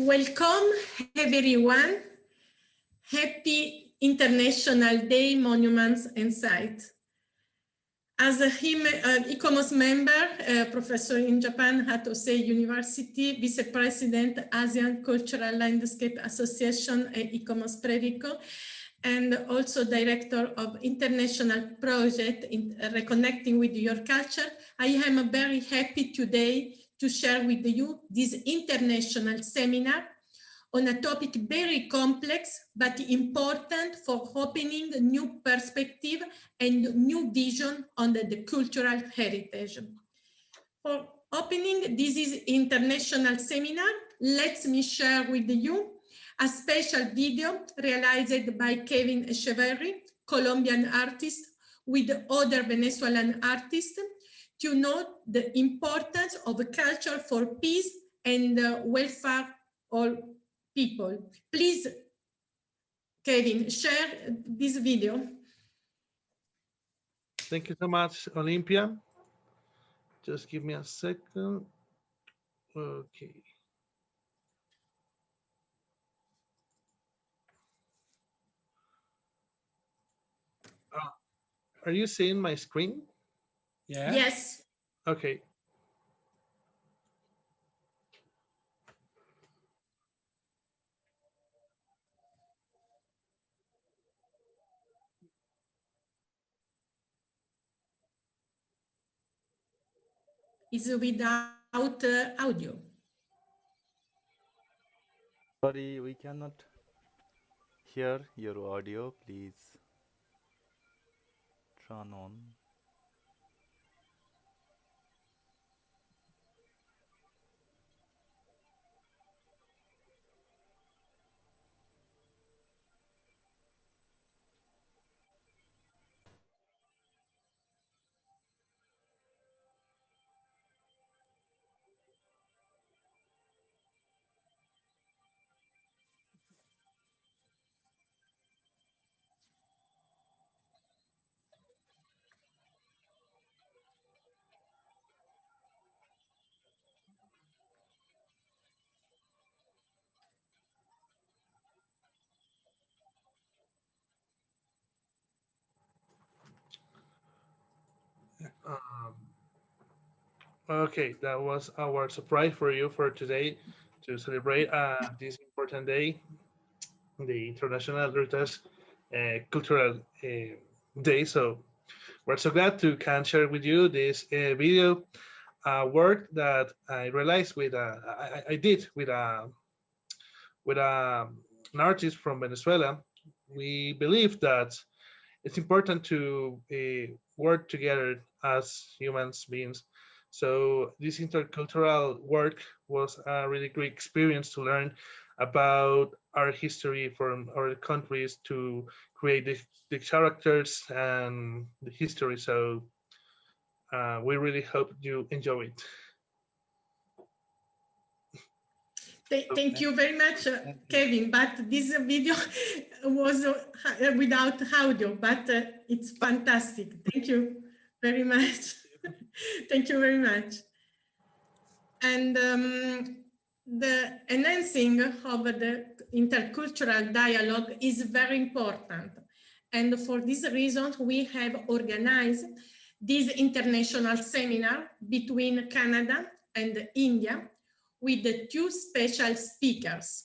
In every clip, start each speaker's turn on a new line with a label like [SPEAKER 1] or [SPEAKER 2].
[SPEAKER 1] Welcome everyone. Happy International Day Monuments and Sites. As a ICOMOS member, professor in Japan, Hatosei University, Vice President, Asian Cultural Landscape Association at ICOMOS Predico, and also Director of International Project in Reconnecting with Your Culture, I am very happy today to share with you this international seminar on a topic very complex but important for opening a new perspective and new vision on the cultural heritage. For opening this international seminar, let me share with you a special video realized by Kevin Echeverry, Colombian artist, with other Venezuelan artists, to know the importance of culture for peace and welfare of people. Please, Kevin, share this video.
[SPEAKER 2] Thank you so much, Olympia. Just give me a second. Okay. Are you seeing my screen?
[SPEAKER 1] Yeah. Yes.
[SPEAKER 2] Okay.
[SPEAKER 1] Is without audio.
[SPEAKER 3] Sorry, we cannot hear your audio. Please turn on.
[SPEAKER 2] Okay, that was our surprise for you for today to celebrate this important day, the International Heritage Cultural Day. So we're so glad to can share with you this video work that I realized with I did with an artist from Venezuela. We believe that it's important to work together as human beings. So this intercultural work was a really great experience to learn about our history from our countries, to create the characters and the history. So we really hope you enjoy it.
[SPEAKER 1] Thank you very much, Kevin, but this video was without audio, but it's fantastic. Thank you very much. Thank you very much. And the enhancing of the intercultural dialogue is very important. And for this reason, we have organized this international seminar between Canada and India with the two special speakers.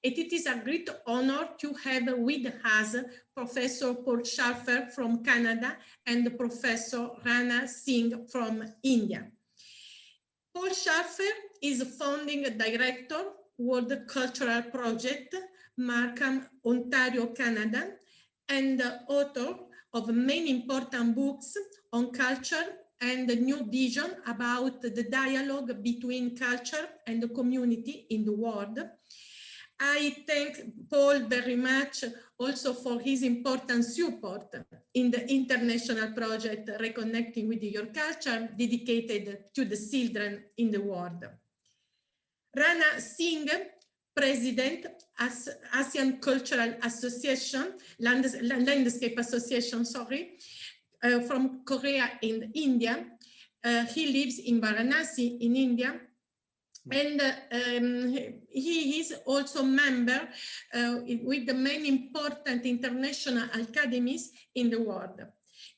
[SPEAKER 1] And it is a great honor to have with us Professor Paul Schaffer from Canada and Professor Rana Singh from India. Paul Schaffer is founding director, World Cultural Project, Markham, Ontario, Canada, and author of many important books on culture and a new vision about the dialogue between culture and the community in the world. I thank Paul very much also for his important support in the international project Reconnecting with Your Culture, dedicated to the children in the world. Rana Singh, President, Asian Cultural Association, Landscape Association, sorry, from Korea and India. He lives in Varanasi in India, And he is also member with the main important international academies in the world.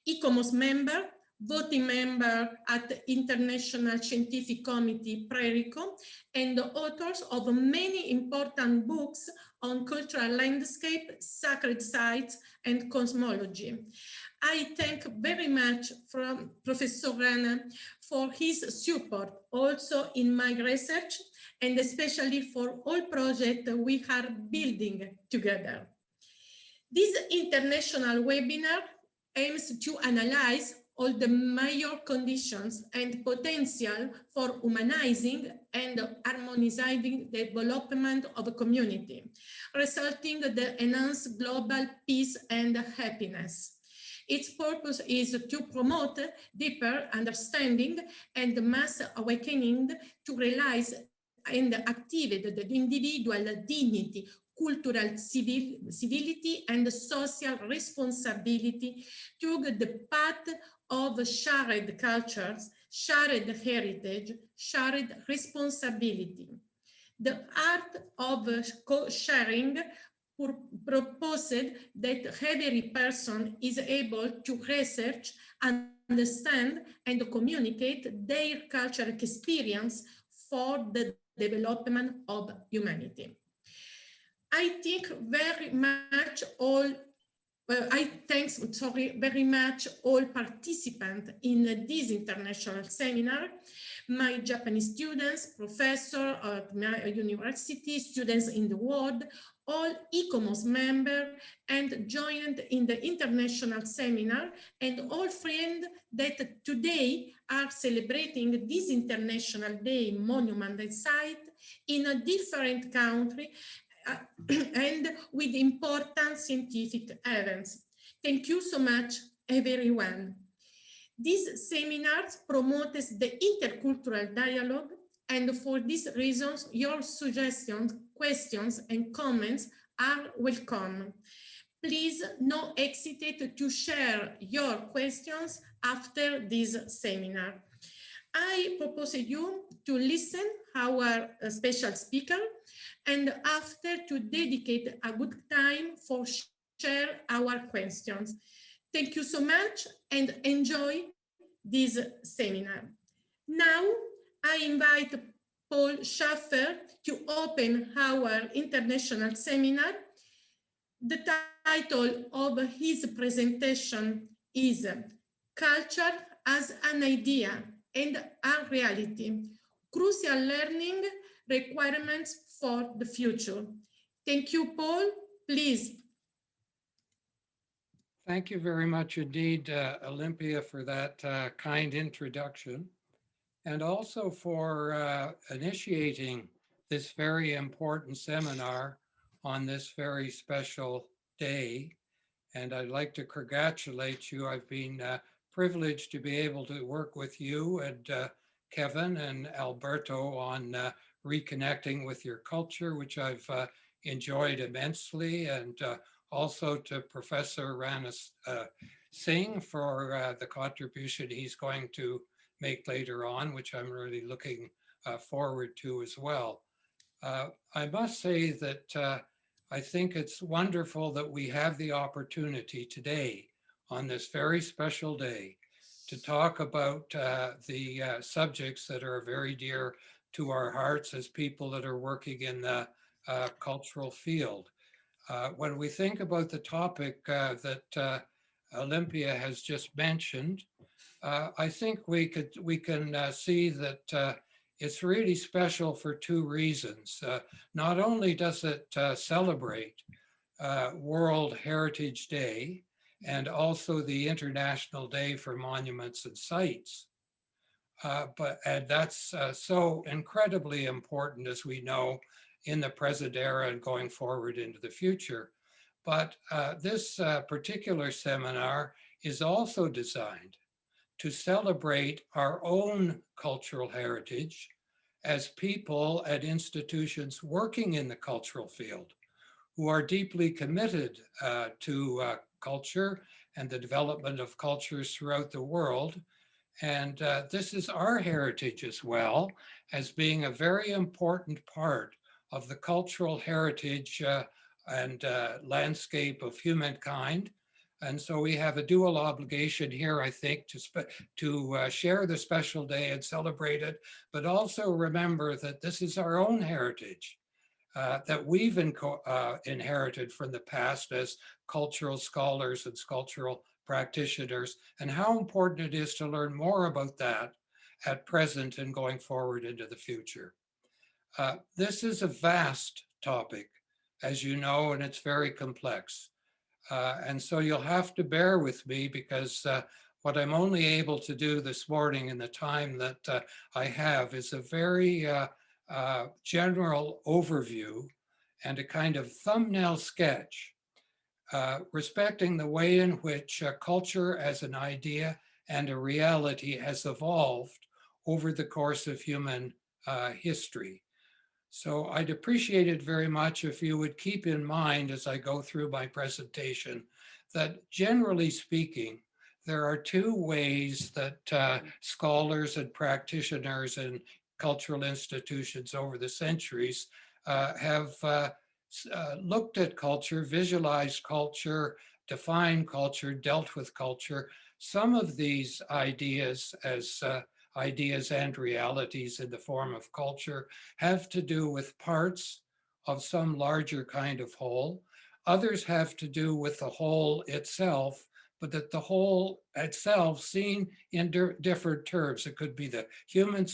[SPEAKER 1] ICOMOS member, voting member at the International Scientific Committee, PRERICO, and the authors of many important books on cultural landscape, sacred sites, and cosmology. I thank very much from Professor Rana for his support also in my research and especially for all projects we are building together. This international webinar aims to analyze all the major conditions and potential for humanizing and harmonizing the development of a community, resulting in the enhanced global peace and happiness. Its purpose is to promote deeper understanding and mass awakening to realize and activate the individual dignity, cultural civility, and social responsibility through the path of shared cultures, shared heritage, shared responsibility. The art of co-sharing proposed that every person is able to research, understand, and communicate their cultural experience for the development of humanity. I think very much all very much all participants in this international seminar, my Japanese students, professors at my university, students in the world, all ICOMOS members, and joined in the international seminar, and all friends that today are celebrating this International Day monument and site in a different country and with important scientific events. Thank you so much, everyone. These seminars promote the intercultural dialogue, and for these reasons, your suggestions, questions, and comments are welcome. Please no hesitate to share your questions after this seminar. I propose you to listen our special speaker, and after to dedicate a good time for share our questions. Thank you so much and enjoy this seminar. Now I invite Paul Schaffer to open our international seminar. The title of his presentation is Culture as an Idea and a Reality, Crucial Learning Requirements for the Future. Thank you, Paul. Please.
[SPEAKER 4] Thank you very much indeed, Olympia, for that kind introduction, and also for initiating this very important seminar on this very special day. And I'd like to congratulate you. I've been privileged to be able to work with you and Kevin and Alberto on reconnecting with your culture, which I've enjoyed immensely, and also to Professor Rana Singh for the contribution he's going to make later on, which I'm really looking forward to as well. I must say that I think it's wonderful that we have the opportunity today on this very special day to talk about the subjects that are very dear to our hearts as people that are working in the cultural field. When we think about the topic that Olympia has just mentioned, I think we can see that it's really special for two reasons. Not only does it celebrate World Heritage Day and also the International Day for Monuments and Sites, and that's so incredibly important, as we know, in the present era and going forward into the future. But this particular seminar is also designed to celebrate our own cultural heritage as people at institutions working in the cultural field who are deeply committed to culture and the development of cultures throughout the world, And this is our heritage as well, as being a very important part of the cultural heritage and landscape of humankind. And so we have a dual obligation here, I think, to share the special day and celebrate it, but also remember that this is our own heritage that we've inherited from the past as cultural scholars and cultural practitioners, and how important it is to learn more about that at present and going forward into the future. This is a vast topic, as you know, and it's very complex. And so you'll have to bear with me because what I'm only able to do this morning in the time that I have is a very general overview and a kind of thumbnail sketch respecting the way in which culture as an idea and a reality has evolved over the course of human history. So I'd appreciate it very much if you would keep in mind as I go through my presentation that generally speaking, there are two ways that scholars and practitioners and cultural institutions over the centuries have looked at culture, visualized culture, defined culture, dealt with culture. Some of these ideas as ideas and realities in the form of culture have to do with parts of some larger kind of whole. Others have to do with the whole itself, but that the whole itself seen in different terms. It could be the human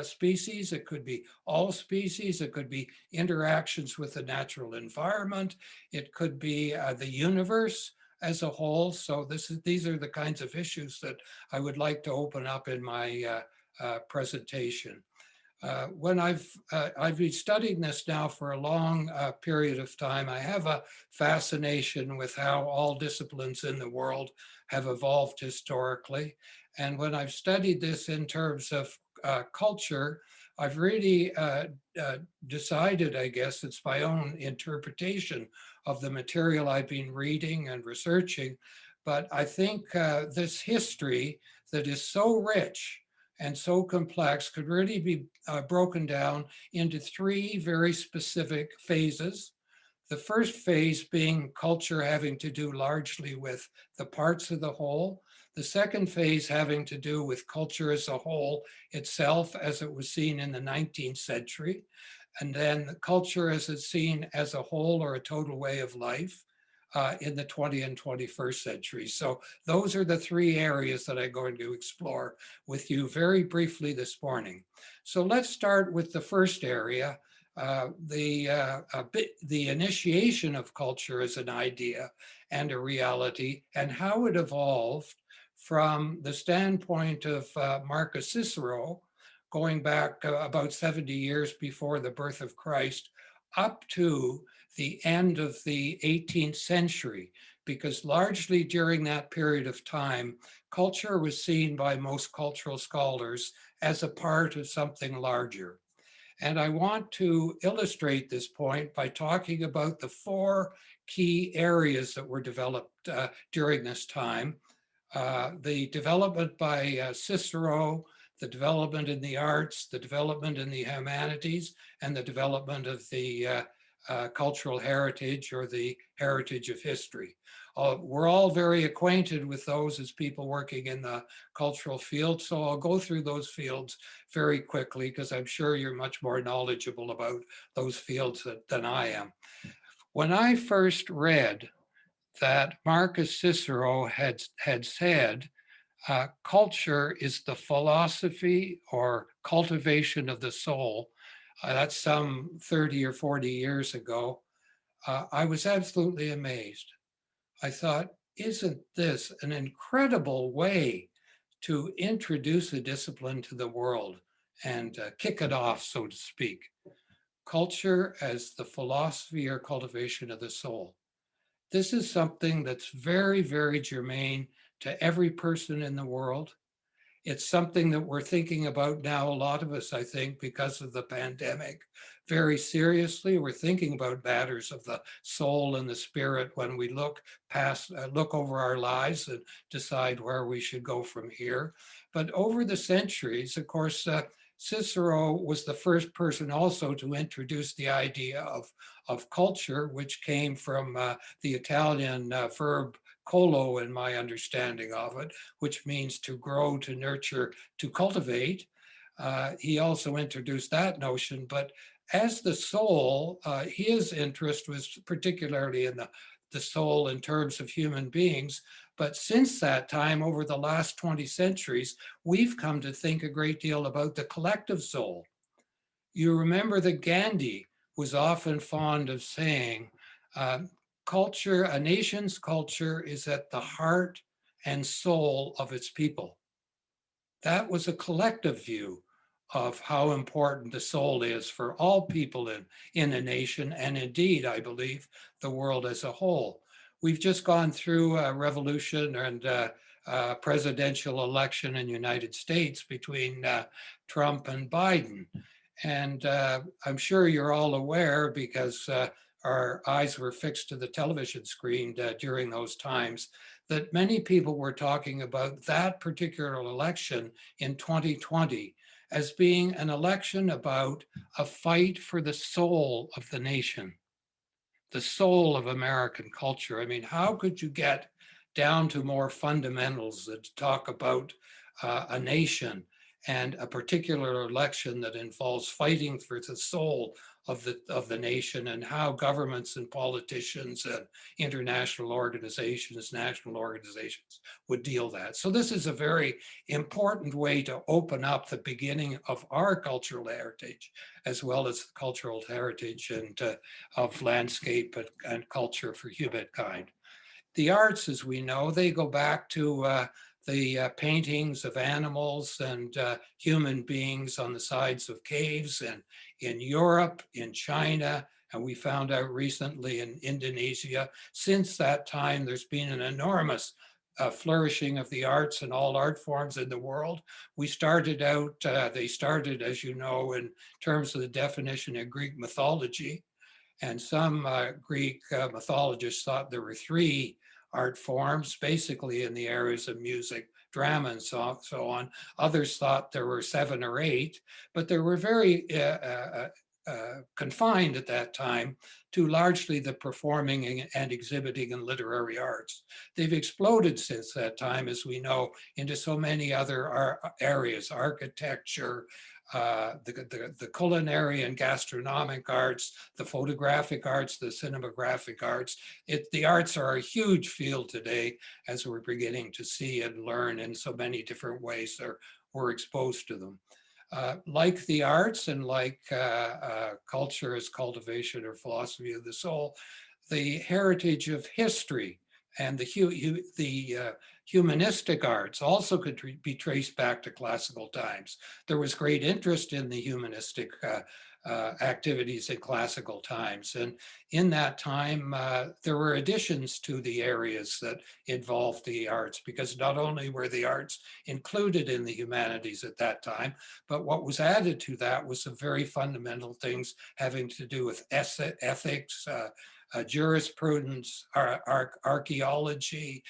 [SPEAKER 4] species, it could be all species, it could be interactions with the natural environment, it could be the universe as a whole. So these are the kinds of issues that I would like to open up in my presentation. When I've been studying this now for a long period of time, I have a fascination with how all disciplines in the world have evolved historically. And when I've studied this in terms of culture, I've really decided, I guess it's my own interpretation of the material I've been reading and researching, but I think this history that is so rich and so complex could really be broken down into three very specific phases. The first phase being culture having to do largely with the parts of the whole. The second phase having to do with culture as a whole itself as it was seen in the 19th century. And then the culture as it's seen as a whole or a total way of life in the 20th and 21st century. So those are the three areas that I'm going to explore with you very briefly this morning. So let's start with the first area, the initiation of culture as an idea and a reality, and how it evolved from the standpoint of Marcus Cicero, going back about 70 years before the birth of Christ, up to the end of the 18th century, because largely during that period of time, culture was seen by most cultural scholars as a part of something larger. And I want to illustrate this point by talking about the four key areas that were developed during this time. The development by Cicero, the development in the arts, the development in the humanities, and the development of the cultural heritage or the heritage of history. We're all very acquainted with those as people working in the cultural field, so I'll go through those fields very quickly because I'm sure you're much more knowledgeable about those fields than I am. When I first read that Marcus Cicero had said, culture is the philosophy or cultivation of the soul, that's some 30 or 40 years ago, I was absolutely amazed. I thought, isn't this an incredible way to introduce a discipline to the world and kick it off, so to speak? Culture as the philosophy or cultivation of the soul. This is something that's very, very germane to every person in the world. It's something that we're thinking about now, a lot of us, I think, because of the pandemic, very seriously. We're thinking about matters of the soul and the spirit when we look over our lives and decide where we should go from here. But over the centuries, of course, Cicero was the first person also to introduce the idea of culture, which came from the Italian verb colo, in my understanding of it, which means to grow, to nurture, to cultivate. He also introduced that notion, but as the soul, his interest was particularly in the soul in terms of human beings. But since that time, over the last 20 centuries, we've come to think a great deal about the collective soul. You remember that Gandhi was often fond of saying, culture, a nation's culture is at the heart and soul of its people. That was a collective view of how important the soul is for all people in a nation, and indeed, I believe, the world as a whole. We've just gone through a revolution and a presidential election in the United States between Trump and Biden. And I'm sure you're all aware, because our eyes were fixed to the television screen during those times, that many people were talking about that particular election in 2020 as being an election about a fight for the soul of the nation, the soul of American culture. I mean, how could you get down to more fundamentals that talk about a nation and a particular election that involves fighting for the soul of the nation, and how governments and politicians and international organizations, national organizations would deal that. So this is a very important way to open up the beginning of our cultural heritage, as well as the cultural heritage and of landscape and culture for humankind. The arts, as we know, they go back to the paintings of animals and human beings on the sides of caves, and in Europe, in China, and we found out recently in Indonesia. Since that time, there's been an enormous flourishing of the arts and all art forms in the world. We started out, they started, as you know, in terms of the definition of Greek mythology. And some Greek mythologists thought there were three art forms, basically in the areas of music, drama, and so on. Others thought there were 7 or 8, but they were very confined at that time to largely the performing and exhibiting and literary arts. They've exploded since that time, as we know, into so many other areas: architecture, the culinary and gastronomic arts, the photographic arts, the cinematographic arts. The arts are a huge field today, as we're beginning to see and learn in so many different ways that we're exposed to them. Like the arts and like culture as cultivation or philosophy of the soul, the heritage of history and the humanistic arts also could be traced back to classical times. There was great interest in the humanistic activities in classical times. And in that time, there were additions to the areas that involved the arts, because not only were the arts included in the humanities at that time, but what was added to that was some very fundamental things having to do with ethics, jurisprudence, archaeology,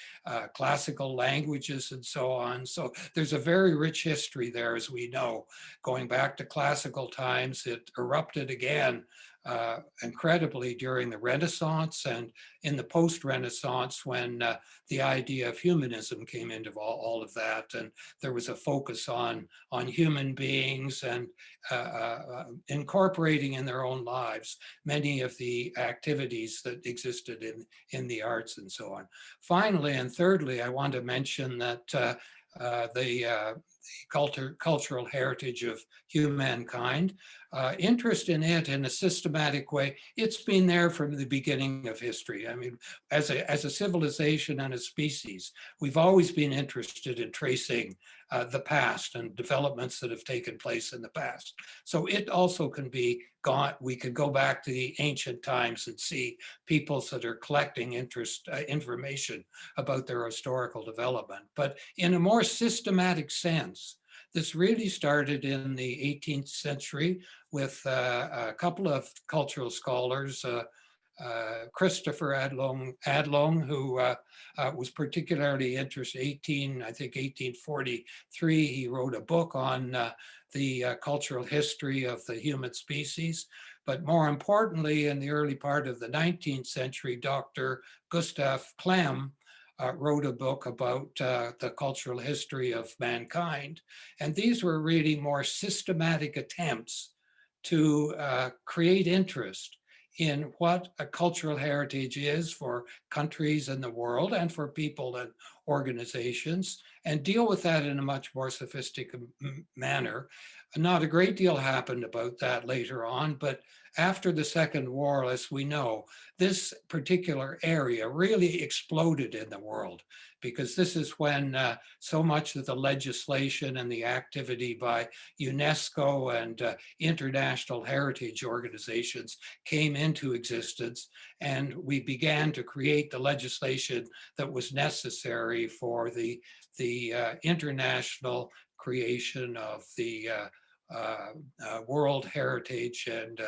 [SPEAKER 4] classical languages, and so on. So there's a very rich history there, as we know. Going back to classical times, it erupted again incredibly during the Renaissance and in the post-Renaissance, when the idea of humanism came into all of that, and there was a focus on human beings and incorporating in their own lives many of the activities that existed in the arts and so on. Finally, and thirdly, I want to mention that the cultural heritage of humankind, interest in it in a systematic way. It's been there from the beginning of history. I mean, as a civilization and a species, we've always been interested in tracing the past and developments that have taken place in the past. So it also can be we could go back to the ancient times and see peoples that are collecting information about their historical development. But in a more systematic sense, This really started in the 18th century with a couple of cultural scholars, Christopher Adlong, who was particularly interested, I think 1843, he wrote a book on the cultural history of the human species. But more importantly, in the early part of the 19th century, Dr. Gustav Klemm wrote a book about the cultural history of mankind. And these were really more systematic attempts to create interest in what a cultural heritage is for countries in the world and for people and organizations, and deal with that in a much more sophisticated manner. Not a great deal happened about that later on, but after the Second War, as we know, this particular area really exploded in the world, because this is when so much of the legislation and the activity by UNESCO and international heritage organizations came into existence, and we began to create the legislation that was necessary for the international creation of the World Heritage and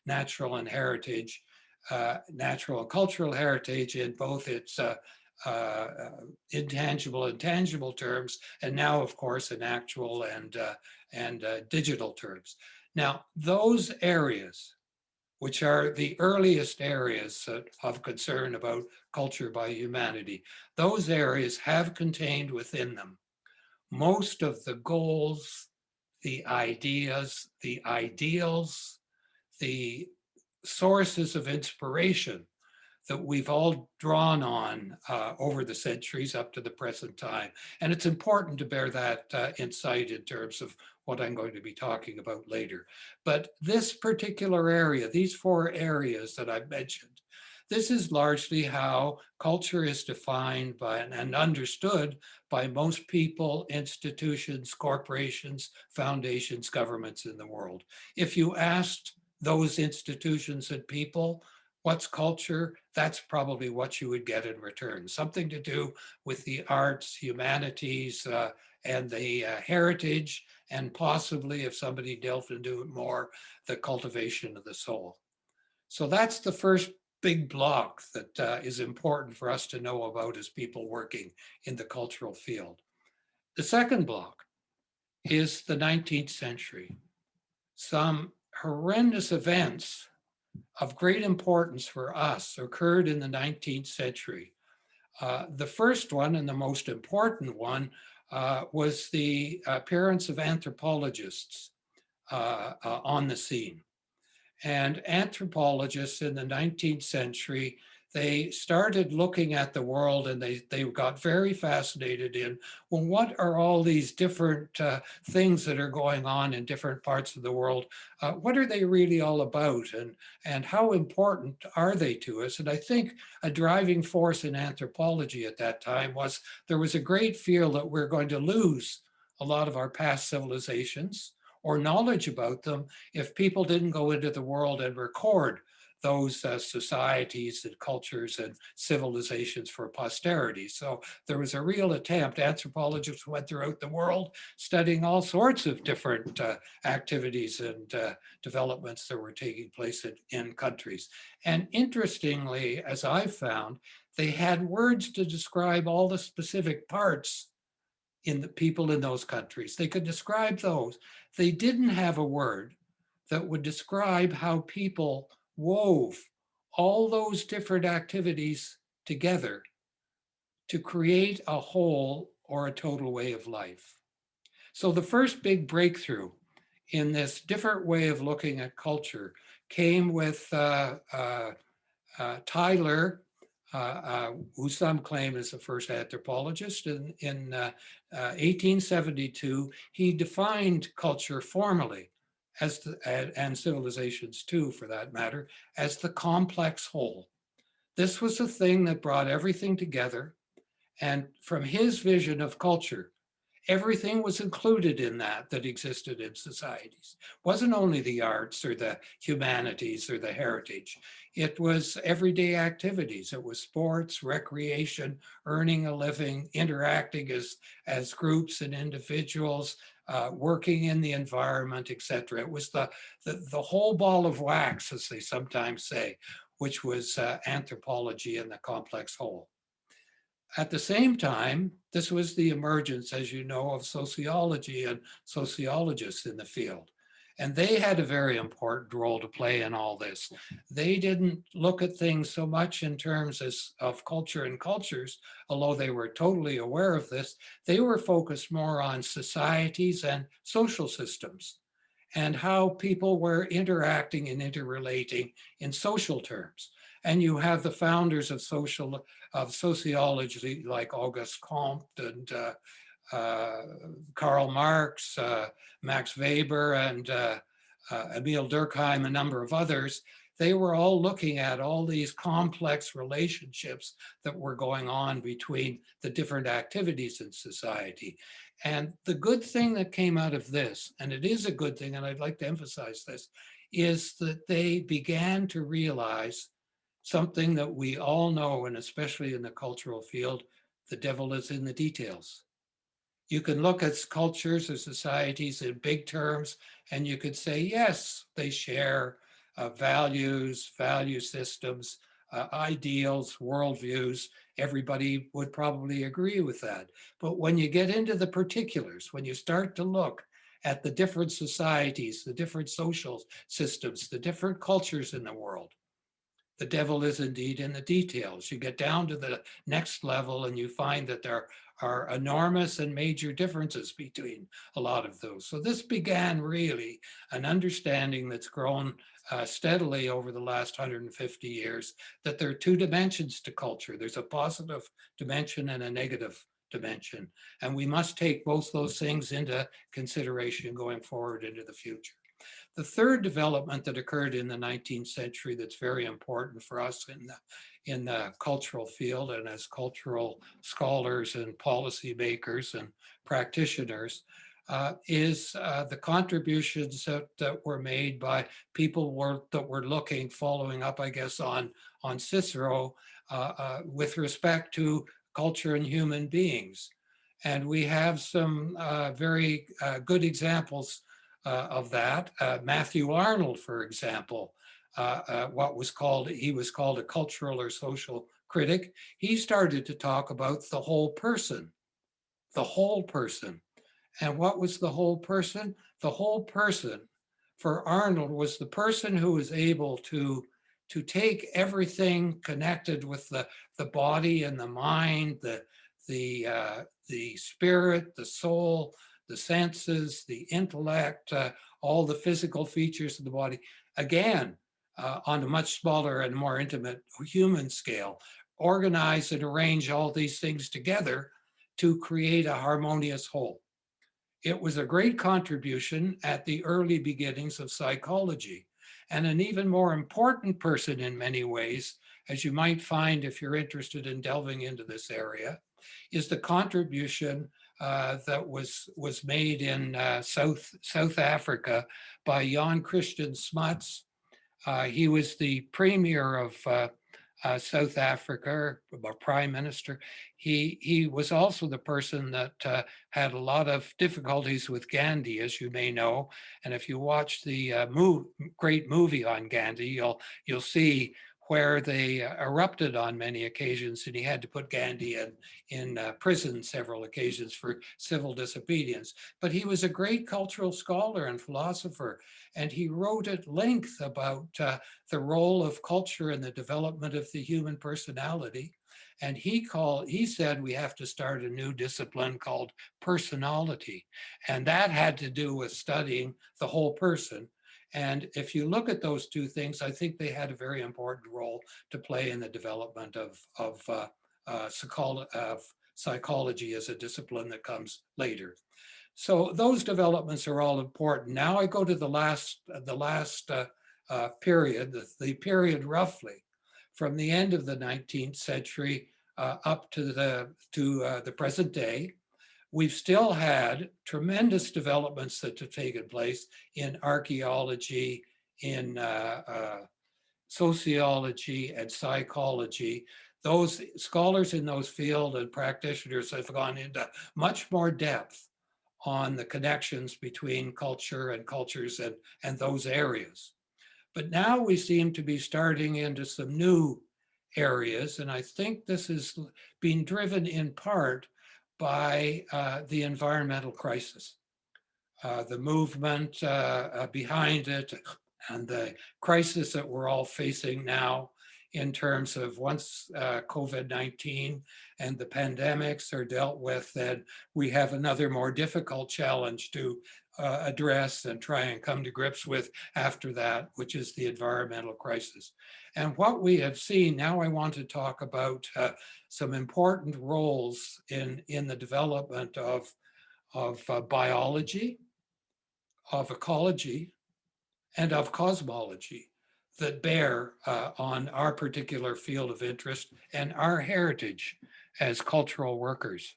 [SPEAKER 4] natural and heritage, natural and cultural heritage in both its intangible and tangible terms, and now, of course, in actual and digital terms. Now, those areas, which are the earliest areas of concern about culture by humanity, those areas have contained within them most of the goals, the ideas, the ideals, the sources of inspiration that we've all drawn on over the centuries up to the present time. And it's important to bear that in sight in terms of what I'm going to be talking about later. But this particular area, these four areas that I've mentioned, this is largely how culture is defined by and understood by most people, institutions, corporations, foundations, governments in the world. If you asked those institutions and people, what's culture? That's probably what you would get in return. Something to do with the arts, humanities, and the heritage, and possibly, if somebody delved into it more, the cultivation of the soul. So that's the first big block that is important for us to know about as people working in the cultural field. The second block is the 19th century. Some horrendous events of great importance for us occurred in the 19th century. The first one, and the most important one, was the appearance of anthropologists on the scene. And anthropologists in the 19th century, they started looking at the world, and they got very fascinated in, well, what are all these different things that are going on in different parts of the world? What are they really all about? And how important are they to us? And I think a driving force in anthropology at that time was there was a great fear that we're going to lose a lot of our past civilizations or knowledge about them if people didn't go into the world and record those societies and cultures and civilizations for posterity. So there was a real attempt. Anthropologists went throughout the world studying all sorts of different activities and developments that were taking place in countries. And interestingly, as I've found, they had words to describe all the specific parts in the people in those countries. They could describe those. They didn't have a word that would describe how people wove all those different activities together to create a whole or a total way of life. So the first big breakthrough in this different way of looking at culture came with Tyler, who some claim is the first anthropologist. In 1872, he defined culture formally as and civilizations too, for that matter, as the complex whole. This was the thing that brought everything together. And from his vision of culture, everything was included in that existed in societies. It wasn't only the arts or the humanities or the heritage. It was everyday activities. It was sports, recreation, earning a living, interacting as groups and individuals, working in the environment, etc. It was the whole ball of wax, as they sometimes say, which was anthropology and the complex whole. At the same time, this was the emergence, as you know, of sociology and sociologists in the field. And they had a very important role to play in all this. They didn't look at things so much in terms of culture and cultures, although they were totally aware of this. They were focused more on societies and social systems and how people were interacting and interrelating in social terms. And you have the founders of sociology like Auguste Comte and Karl Marx, Max Weber, and Emile Durkheim, a number of others. They were all looking at all these complex relationships that were going on between the different activities in society. And the good thing that came out of this, and it is a good thing, and I'd like to emphasize this, is that they began to realize something that we all know, and especially in the cultural field, the devil is in the details. You can look at cultures or societies in big terms, and you could say, yes, they share values, value systems, ideals, worldviews. Everybody would probably agree with that. But when you get into the particulars, when you start to look at the different societies, the different social systems, the different cultures in the world, the devil is indeed in the details. You get down to the next level and you find that there are enormous and major differences between a lot of those. So this began really an understanding that's grown steadily over the last 150 years, that there are two dimensions to culture. There's a positive dimension and a negative dimension. And we must take both those things into consideration going forward into the future. The third development that occurred in the 19th century that's very important for us in the cultural field and as cultural scholars and policymakers and practitioners is the contributions that were made by people that were looking, following up, I guess, on Cicero with respect to culture and human beings. And we have some very good examples of that. Matthew Arnold, for example, he was called a cultural or social critic. He started to talk about the whole person, the whole person. And what was the whole person? The whole person for Arnold was the person who was able to take everything connected with the body and the mind, the spirit, the soul, the senses, the intellect, all the physical features of the body, again, on a much smaller and more intimate human scale, organize and arrange all these things together to create a harmonious whole. It was a great contribution at the early beginnings of psychology, and an even more important person in many ways, as you might find if you're interested in delving into this area, is the contribution that was made in South Africa by Jan Christian Smuts. He was the premier of South Africa, a prime minister. He was also the person that had a lot of difficulties with Gandhi, as you may know. And if you watch the great movie on Gandhi, you'll see where they erupted on many occasions, and he had to put Gandhi in prison several occasions for civil disobedience. But he was a great cultural scholar and philosopher, and he wrote at length about the role of culture in the development of the human personality. And he said we have to start a new discipline called personality. And that had to do with studying the whole person. And if you look at those two things, I think they had a very important role to play in the development of psychology as a discipline that comes later. So those developments are all important. Now I go to the last period, the period roughly from the end of the 19th century up to the present day. We've still had tremendous developments that have taken place in archaeology, in sociology and psychology. Those scholars in those fields and practitioners have gone into much more depth on the connections between culture and cultures and those areas. But now we seem to be starting into some new areas, and I think this is being driven in part by the environmental crisis, the movement behind it, and the crisis that we're all facing now in terms of once COVID-19 and the pandemics are dealt with, then we have another more difficult challenge to address and try and come to grips with after that, which is the environmental crisis. And what we have seen, now I want to talk about some important roles in the development of biology, of ecology, and of cosmology that bear on our particular field of interest and our heritage as cultural workers.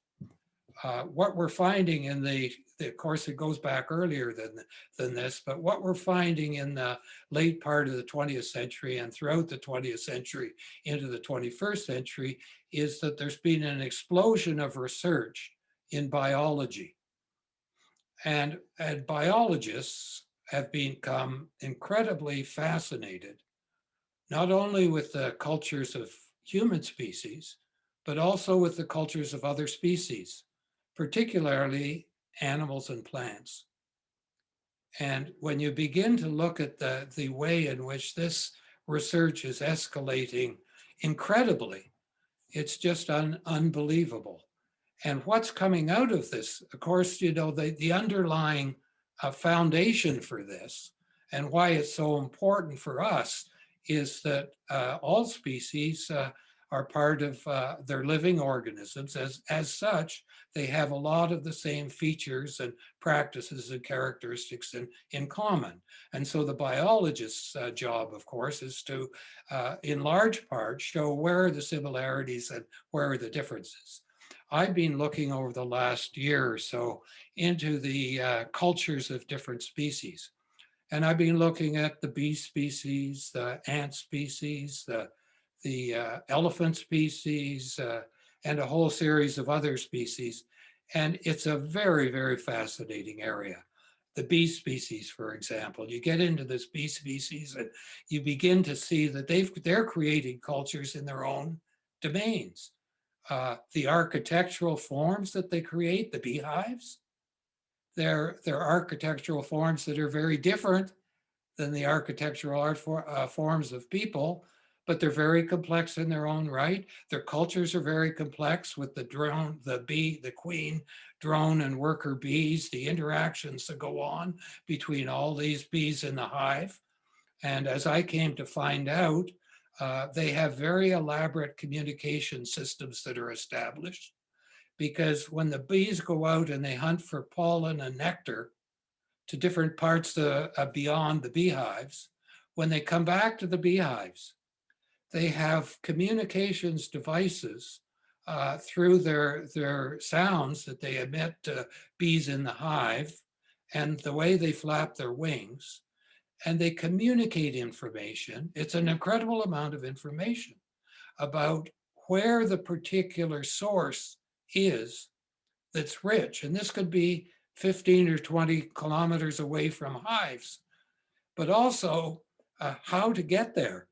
[SPEAKER 4] What we're finding in of course, it goes back earlier than this, but what we're finding in the late part of the 20th century and throughout the 20th century into the 21st century is that there's been an explosion of research in biology. And biologists have become incredibly fascinated, not only with the cultures of human species, but also with the cultures of other species, particularly animals and plants. And when you begin to look at the way in which this research is escalating incredibly, it's just unbelievable. And what's coming out of this, of course, you know, the underlying foundation for this and why it's so important for us is that all species are part of they're living organisms. As such, they have a lot of the same features and practices and characteristics in common. And so the biologist's job, of course, is to, in large part, show where are the similarities and where are the differences. I've been looking over the last year or so into the cultures of different species. And I've been looking at the bee species, the ant species, the elephant species, and a whole series of other species. And it's a very, very fascinating area. The bee species, for example, you get into this bee species and you begin to see that they're creating cultures in their own domains. The architectural forms that they create, the beehives, they're architectural forms that are very different than the architectural forms of people, but they're very complex in their own right. Their cultures are very complex with the drone, the bee, the queen, drone and worker bees, the interactions that go on between all these bees in the hive. And as I came to find out, they have very elaborate communication systems that are established, because when the bees go out and they hunt for pollen and nectar to different parts beyond the beehives, when they come back to the beehives, they have communications devices through their sounds that they emit to bees in the hive and the way they flap their wings. And they communicate information. It's an incredible amount of information about where the particular source is that's rich. And this could be 15 or 20 kilometers away from hives, but also how to get there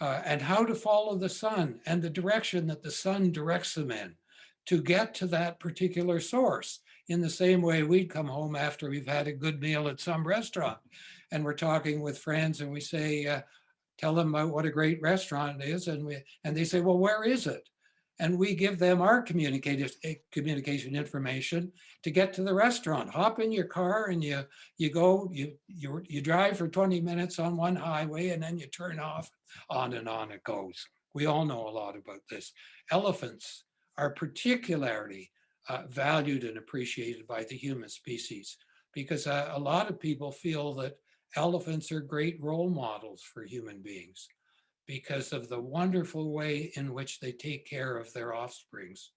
[SPEAKER 4] and how to follow the sun and the direction that the sun directs them in to get to that particular source. In the same way we'd come home after we've had a good meal at some restaurant and we're talking with friends and we say, tell them about what a great restaurant it is. And they say, well, where is it? And we give them our communication information to get to the restaurant. Hop in your car and you drive for 20 minutes on one highway and then you turn off, on and on it goes. We all know a lot about this. Elephants are particularly valued and appreciated by the human species because a lot of people feel that elephants are great role models for human beings because of the wonderful way in which they take care of their offsprings.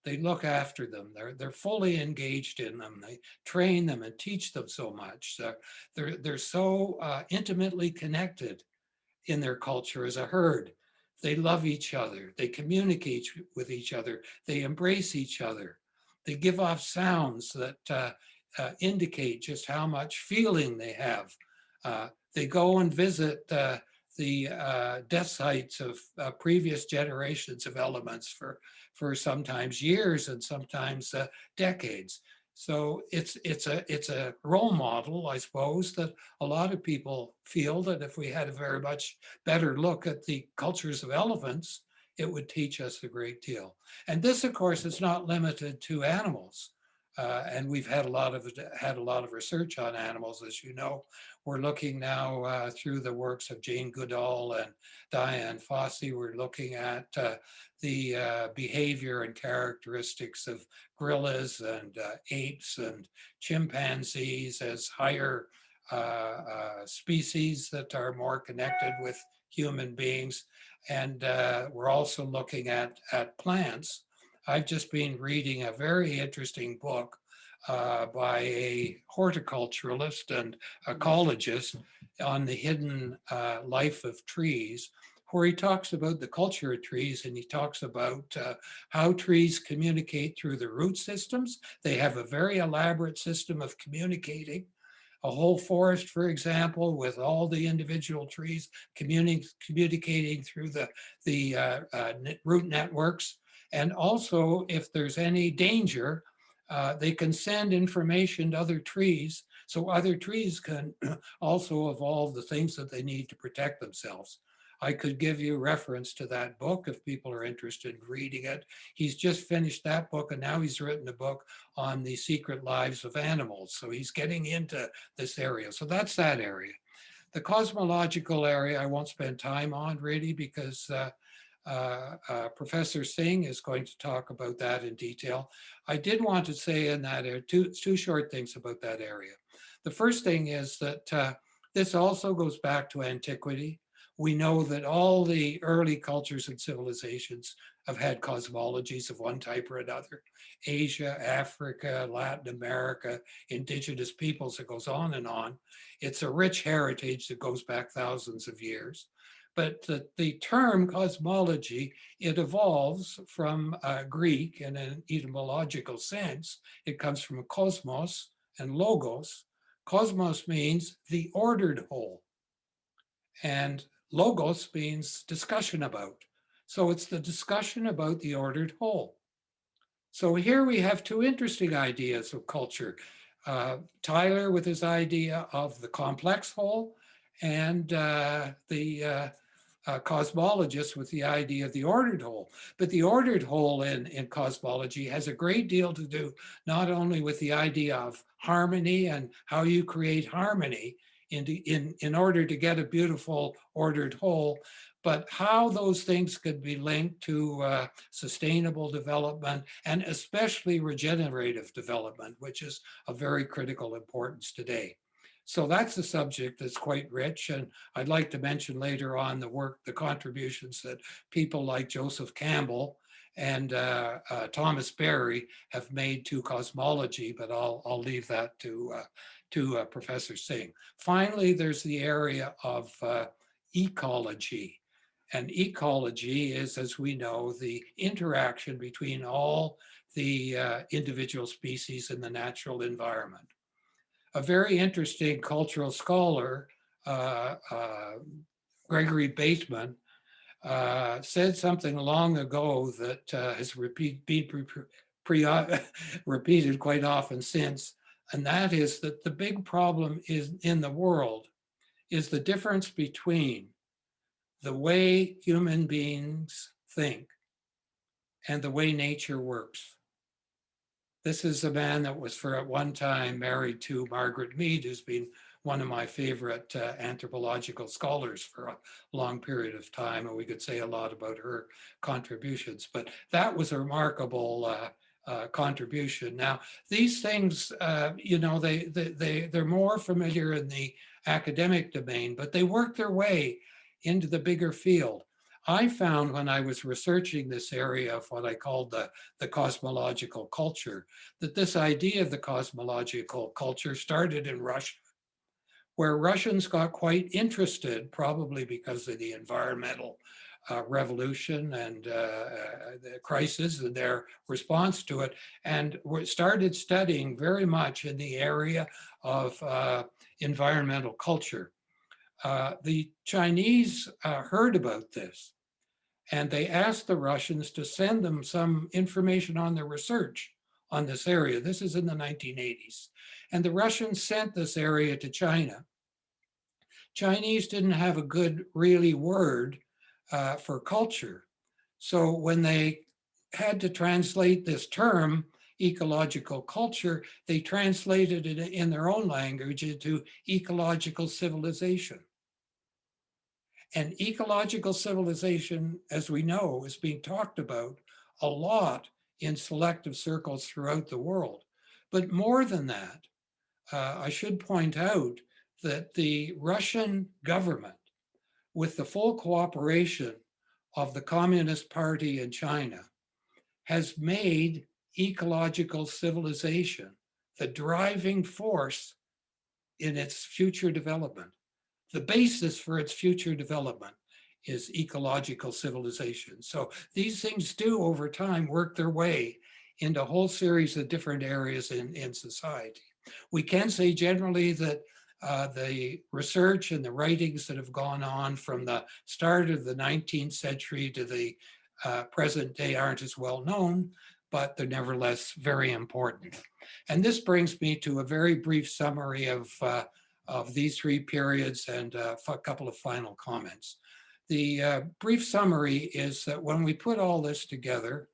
[SPEAKER 4] They look after them. They're fully engaged in them. They train them and teach them so much. They're so intimately connected in their culture as a herd. They love each other. They communicate with each other. They embrace each other. They give off sounds that indicate just how much feeling they have. They go and visit the death sites of previous generations of elements for sometimes years and sometimes decades. So it's a role model, I suppose, that a lot of people feel that if we had a very much better look at the cultures of elephants, it would teach us a great deal. And this, of course, is not limited to animals. And we've had a lot of research on animals, as you know. We're looking now through the works of Jane Goodall and Diane Fossey. We're looking at the behavior and characteristics of gorillas and apes and chimpanzees as higher species that are more connected with human beings. And we're also looking at plants. I've just been reading a very interesting book by a horticulturalist and ecologist on the hidden life of trees, where he talks about the culture of trees, and he talks about how trees communicate through the root systems. They have a very elaborate system of communicating. A whole forest, for example, with all the individual trees communicating through the root networks. And also, if there's any danger, they can send information to other trees, so other trees can also evolve the things that they need to protect themselves. I could give you reference to that book if people are interested in reading it. He's just finished that book, and now he's written a book on the secret lives of animals. So he's getting into this area. So that's that area. The cosmological area I won't spend time on really, because Professor Singh is going to talk about that in detail. I did want to say in that area two short things about that area. The first thing is that this also goes back to antiquity. We know that all the early cultures and civilizations have had cosmologies of one type or another. Asia, Africa, Latin America, indigenous peoples, it goes on and on. It's a rich heritage that goes back thousands of years. But the term cosmology, it evolves from Greek in an etymological sense. It comes from cosmos and logos. Cosmos means the ordered whole, and logos means discussion about. So it's the discussion about the ordered whole. So here we have two interesting ideas of culture. Tyler with his idea of the complex whole, and the cosmologist with the idea of the ordered whole. But the ordered whole in cosmology has a great deal to do not only with the idea of harmony and how you create harmony in order to get a beautiful ordered whole, but how those things could be linked to sustainable development and especially regenerative development, which is of very critical importance today. So that's a subject that's quite rich, and I'd like to mention later on the contributions that people like Joseph Campbell and Thomas Berry have made to cosmology, but I'll leave that to Professor Singh. Finally, there's the area of ecology. And ecology is, as we know, the interaction between all the individual species in the natural environment. A very interesting cultural scholar, Gregory Bateman, said something long ago that has been repeated quite often since, and that is that the big problem is in the world is the difference between the way human beings think and the way nature works. This is a man that was for at one time married to Margaret Mead, who's been one of my favorite anthropological scholars for a long period of time, and we could say a lot about her contributions. But that was a remarkable contribution. Now, these things, you know, they're more familiar in the academic domain, but they work their way into the bigger field. I found when I was researching this area of what I called the cosmological culture, that this idea of the cosmological culture started in Russia, where Russians got quite interested, probably because of the environmental revolution and the crisis and their response to it, and we started studying very much in the area of environmental culture. The Chinese heard about this, and they asked the Russians to send them some information on their research on this area. This is in the 1980s. And the Russians sent this area to China. Chinese didn't have a good, really word for culture. So when they had to translate this term, ecological culture, they translated it in their own language into ecological civilization. And ecological civilization, as we know, is being talked about a lot in selective circles throughout the world. But more than that, I should point out that the Russian government, with the full cooperation of the Communist Party in China, has made ecological civilization the driving force in its future development. The basis for its future development is ecological civilization. So these things do over time work their way into a whole series of different areas in society. We can say generally that the research and the writings that have gone on from the start of the 19th century to the present day aren't as well known, but they're nevertheless very important. And this brings me to a very brief summary of these three periods and a couple of final comments. The brief summary is that when we put all this together,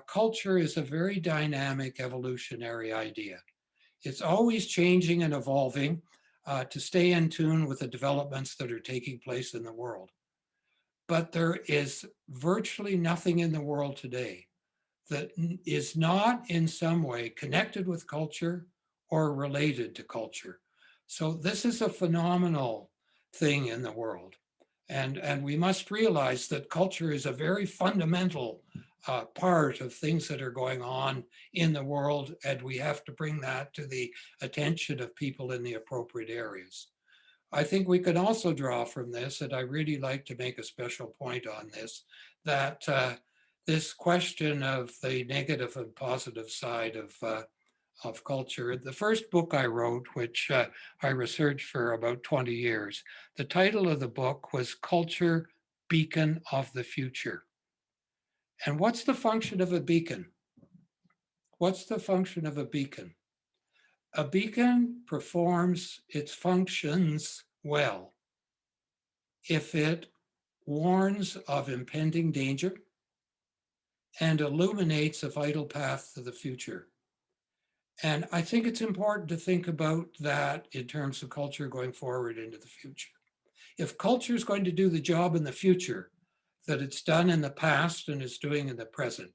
[SPEAKER 4] culture is a very dynamic evolutionary idea. It's always changing and evolving to stay in tune with the developments that are taking place in the world. But there is virtually nothing in the world today that is not in some way connected with culture or related to culture. So this is a phenomenal thing in the world. And we must realize that culture is a very fundamental part of things that are going on in the world, and we have to bring that to the attention of people in the appropriate areas. I think we can also draw from this, and I really like to make a special point on this, that this question of the negative and positive side of culture. The first book I wrote, which I researched for about 20 years, the title of the book was Culture, Beacon of the Future. And what's the function of a beacon? What's the function of a beacon? A beacon performs its functions well if it warns of impending danger and illuminates a vital path to the future. And I think it's important to think about that in terms of culture going forward into the future. If culture is going to do the job in the future that it's done in the past and is doing in the present,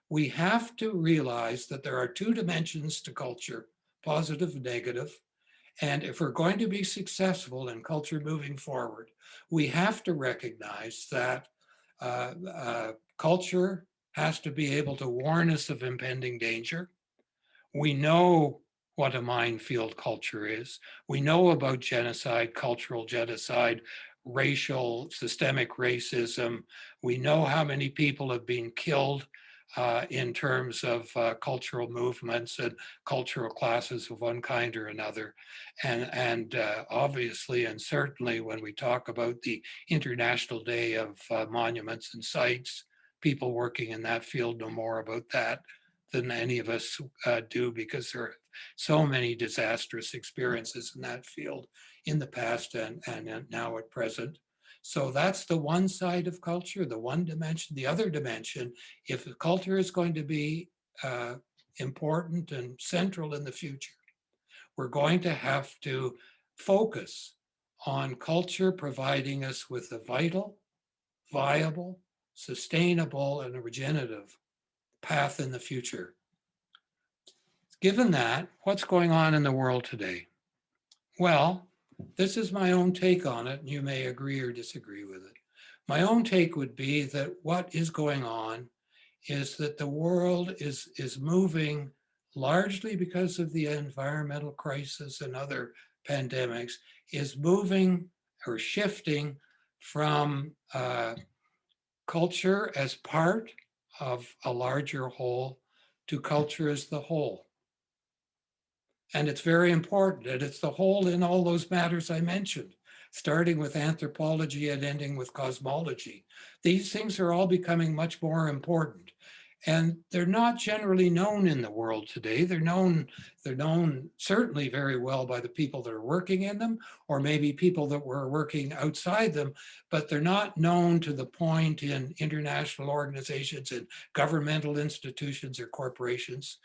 [SPEAKER 4] we have to realize that there are two dimensions to culture, positive and negative. And if we're going to be successful in culture moving forward, we have to recognize that culture has to be able to warn us of impending danger. We know what a minefield culture is. We know about genocide, cultural genocide, racial, systemic racism. We know how many people have been killed in terms of cultural movements and cultural classes of one kind or another. And obviously, and certainly when we talk about the International Day of Monuments and Sites, people working in that field know more about that than any of us do, because there are so many disastrous experiences in that field in the past and now at present. So that's the one side of culture, the one dimension. The other dimension, if culture is going to be important and central in the future, we're going to have to focus on culture providing us with a vital, viable, sustainable, and regenerative path in the future. Given that, what's going on in the world today? Well, this is my own take on it, and you may agree or disagree with it. My own take would be that what is going on is that the world is moving, largely because of the environmental crisis and other pandemics, is moving or shifting from culture as part of a larger whole to culture as the whole. And it's very important, and it's the whole in all those matters I mentioned, starting with anthropology and ending with cosmology. These things are all becoming much more important. And they're not generally known in the world today. They're known certainly very well by the people that are working in them, or maybe people that were working outside them, but they're not known to the point in international organizations and governmental institutions or corporations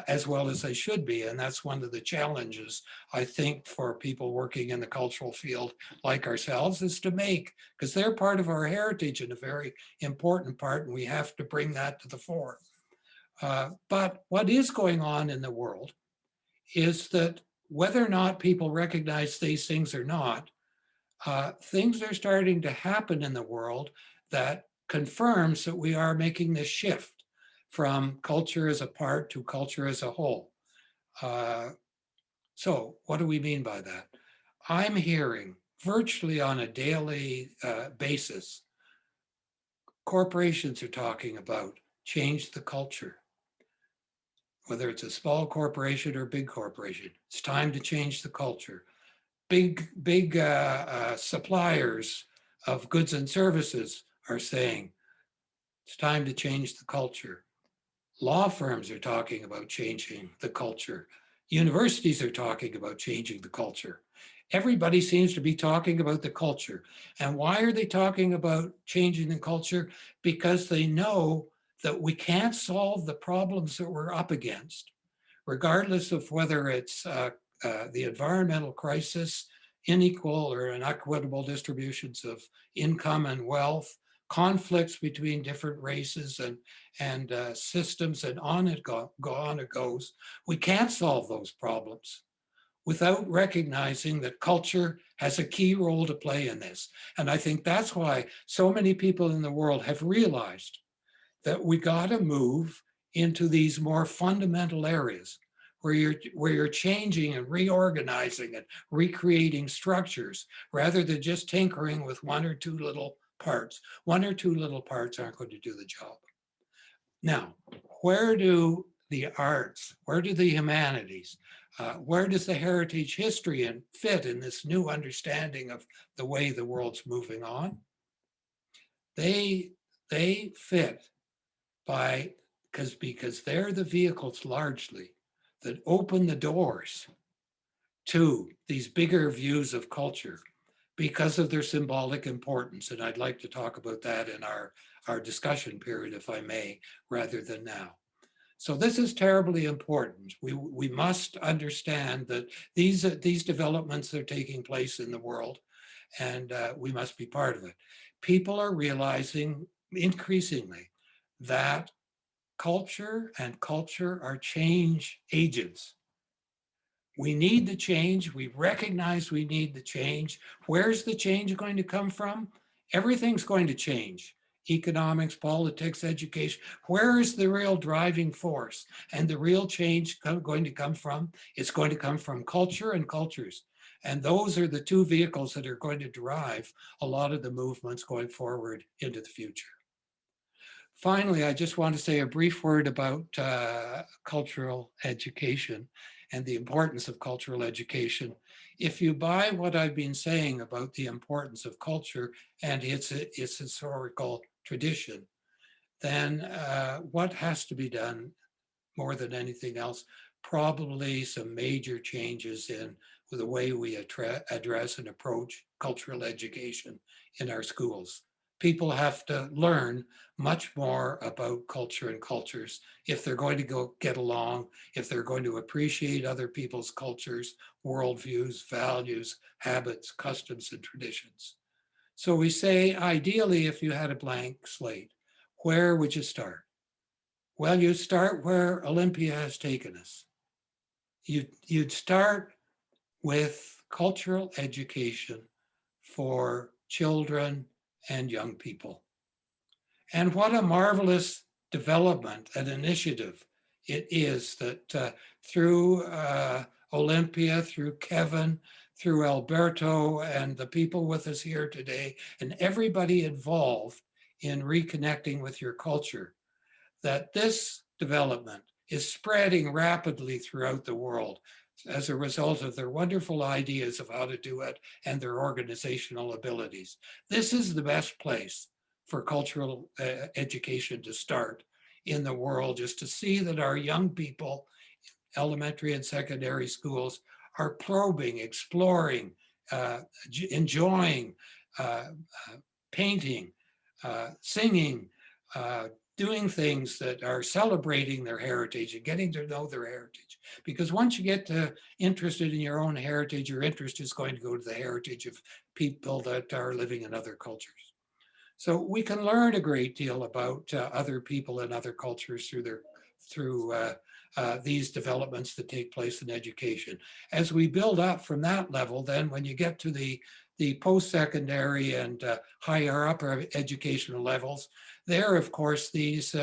[SPEAKER 4] as well as they should be. And that's one of the challenges, I think, for people working in the cultural field like ourselves, is to make, because they're part of our heritage and a very important part, and we have to bring that to the fore. But what is going on in the world is that whether or not people recognize these things or not, things are starting to happen in the world that confirms that we are making this shift from culture as a part to culture as a whole. So what do we mean by that? I'm hearing virtually on a daily basis, corporations are talking about change the culture. Whether it's a small corporation or big corporation, it's time to change the culture. Big suppliers of goods and services are saying it's time to change the culture. Law firms are talking about changing the culture. Universities are talking about changing the culture. Everybody seems to be talking about the culture. And why are they talking about changing the culture? Because they know that we can't solve the problems that we're up against, regardless of whether it's the environmental crisis, unequal or inequitable distributions of income and wealth, conflicts between different races and systems, and on it goes. We can't solve those problems without recognizing that culture has a key role to play in this. And I think that's why so many people in the world have realized that we got to move into these more fundamental areas where you're changing and reorganizing and recreating structures rather than just tinkering with one or two little parts. One or two little parts aren't going to do the job. Now, where do the arts, where do the humanities, where does the heritage history fit in this new understanding of the way the world's moving on? They fit because they're the vehicles largely that open the doors to these bigger views of culture because of their symbolic importance. And I'd like to talk about that in our discussion period, if I may, rather than now. So this is terribly important. We must understand that these developments are taking place in the world, and we must be part of it. People are realizing increasingly that culture and culture are change agents. We need the change. We recognize we need the change. Where's the change going to come from? Everything's going to change. Economics, politics, education. Where is the real driving force and the real change going to come from? It's going to come from culture and cultures. And those are the two vehicles that are going to drive a lot of the movements going forward into the future. Finally, I just want to say a brief word about cultural education and the importance of cultural education. If you buy what I've been saying about the importance of culture and its historical tradition, then what has to be done more than anything else? Probably some major changes in the way we address and approach cultural education in our schools. People have to learn much more about culture and cultures if they're going to get along, if they're going to appreciate other people's cultures, worldviews, values, habits, customs, and traditions. So we say, ideally, if you had a blank slate, where would you start? Well, you start where Olympia has taken us. You'd start with cultural education for children and young people. And what a marvelous development and initiative it is that through Olympia, through Kevin, through Alberto, and the people with us here today, and everybody involved in reconnecting with your culture, that this development is spreading rapidly throughout the world as a result of their wonderful ideas of how to do it and their organizational abilities. This is the best place for cultural education to start in the world, is to see that our young people, elementary and secondary schools, are probing, exploring, enjoying, painting, singing, doing things that are celebrating their heritage and getting to know their heritage. Because once you get interested in your own heritage, your interest is going to go to the heritage of people that are living in other cultures. So we can learn a great deal about other people and other cultures through these developments that take place in education. As we build up from that level, then when you get to the post-secondary and higher upper educational levels, there, of course, these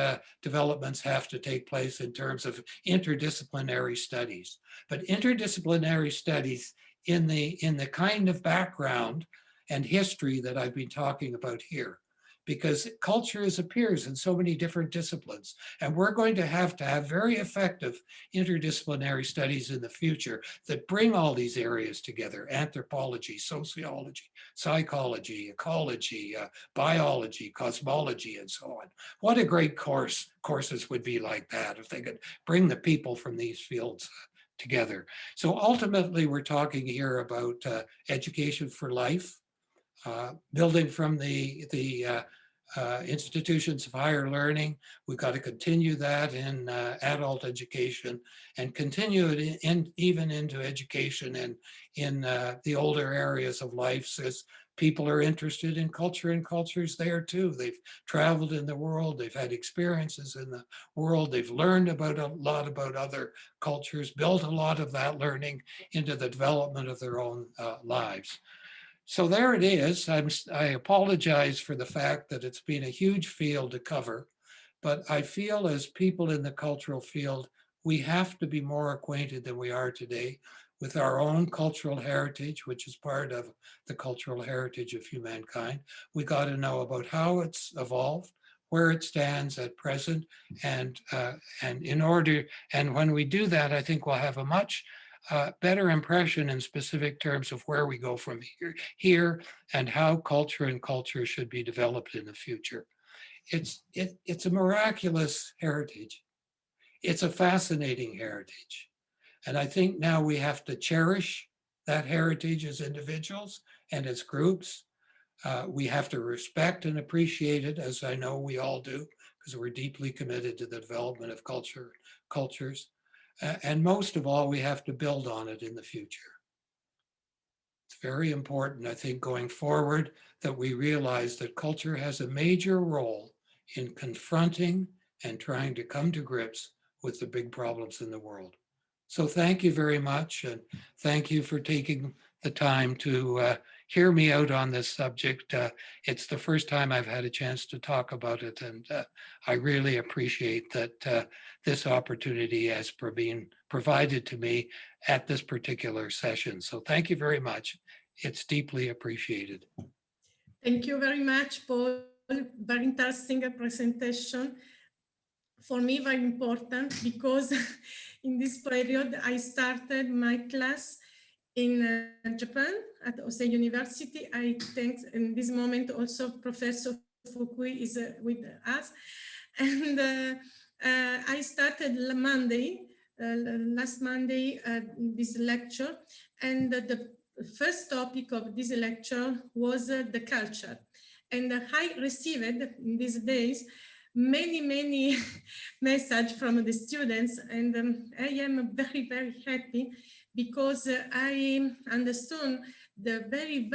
[SPEAKER 4] developments have to take place in terms of interdisciplinary studies. But interdisciplinary studies in the kind of background and history that I've been talking about here, because culture appears in so many different disciplines. And we're going to have very effective interdisciplinary studies in the future that bring all these areas together: anthropology, sociology, psychology, ecology, biology, cosmology, and so on. What a great courses would be like that if they could bring the people from these fields together. So ultimately, we're talking here about education for life, building from the institutions of higher learning. We've got to continue that in adult education and continue it even into education in the older areas of life, as people are interested in culture and cultures there too. They've traveled in the world, they've had experiences in the world, they've learned about a lot about other cultures, built a lot of that learning into the development of their own lives. So there it is. I apologize for the fact that it's been a huge field to cover, but I feel as people in the cultural field, we have to be more acquainted than we are today with our own cultural heritage, which is part of the cultural heritage of humankind. We got to know about how it's evolved, where it stands at present, and when we do that, I think we'll have a much better impression in specific terms of where we go from here and how culture and culture should be developed in the future. It's a miraculous heritage. It's a fascinating heritage. And I think now we have to cherish that heritage as individuals and as groups. We have to respect and appreciate it, as I know we all do, because we're deeply committed to the development of cultures. And most of all, we have to build on it in the future. It's very important, I think, going forward, that we realize that culture has a major role in confronting and trying to come to grips with the big problems in the world. So thank you very much, and thank you for taking the time to hear me out on this subject. It's the first time I've had a chance to talk about it, and I really appreciate that this opportunity has been provided to me at this particular session. So thank you very much. It's deeply appreciated.
[SPEAKER 1] Thank you very much, Paul. Very interesting presentation. For me, very important, because in this period, I started my class in Japan at Osei University. I think in this moment also Professor Fukui is with us. And I started last Monday, this lecture. And the first topic of this lecture was the culture. And I received in these days many messages from the students, and I am very happy, because I understood the very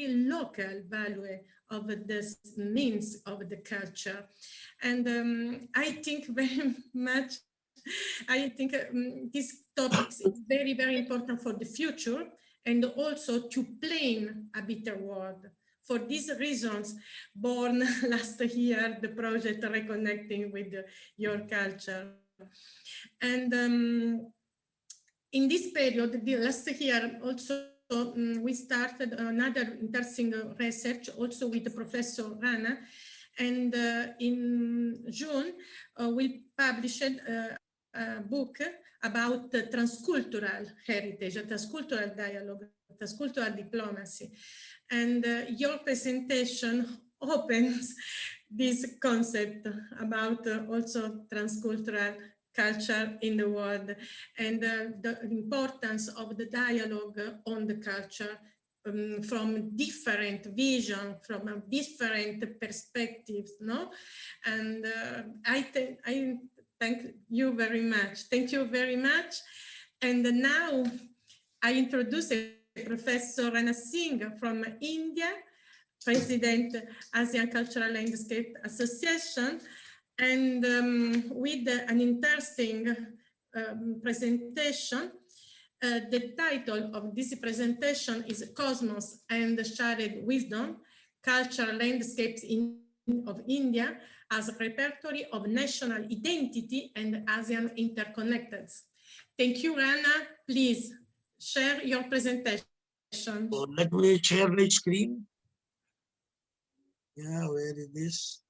[SPEAKER 1] local value of this means of the culture. And I think very much, I think this topic is very important for the future, and also to plan a better world. For these reasons, born last year, the project Reconnecting with Your Culture. And in this period, the last year, also we started another interesting research also with Professor Rana. And in June, we published a book about transcultural heritage, transcultural dialogue, transcultural diplomacy. And your presentation opens this concept about also transcultural culture in the world and the importance of the dialogue on the culture from different vision, from different perspectives, no? And I thank you very much. Thank you very much. And now I introduce Professor Rana Singh from India, President ASEAN Cultural Landscape Association, and with an interesting presentation. The title of this presentation is Cosmos and Shared Wisdom, Cultural Landscapes of India as a Repertory of National Identity and ASEAN Interconnected. Thank you, Rana. Please share your presentation.
[SPEAKER 5] So let me share the screen. Yeah, where is this?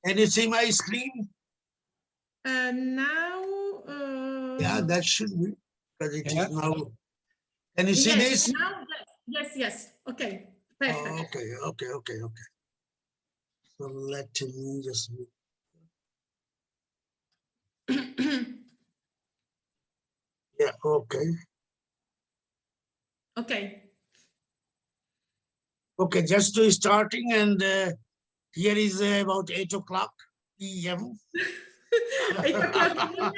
[SPEAKER 5] Can you see my screen?
[SPEAKER 1] Now,
[SPEAKER 5] Yeah, that should be, because it
[SPEAKER 4] Yeah.
[SPEAKER 5] is now. Can you see
[SPEAKER 1] yes,
[SPEAKER 5] this?
[SPEAKER 1] now, yes. Okay, perfect.
[SPEAKER 5] Oh, okay. So let me just. Yeah, okay. Okay, just to starting, and here is about 8 o'clock p.m.
[SPEAKER 1] 8 o'clock PM,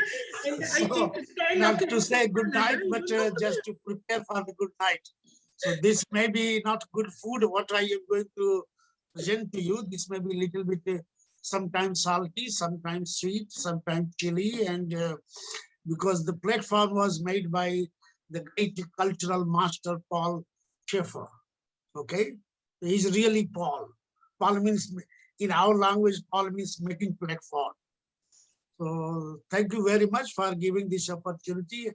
[SPEAKER 1] and I
[SPEAKER 5] So,
[SPEAKER 1] think 10
[SPEAKER 5] not
[SPEAKER 1] o'clock
[SPEAKER 5] to say
[SPEAKER 1] in
[SPEAKER 5] good
[SPEAKER 1] Canada,
[SPEAKER 5] night,
[SPEAKER 1] I
[SPEAKER 5] but
[SPEAKER 1] don't know.
[SPEAKER 5] just to prepare for the good night. So this may be not good food, what I am going to present to you. This may be a little bit sometimes salty, sometimes sweet, sometimes chili, and because the platform was made by the great cultural master Paul Schaeffer. Okay, he's really Paul. Paul means, in our language, Paul means making platform. So thank you very much for giving this opportunity,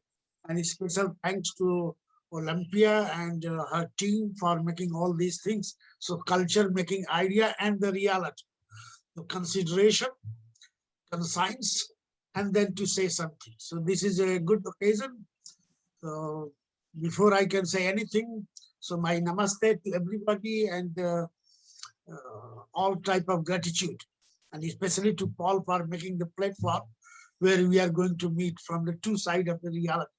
[SPEAKER 5] and a special thanks to Olympia and her team for making all these things. So culture making idea and the reality, the consideration, conscience, and then to say something. So this is a good occasion. So before I can say anything, so my namaste to everybody, and all type of gratitude, and especially to Paul for making the platform where we are going to meet from the two sides of the reality.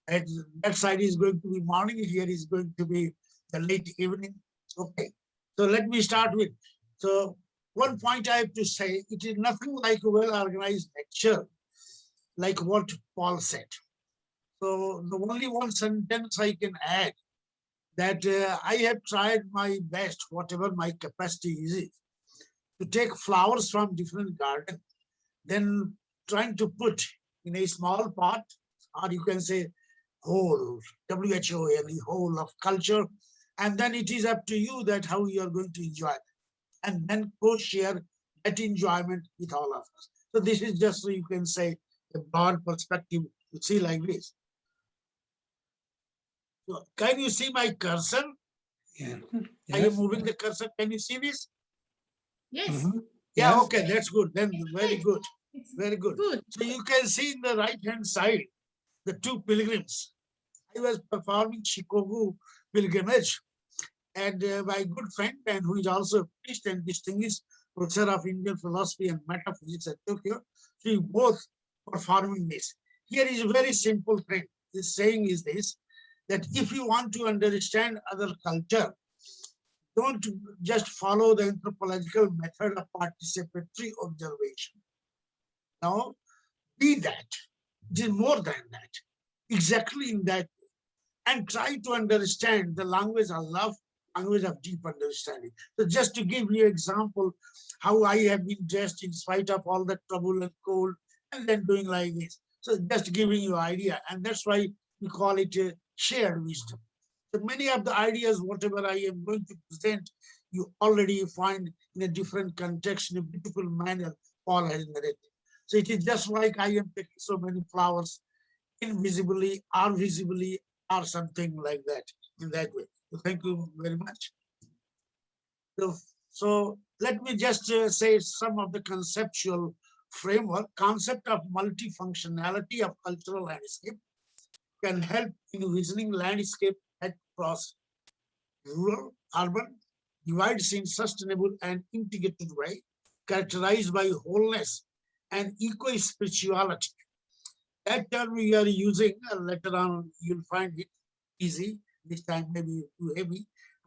[SPEAKER 5] And that side is going to be morning, here is going to be the late evening. Okay, so let me start with, so one point I have to say, it is nothing like a well-organized lecture, like what Paul said. So the only one sentence I can add, that I have tried my best, whatever my capacity is, to take flowers from different gardens, then trying to put in a small pot, or you can say whole, W-H-O-L-E, whole of culture, and then it is up to you that how you are going to enjoy it, and then co-share that enjoyment with all of us. So this is just so you can say a broad perspective to see like this. So can you see my cursor?
[SPEAKER 4] Yeah.
[SPEAKER 5] I am moving the cursor. Can you see this?
[SPEAKER 1] Yes.
[SPEAKER 5] Yeah,
[SPEAKER 4] Yes.
[SPEAKER 5] okay, that's good. Then very good.
[SPEAKER 1] It's
[SPEAKER 5] Very good.
[SPEAKER 1] good.
[SPEAKER 5] So you can see in the right-hand side, the two pilgrims. I was performing Shikoku pilgrimage, and my good friend, and who is also a priest and distinguished professor of Indian philosophy and metaphysics at Tokyo, so we both performing this. Here is a very simple thing. This saying is this, that if you want to understand other culture, don't just follow the anthropological method of participatory observation. Now, be that. It is more than that. Exactly in that. And try to understand the language of love, language of deep understanding. So just to give you an example, how I have been dressed in spite of all the trouble and cold, and then doing like this. So just giving you an idea. And that's why we call it a shared wisdom. So many of the ideas, whatever I am going to present, you already find in a different context, in a beautiful manner, Paul has narrated. So it is just like I am taking so many flowers invisibly or visibly or something like that, in that way. So thank you very much. So let me just say some of the conceptual framework. Concept of multifunctionality of cultural landscape can help in envisioning landscape across rural, urban, divides in sustainable and integrated way, characterized by wholeness and eco-spirituality. That term we are using, later on you'll find it easy, this time maybe too heavy,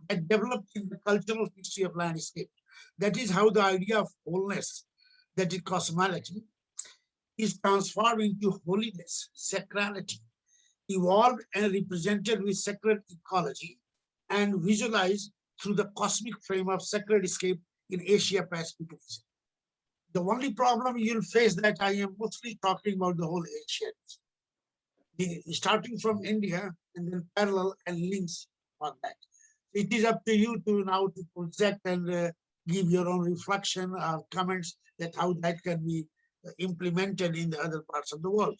[SPEAKER 5] that developed in the cultural history of landscape. That is how the idea of wholeness, that is cosmology, is transformed into holiness, sacrality, evolved and represented with sacred ecology, and visualized through the cosmic frame of sacred scape in Asia Pacific region. The only problem you'll face that I am mostly talking about the whole Asia, starting from India and then parallel and links on that. It is up to you to now to project and give your own reflection or comments that how that can be implemented in the other parts of the world.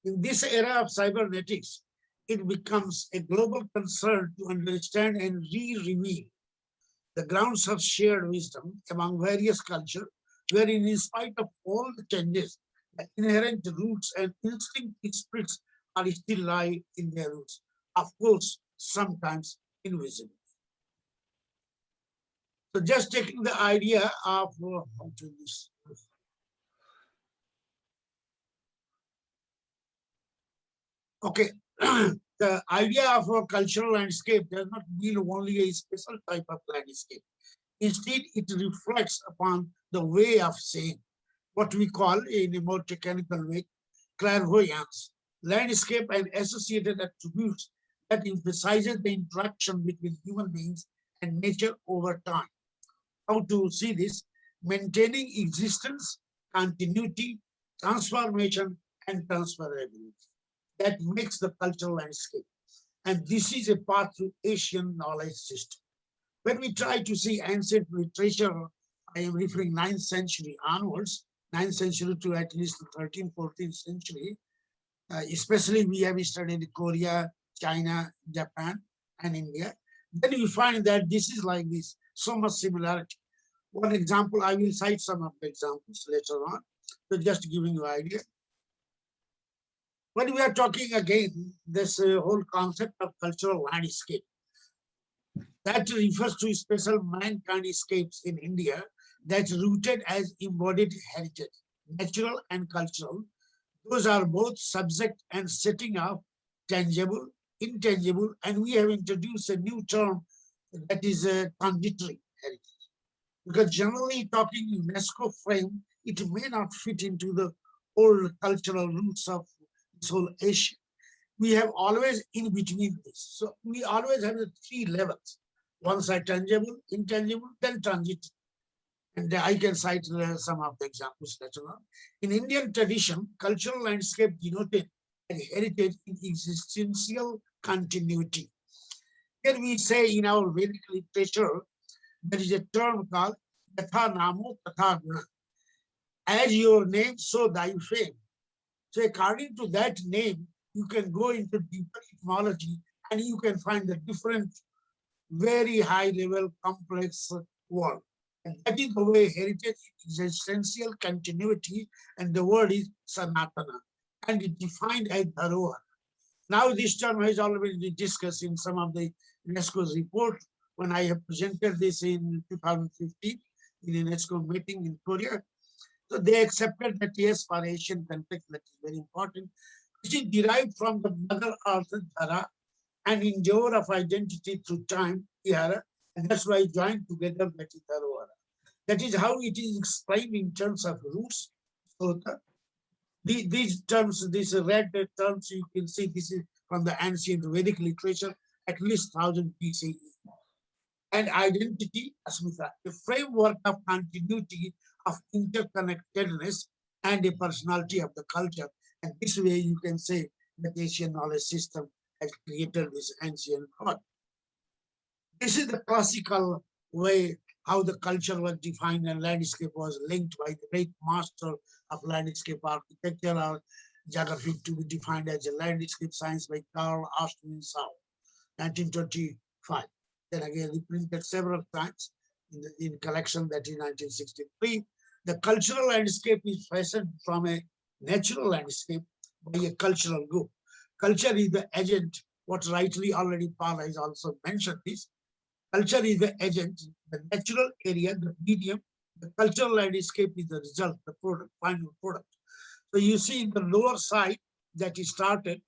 [SPEAKER 5] In this era of cybernetics, it becomes a global concern to understand and re-reveal the grounds of shared wisdom among various cultures, wherein in spite of all the changes, the inherent roots and instinctive spirits are still lie in their roots. Of course, sometimes invisible. So just taking the idea of how to this. Okay, the idea of a cultural landscape does not mean only a special type of landscape. Instead, it reflects upon the way of saying, what we call in a more technical way, clairvoyance, landscape and associated attributes that emphasizes the interaction between human beings and nature over time. How to see this? Maintaining existence, continuity, transformation, and transferability. That makes the cultural landscape. And this is a path to Asian knowledge system. When we try to see ancient literature, I am referring 9th century onwards, 9th century to at least the 13th, 14th century, especially we have studied Korea, China, Japan, and India. Then we find that this is like this, so much similarity. One example, I will cite some of the examples later on, so just giving you an idea. When we are talking again, this whole concept of cultural landscape, that refers to special mankind escapes in India that's rooted as embodied heritage, natural and cultural. Those are both subject and setting of tangible, intangible, and we have introduced a new term that is a transitory heritage. Because generally talking UNESCO frame, it may not fit into the old cultural roots of this whole Asia. We have always in between this. So we always have the three levels. One side tangible, intangible, then transitory. And I can cite some of the examples later on. In Indian tradition, cultural landscape denoted a heritage in existential continuity. Here we say in our Vedic literature, there is a term called Yatha Namo Tatha Guna. As your name, so thy fame. So according to that name, you can go into deeper etymology and you can find the different, very high level, complex word. And that is the way heritage is essential continuity, and the word is Sanatana, and it defined as Dharohar. Now this term has already been discussed in some of the UNESCO's report when I have presented this in 2015 in UNESCO meeting in Korea. So they accepted that yes, for Asian context, that is very important. Which is derived from the mother earth Dhara and endure of identity through time, Ihara, and that's why joined together that is Dharohara. That is how it is explained in terms of roots. So these terms, these red terms, you can see this is from the ancient Vedic literature, at least 1000 BCE. And identity, Asmita, a framework of continuity, of interconnectedness, and a personality of the culture. And this way you can say that Asian knowledge system has created this ancient thought. This is the classical way how the culture was defined and landscape was linked by the great master of landscape architecture or geography to be defined as a landscape science by Carl Austin South, 1925. Then again reprinted several times in collection that in 1963. The cultural landscape is fashioned from a natural landscape by a cultural group. Culture is the agent, what rightly already Paul has also mentioned this. Culture is the agent, the natural area, the medium, the cultural landscape is the result, the product, final product. So you see in the lower side that is started,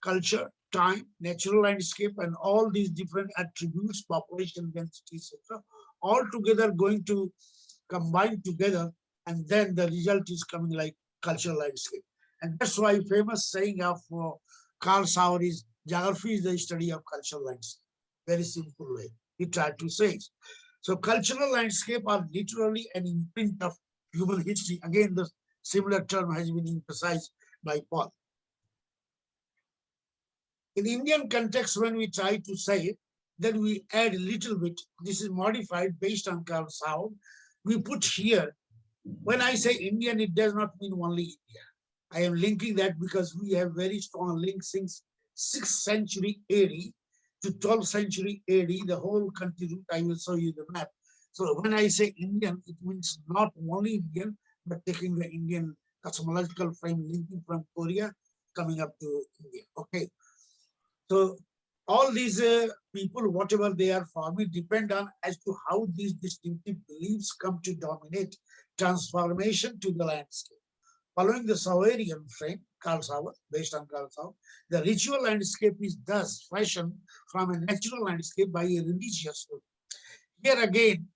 [SPEAKER 5] culture, time, natural landscape, and all these different attributes, population density, etc., all together going to combine together, and then the result is coming like cultural landscape. And that's why famous saying of Carl Sauer is, geography is the study of cultural landscape. Very simple way he tried to say it. So cultural landscape are literally an imprint of human history. Again, the similar term has been emphasized by Paul. In Indian context, when we try to say it, then we add a little bit. This is modified based on Carl Sauer. We put here, when I say Indian, it does not mean only India. I am linking that because we have very strong links since 6th century AD to 12th century AD, the whole country route. I will show you the map. So when I say Indian, it means not only Indian, but taking the Indian cosmological frame, linking from Korea, coming up to India. Okay. So all these people, whatever they are forming, depend on as to how these distinctive beliefs come to dominate transformation to the landscape. Following the Sauerian frame, Carl Sauer, based on Carl Sauer, the ritual landscape is thus fashioned from a natural landscape by a religious group. Here again,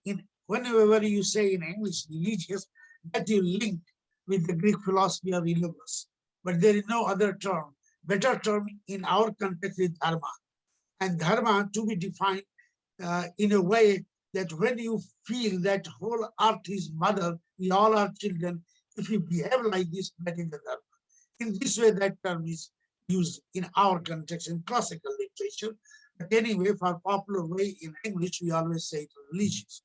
[SPEAKER 5] whenever you say in English religious, that you link with the Greek philosophy of universe. But there is no other term. Better term in our context is dharma. And dharma to be defined in a way that when you feel that whole earth is mother, we all are children, if you behave like this, that is the dharma. In this way, that term is used in our context in classical literature. But anyway, for popular way in English, we always say it religious,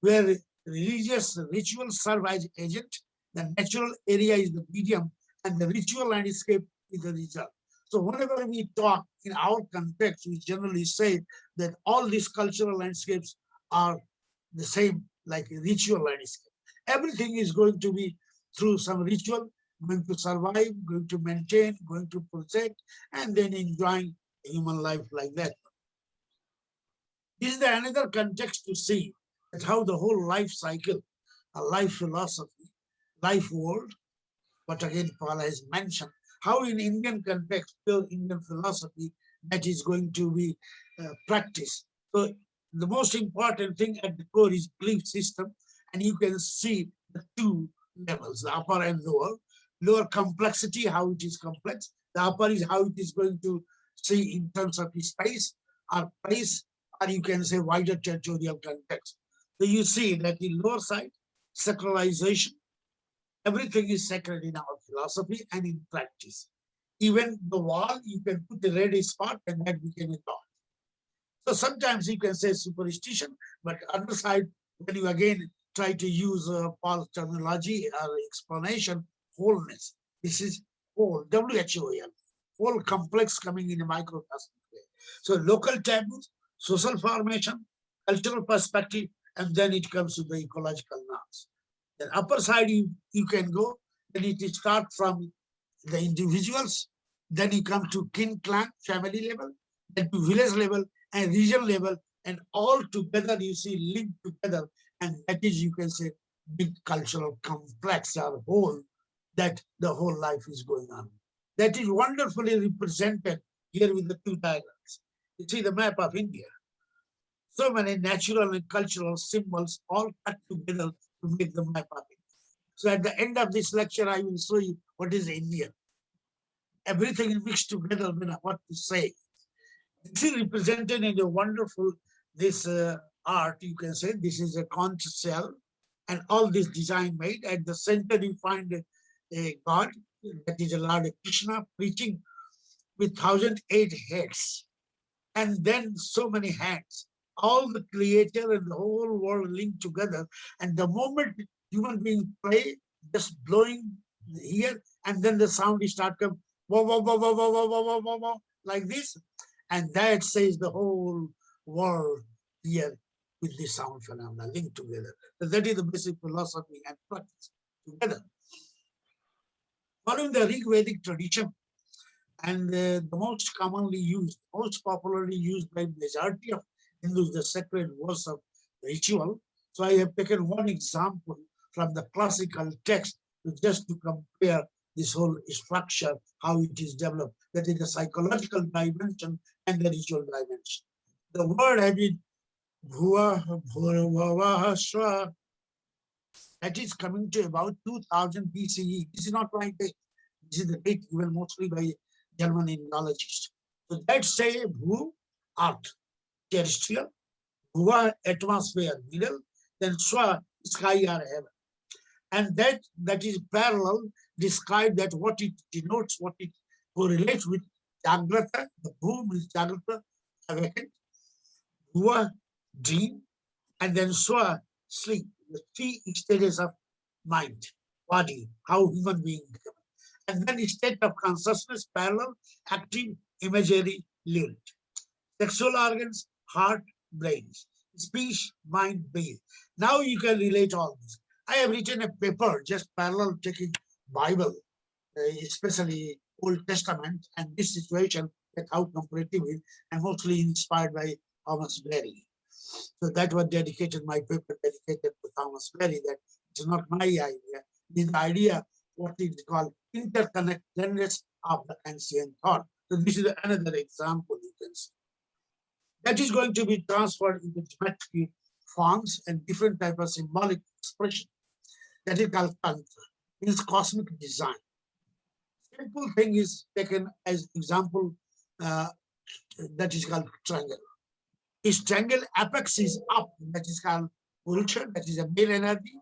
[SPEAKER 5] where religious rituals serve as agent, the natural area is the medium, and the ritual landscape is the result. So whenever we talk in our context, we generally say that all these cultural landscapes are the same, like a ritual landscape. Everything is going to be through some ritual, going to survive, going to maintain, going to protect, and then enjoying human life like that. This is another context to see that how the whole life cycle, a life philosophy, life world, but again, Paul has mentioned how in Indian context, pure Indian philosophy, that is going to be practiced. So the most important thing at the core is belief system, and you can see the two levels, the upper and lower. Lower complexity, how it is complex. The upper is how it is going to see in terms of space or place, or you can say wider territorial context. So you see that in lower side, sacralization, everything is sacred in our philosophy and in practice. Even the wall, you can put the red spot and that became a god. So sometimes you can say superstition, but other side, when you again try to use Paul's terminology or explanation, wholeness. This is whole, W-H-O-L, whole complex coming in a microcosmic way. So local taboos, social formation, cultural perspective, and then it comes to the ecological norms. The upper side you can go, then it starts from the individuals, then you come to kin, clan, family level, then to village level and regional level, and all together you see linked together, and that is, you can say, big cultural complex or whole, that the whole life is going on. That is wonderfully represented here with the two diagrams. You see the map of India. So many natural and cultural symbols all cut together to make the map of India. So at the end of this lecture, I will show you what is India. Everything is mixed together, what to say. This is represented in a wonderful, this art, you can say, this is a conch shell, and all this design made. At the center, you find a god, that is a Lord Krishna, preaching with 1,008 heads, and then so many hands. all the creator and the whole world linked together. And the moment human beings play, just blowing here, and then the sound is start coming, wah, wah, wah, wah, wah, wah, wah, wah, wah, wah, like this. And that says the whole world here with the sound phenomena linked together. So that is the basic philosophy and practice together. Following the Rig Vedic tradition, and the most commonly used, most popularly used by majority of Hindus, the sacred words of ritual. So I have taken one example from the classical text just to compare this whole structure, how it is developed. That is the psychological dimension and the ritual dimension. The word has been bhuva, bhurvava, swa. That is coming to about 2000 BCE. This is not my date. This is the date given mostly by German Indologists. So that say bhu, earth, terrestrial, bhuva, atmosphere, middle, then swa, sky or heaven. And that is parallel, describe that what it denotes, what it correlates with Jagrata, the bhu means Jagrata, awakened, bhuva, dream, and then swa, sleep, the three stages of mind, body, how human being become. And then state of consciousness, parallel, active, imagery, lived. Sexual organs, heart, brains, speech, mind, brain. Now you can relate all this. I have written a paper just parallel taking Bible, especially Old Testament, and this situation that how comparative is, and mostly inspired by Thomas Berry. So that was dedicated, my paper dedicated to Thomas Berry, that it's not my idea. It's the idea, what is called interconnectedness of the ancient thought. So this is another example you can see. That is going to be transferred into geometric forms and different type of symbolic expression. That is called Tantra, means cosmic design. Simple thing is taken as example, that is called triangle. Its triangle apex is up, that is called Purusha, that is a male energy.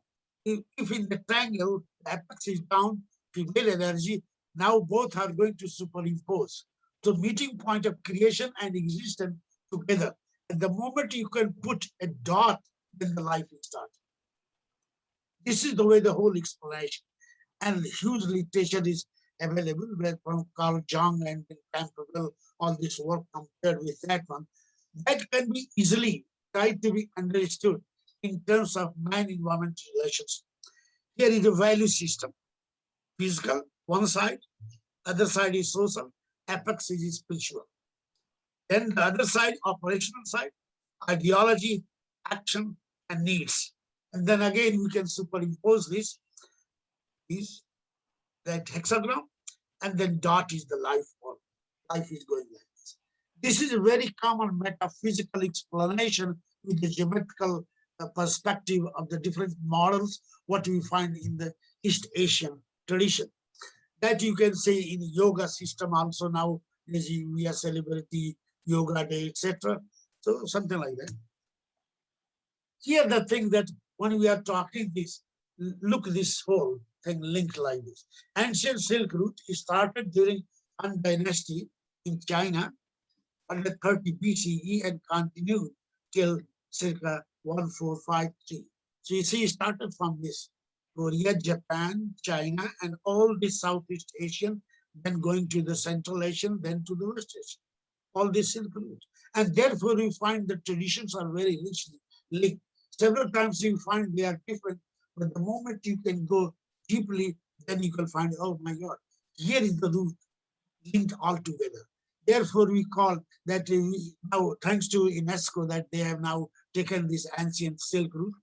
[SPEAKER 5] If in the triangle, the apex is down, female energy, now both are going to superimpose. So meeting point of creation and existence together. And the moment you can put a dot, then the life will start. This is the way the whole explanation. And huge literature is available, where from Carl Jung and Campbell, all this work compared with that one. That can be easily tried to be understood in terms of man-environment relations. Here is a value system. Physical, one side, other side is social, apex is spiritual. Then the other side, operational side, ideology, action, and needs. And then again, we can superimpose this, is that hexagram, and then dot is the life form. Life is going like this. This is a very common metaphysical explanation with the geometrical perspective of the different models, what we find in the East Asian tradition. That you can say in yoga system also now, we are celebrating yoga day, etc. So something like that. Here the thing that when we are talking this, look this whole thing linked like this. Ancient Silk Route started during Han Dynasty in China under 30 BCE and continued till circa 1453. So you see, it started from this Korea, Japan, China, and all the Southeast Asian, then going to the Central Asian, then to the West Asian. All this Silk Route. And therefore, we find the traditions are very richly linked. Several times you find they are different, but the moment you can go deeply, then you can find, oh my God, here is the root linked all together. Therefore, we call that now, thanks to UNESCO, that they have now taken this ancient Silk Route,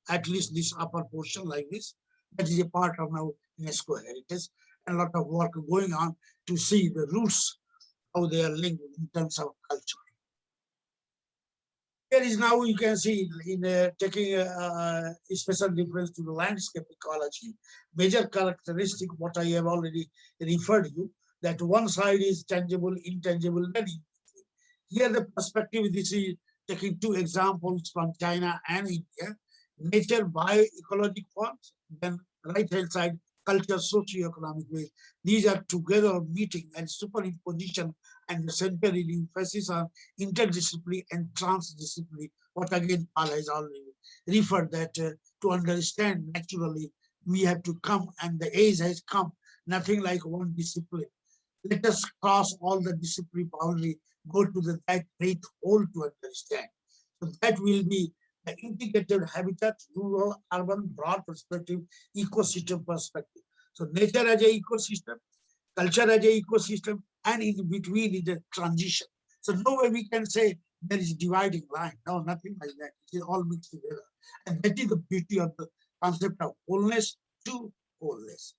[SPEAKER 5] at least this upper portion like this, that is a part of now UNESCO heritage, and a lot of work going on to see the roots, how they are linked in terms of culture. There is now, you can see in taking a special difference to the landscape ecology, major characteristic, what I have already referred to, that one side is tangible, intangible, and here the perspective, this is taking two examples from China and India, nature, bioecologic forms, then right-hand side, culture, socio-economic ways. These are together meeting and superimposition, and the central emphasis on interdisciplinary and transdisciplinary what again Paul has already referred that to understand naturally, we have to come, and the age has come, nothing like one discipline. Let us cross all the discipline boundary, go to that great whole to understand. So that will be the integrated habitat, rural, urban, broad perspective, ecosystem perspective. So nature as an ecosystem, culture as an ecosystem, and in between is a transition. So no way we can say there is dividing line. No, nothing like that. It is all mixed together. And that is the beauty of the concept of wholeness to wholeness.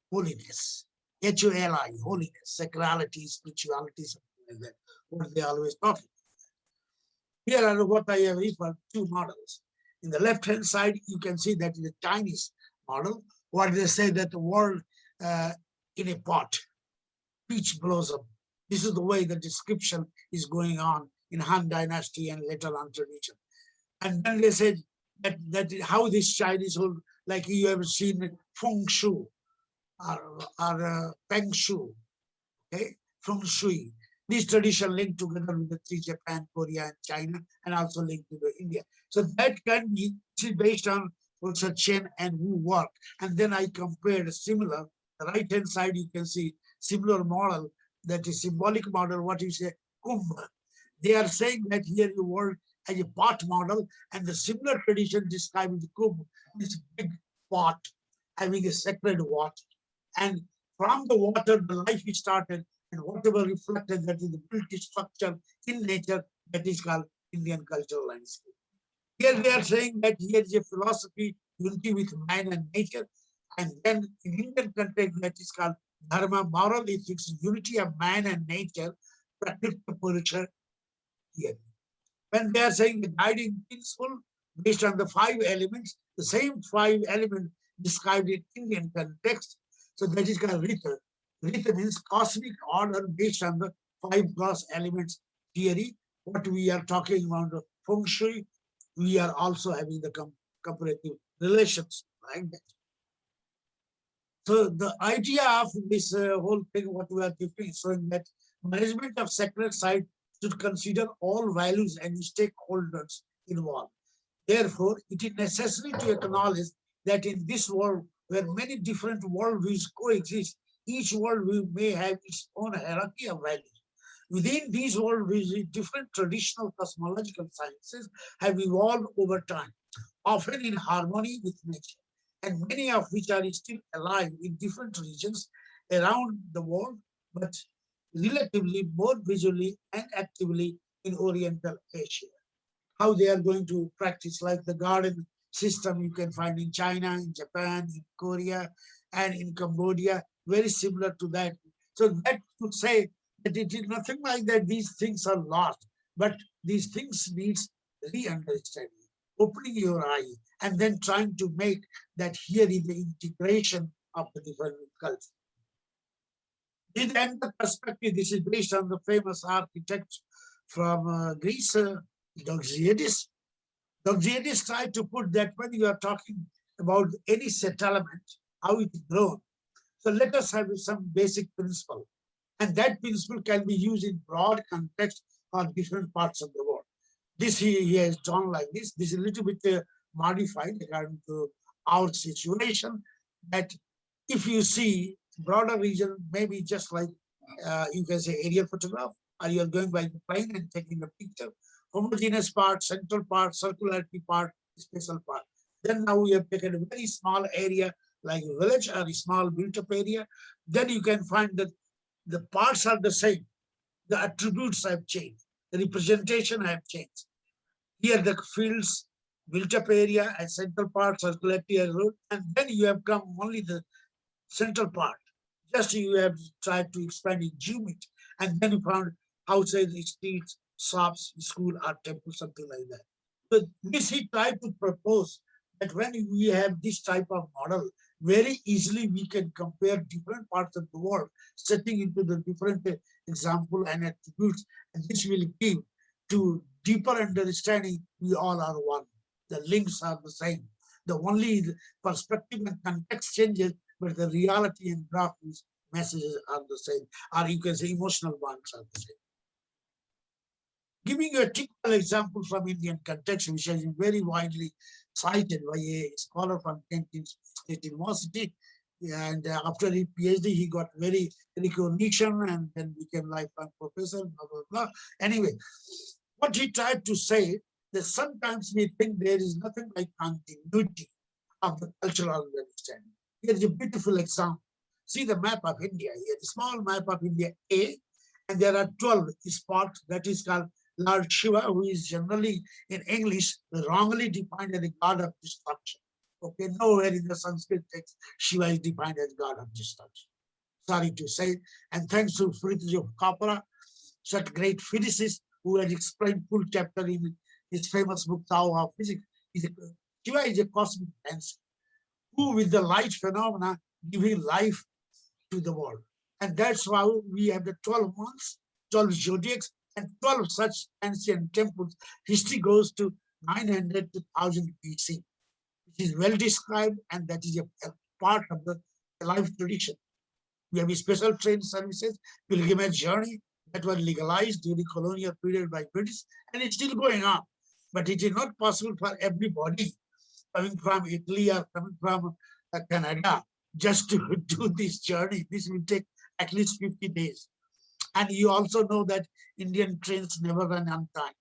[SPEAKER 5] Holiness. H-O-L-I, holiness, sacrality, spirituality, something like that. What they always talk about. Here are what I have referred two models. In the left-hand side, you can see that is a Chinese model, where they say that the world in a pot, peach blossom. This is the way the description is going on in Han Dynasty and later on tradition. And then they said that how this Chinese whole, like you have seen feng shui or feng shui, okay, feng shui. This tradition linked together with the three, Japan, Korea, and China, and also linked to the India. So that can be based on also Chen and Wu work. And then I compared similar, the right-hand side, you can see similar model, that is symbolic model, what you say, Kumbh. They are saying that here you work as a pot model, and the similar tradition describing the Kumbh, this big pot having a sacred water. And from the water, the life is started, and whatever reflected, that is the built structure in nature, that is called Indian cultural landscape. Here they are saying that here is a philosophy, unity with man and nature, and then in Indian context, that is called dharma, moral ethics, unity of man and nature, prakritya purusha here. When they are saying the guiding principle based on the 5 elements, the same 5 elements described in Indian context, so that is called Rita. Rita means cosmic order based on the 5 gross elements theory. What we are talking about the feng shui, we are also having the comparative relations like that. So the idea of this whole thing, what we are giving, showing that management of sacred site should consider all values and stakeholders involved. Therefore, it is necessary to acknowledge that in this world, where many different worldviews coexist, each worldview may have its own hierarchy of values. Within these worldviews, different traditional cosmological sciences have evolved over time, often in harmony with nature, and many of which are still alive in different regions around the world, but relatively more visually and actively in Oriental Asia. How they are going to practice, like the garden system you can find in China, in Japan, in Korea, and in Cambodia, very similar to that. So that would say that it is nothing like that these things are lost, but these things needs re-understanding, opening your eye, and then trying to make that here is the integration of the different cultures. In the perspective, this is based on the famous architect from Greece, Doxiadis. Doxiadis tried to put that when you are talking about any settlement, how it is grown. So let us have some basic principle. And that principle can be used in broad context for different parts of the world. This he has done like this. This is a little bit modified according to our situation. That if you see broader region, maybe just like you can say aerial photograph, or you are going by the plane and taking a picture. Homogeneous part, central part, circularity part, special part. Then now we have taken a very small area like a village or a small built-up area. Then you can find that the parts are the same. The attributes have changed. The representation have changed. Here the fields, built-up area and central part, circularity road, and then you have come only the central part. Just you have tried to expand in geometry, and then you found houses, streets, shops, school, or temple, something like that. So this he tried to propose that when we have this type of model, very easily we can compare different parts of the world, setting into the different example and attributes, and this will give to deeper understanding we all are one. The links are the same. The only perspective and context changes, but the reality and graphics messages are the same, or you can say emotional bonds are the same. Giving you a typical example from Indian context, which has been very widely cited by a scholar from Kent State University. And after his PhD, he got very recognition and then became lifelong professor, blah, blah, blah. Anyway, what he tried to say that sometimes we think there is nothing like continuity of the cultural understanding. Here is a beautiful example. See the map of India here, the small map of India A, and there are 12 spots that is called Lord Shiva, who is generally in English wrongly defined as a god of destruction. Okay, nowhere in the Sanskrit text Shiva is defined as god of destruction. Sorry to say, and thanks to Friedrich of Capra, such great physicist who has explained full chapter in his famous book Tao of Physics. Shiva is a cosmic dancer who, with the light phenomena, giving life to the world. And that's why we have the 12 months, 12 zodiacs, and 12 such ancient temples. History goes to 900 to 1000 BC, which is well described, and that is a part of the life tradition. We have special train services, pilgrimage journey that were legalized during colonial period by British, and it's still going on. But it is not possible for everybody coming from Italy or coming from Canada just to do this journey. This will take at least 50 days. And you also know that Indian trains never run on time.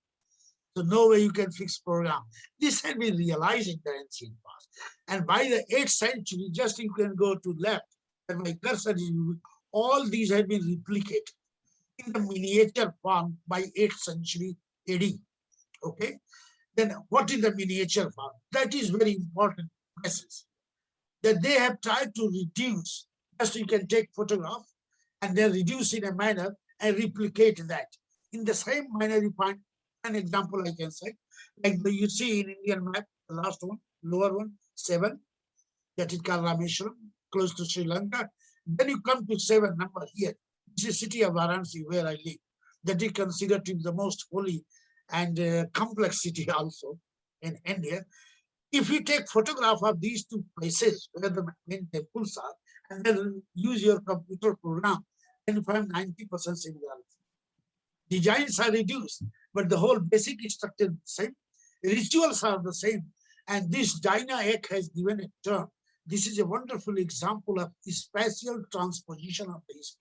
[SPEAKER 5] So no way you can fix program. This had been realized in the ancient past. And by the 8th century, just you can go to left, and my cursor is, all these had been replicated in the miniature form by 8th century AD. Okay. Then what is the miniature form? That is very important message. That they have tried to reduce, just you can take photograph and then reduce in a manner and replicate that. In the same manner, you find an example I can say, like you see in Indian map, the last one, lower one, 7, that is called Rameshwaram, close to Sri Lanka. Then you come to 7 number here. This is the city of Varanasi where I live. That is considered to be the most holy and complex city also in India. If you take photograph of these two places where the main temples are, and then use your computer program, then you find 90% similarity. Designs are reduced, but the whole basic structure is the same. Rituals are the same. And this Dina Ek has given a term. This is a wonderful example of spatial transposition of the spirit.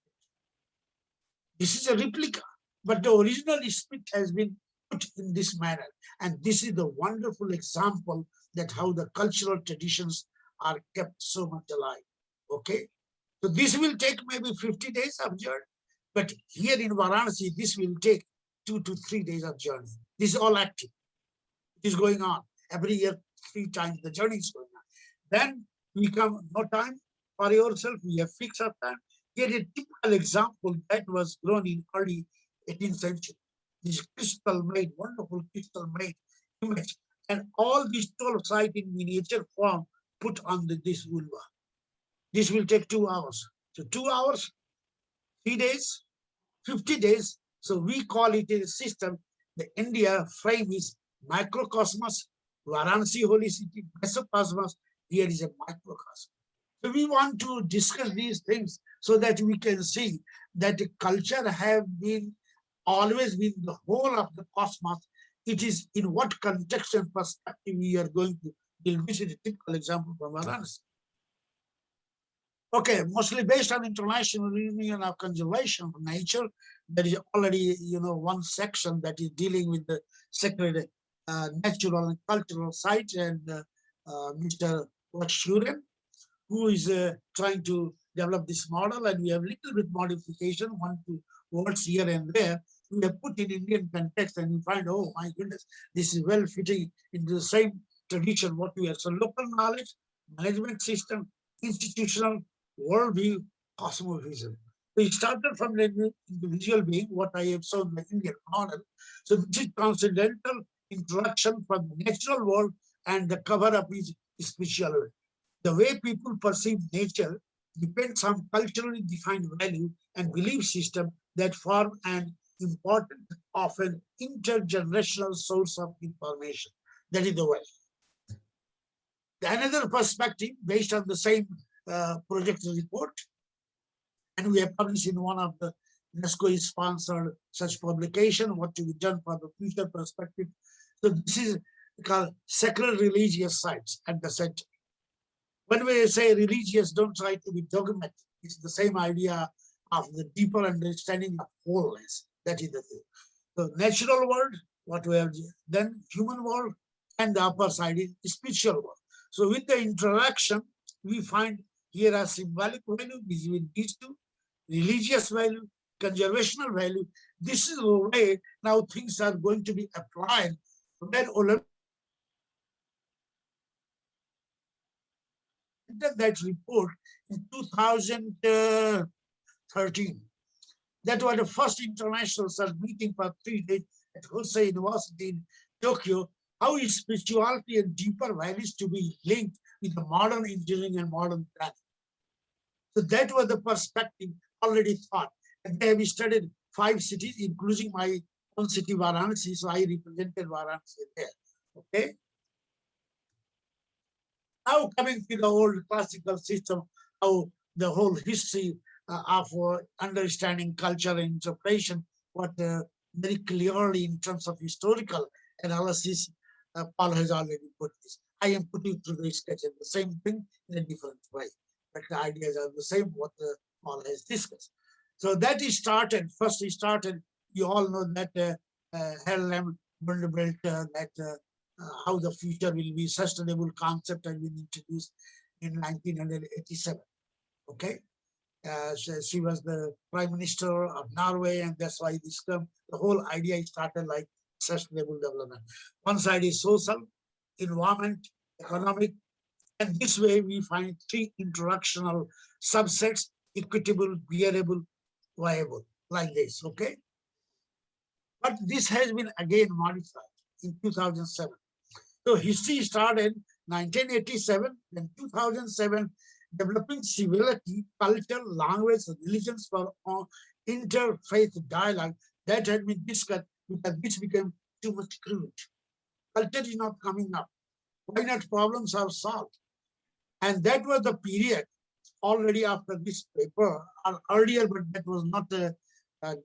[SPEAKER 5] This is a replica, but the original spirit has been put in this manner. And this is the wonderful example that how the cultural traditions are kept so much alive. Okay. So this will take maybe 50 days of journey, but here in Varanasi, this will take 2 to 3 days of journey. This is all active. It is going on every year, 3 times the journey is going on. Then we come, no time for yourself. We have fixed our time. Here a typical example that was grown in early 18th century. This crystal made, wonderful crystal made image, and all these 12 sites in miniature form put on this vulva. This will take 2 hours. So 2 hours, 3 days, 50 days. So we call it a system. The India frame is microcosmos, Varanasi holy city, mesocosmos. Here is a microcosmos. So we want to discuss these things so that we can see that the culture have been always been the whole of the cosmos. It is in what context and perspective we are going to deal. This is a typical example from Varanasi. Okay, mostly based on International Union of Conservation of Nature. There is already, one section that is dealing with the sacred natural and cultural sites, and Mr. Vatshuren, who is trying to develop this model, and we have little bit modification, 1 2 words here and there. We have put in Indian context, and we find, oh my goodness, this is well fitting into the same tradition what we have. So local knowledge, management system, institutional, worldview, cosmovision. We started from the individual being, what I have shown the Indian model. So this is transcendental introduction from the natural world, and the cover up is spirituality. The way people perceive nature depends on culturally defined value and belief system that form an important, often intergenerational source of information. That is the way. Another perspective based on the same project report, and we have published in one of the UNESCO is sponsored such publication, what to be done for the future perspective. So this is called sacred religious sites at the center. When we say religious, don't try to be dogmatic. It's the same idea of the deeper understanding of wholeness. That is the thing. So natural world, what we have then human world, and the upper side is spiritual world. So with the interaction, we find here a symbolic value between these two, religious value, conservational value. This is the way now things are going to be applied. When Olympic that report in 2013. That was the first international meeting for 3 days at Hosei University in Tokyo. How is spirituality and deeper values to be linked with the modern engineering and modern planning? So that was the perspective already thought. And they have studied 5 cities, including my own city, Varanasi. So I represented Varanasi there. Okay. Now coming to the old classical system, how the whole history of understanding culture and interpretation, what very clearly in terms of historical analysis, Paul has already put this. I am putting through the sketch the same thing in a different way, but the ideas are the same what Paul has discussed. So that is started, first he started, you all know that Harlem built that how the future will be sustainable concept has been introduced in 1987. Okay, so she was the Prime Minister of Norway, and that's why this come. The whole idea started like sustainable development. One side is social, environment, economic, and this way we find 3 interactional subsets: equitable, bearable, viable, like this. Okay, but this has been again modified in 2007. So history started 1987, then 2007, developing civility, culture, language, religions for interfaith dialogue that had been discussed because this became too much crude. Culture is not coming up. Why not problems are solved? And that was the period already after this paper, or earlier, but that was not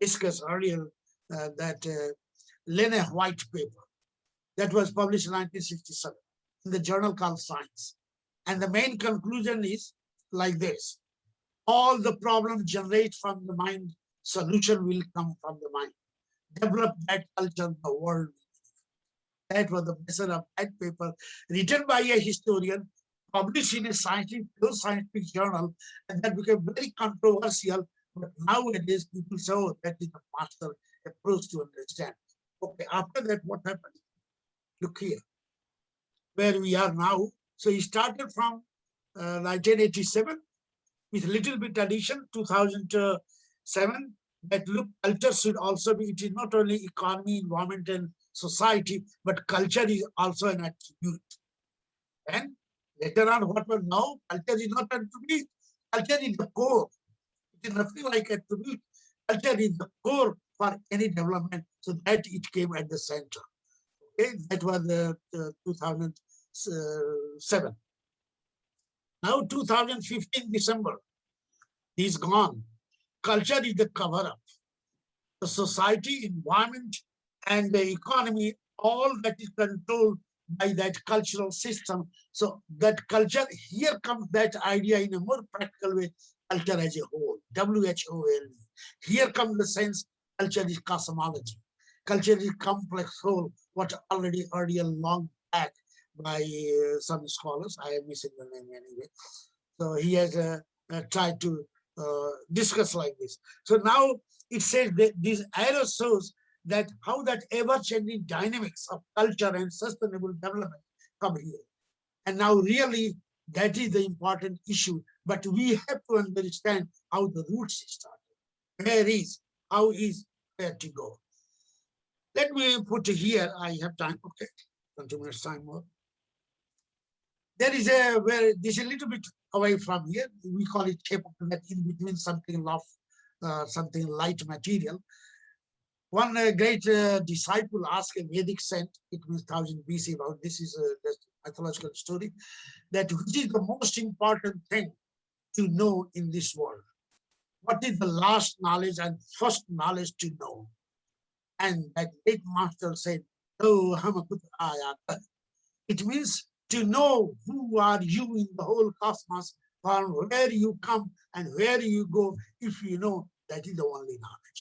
[SPEAKER 5] discussed earlier, that Lena White paper. That was published in 1967 in the journal called Science. And the main conclusion is like this: all the problems generate from the mind, solution will come from the mind. Develop that culture, the world. That was the message of that paper, written by a historian, published in a scientific journal, and that became very controversial. But nowadays, people say, oh, that is the master approach to understand. Okay, after that, what happened? Look here, where we are now. So he started from 1987 with a little bit addition, 2007, that look, culture should also be, it is not only economy, environment, and society, but culture is also an attribute. And later on, what was now, culture is not an attribute, culture is the core. It is nothing like attribute. Culture is the core for any development, so that it came at the center. Okay, that was 2007. Now 2015 December is gone. Culture is the cover-up. The society, environment, and the economy, all that is controlled by that cultural system. So that culture, here comes that idea in a more practical way, culture as a whole, WHOL. Here comes the sense, culture is cosmology. Culture is complex whole, what already earlier long back by some scholars, I am missing the name anyway. So he has tried to discuss like this. So now it says that this arrow shows that how that ever-changing dynamics of culture and sustainable development come here. And now really that is the important issue, but we have to understand how the roots started. Where is, how is, where to go. Let me put here, I have time, okay, 20 minutes time more. There is a, where this is a little bit away from here, we call it Cape of that in between something something light material. One great disciple asked a Vedic saint, it was 1000 BC, about this is a mythological story, that which is the most important thing to know in this world. what is the last knowledge and first knowledge to know. And that great master said, "Oh, Hamakuta." It means to know who are you in the whole cosmos, from where you come and where you go. If you know, that is the only knowledge.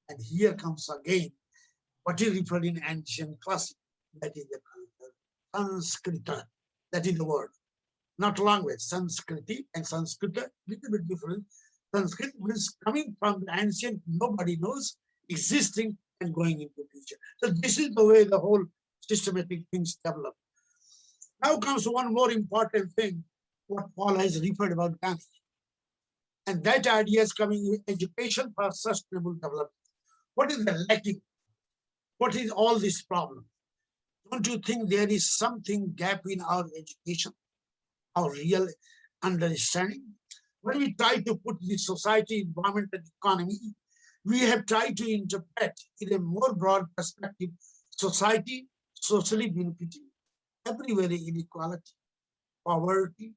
[SPEAKER 5] And here comes again what is referred in ancient classic, that is the Sanskrita. That is the word, not language. Sanskriti and Sanskrita, little bit different. Sanskrit means coming from the ancient, nobody knows, existing and going into future. So this is the way the whole systematic things develop. Now comes one more important thing, what Paul has referred about Gandhi. And that idea is coming with education for sustainable development. What is the lacking? What is all this problem? Don't you think there is something gap in our education, our real understanding? When we try to put the society, environment, and economy, we have tried to interpret in a more broad perspective, society, socially benefiting, everywhere inequality, poverty,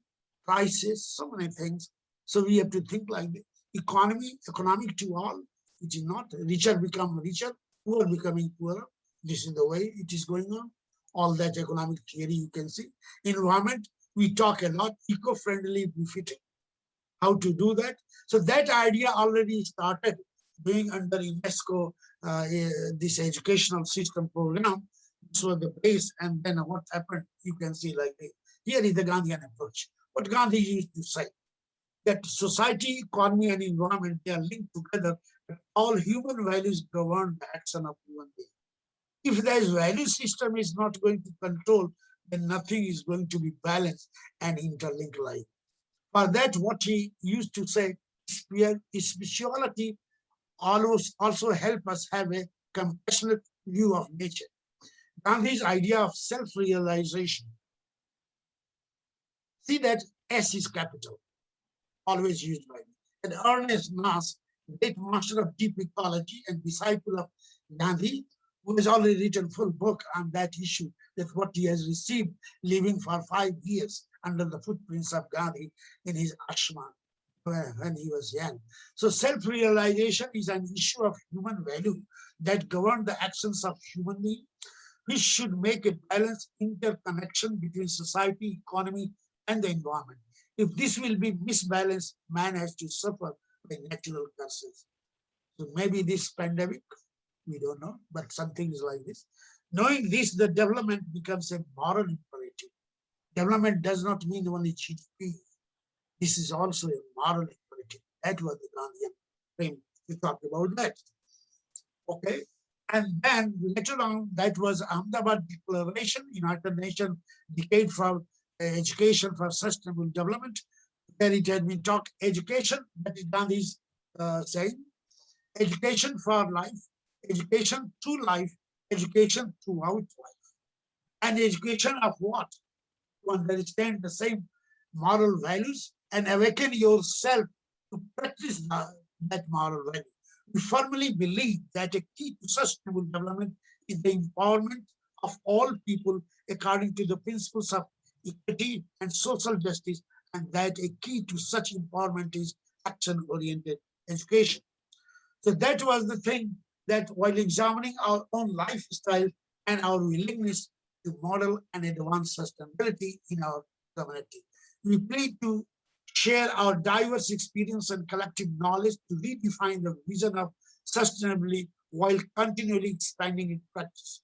[SPEAKER 5] crisis, so many things. So we have to think like the economy, economic to all. It is not richer become richer, poor becoming poorer. This is the way it is going on. All that economic theory you can see. Environment, we talk a lot, eco-friendly befitting. How to do that? So that idea already started being under UNESCO, this educational system program. This was the base, and then what happened, you can see like this. Here is the Gandhian approach. What Gandhi used to say, that society, economy, and environment, they are linked together. All human values govern the action of human being. If the value system is not going to control, then nothing is going to be balanced and interlinked life. For that, what he used to say, spirituality also help us have a compassionate view of nature. Gandhi's idea of self-realization. See that S is capital, always used by me. And Ernest Nas, great master of deep ecology and disciple of Gandhi, who has already written a full book on that issue, that what he has received living for 5 years under the footprints of Gandhi in his ashram when he was young. So self-realization is an issue of human value that governs the actions of human beings, which should make a balanced interconnection between society, economy, and the environment. If this will be misbalanced, man has to suffer by natural causes. So maybe this pandemic, we don't know, but something is like this. Knowing this, the development becomes a moral imperative. Development does not mean only GDP. This is also a moral imperative. That was the Gandhian frame. We talked about that. Okay. And then later on, that was Ahmedabad Declaration, United Nations Decade for Education for Sustainable Development. There it had been talked education, that is Gandhi's saying, education for life, education to life, education throughout life. And education of what? To understand the same moral values and awaken yourself to practice that moral value. We firmly believe that a key to sustainable development is the empowerment of all people according to the principles of equity and social justice, and that a key to such empowerment is action-oriented education. So that was the thing, that while examining our own lifestyle and our willingness to model and advance sustainability in our community, we plead to share our diverse experience and collective knowledge to redefine the vision of sustainability while continually expanding its practice.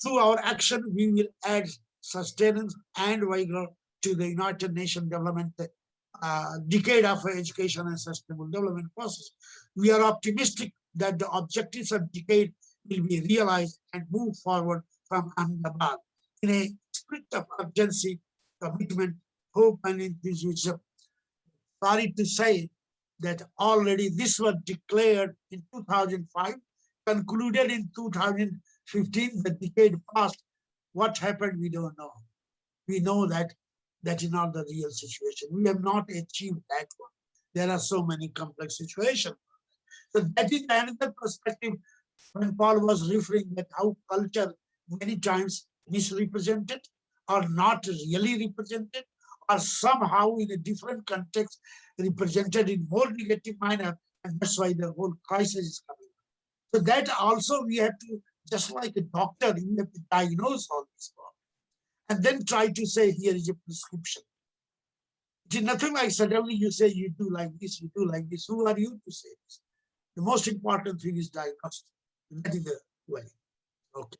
[SPEAKER 5] Through our action, we will add sustenance and vigor to the United Nations Development Decade of Education and Sustainable Development process. We are optimistic that the objectives of decade will be realized and move forward from Ahmedabad in a spirit of urgency, commitment, hope, and enthusiasm. Sorry to say that already this was declared in 2005, concluded in 2015, the decade passed. What happened, we don't know. We know that that is not the real situation. We have not achieved that one. There are so many complex situations. So that is another perspective when Paul was referring that how culture many times misrepresented or not really represented are somehow in a different context represented in more negative manner, and that's why the whole crisis is coming. So that also we have to, just like a doctor, you have to diagnose all this problem and then try to say, here is a prescription. It is nothing like suddenly you say you do like this, you do like this. Who are you to say this? The most important thing is diagnostic. That is the way. Okay.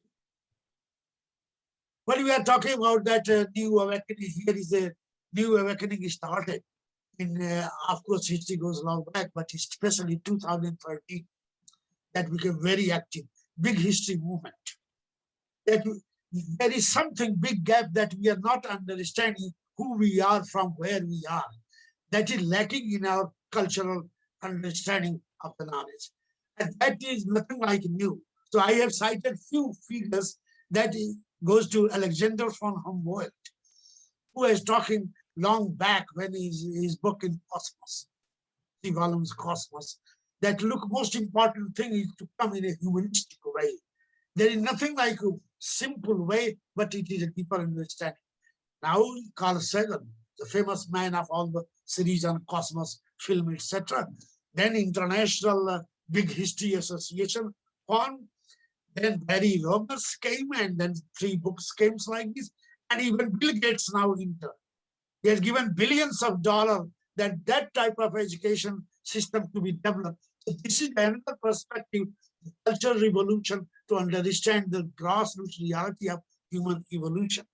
[SPEAKER 5] When we are talking about that new awakening, here is a new awakening started. Of course, history goes long back, but especially 2013, that became very active. Big history movement. That there is something big gap that we are not understanding who we are from where we are. That is lacking in our cultural understanding of the knowledge. And that is nothing like new. So I have cited few figures that goes to Alexander von Humboldt, who is talking long back when his book in Cosmos, 3 volumes Cosmos, that look, most important thing is to come in a humanistic way. There is nothing like a simple way, but it is a deeper understanding. Now, Carl Sagan, the famous man of all the series on Cosmos, film, etc., then International Big History Association formed, then Barry Roberts came, and then 3 books came like this, and even Bill Gates now entered. He has given billions of dollars that type of education system to be developed. So this is another perspective, the cultural revolution, to understand the grassroots reality of human evolution.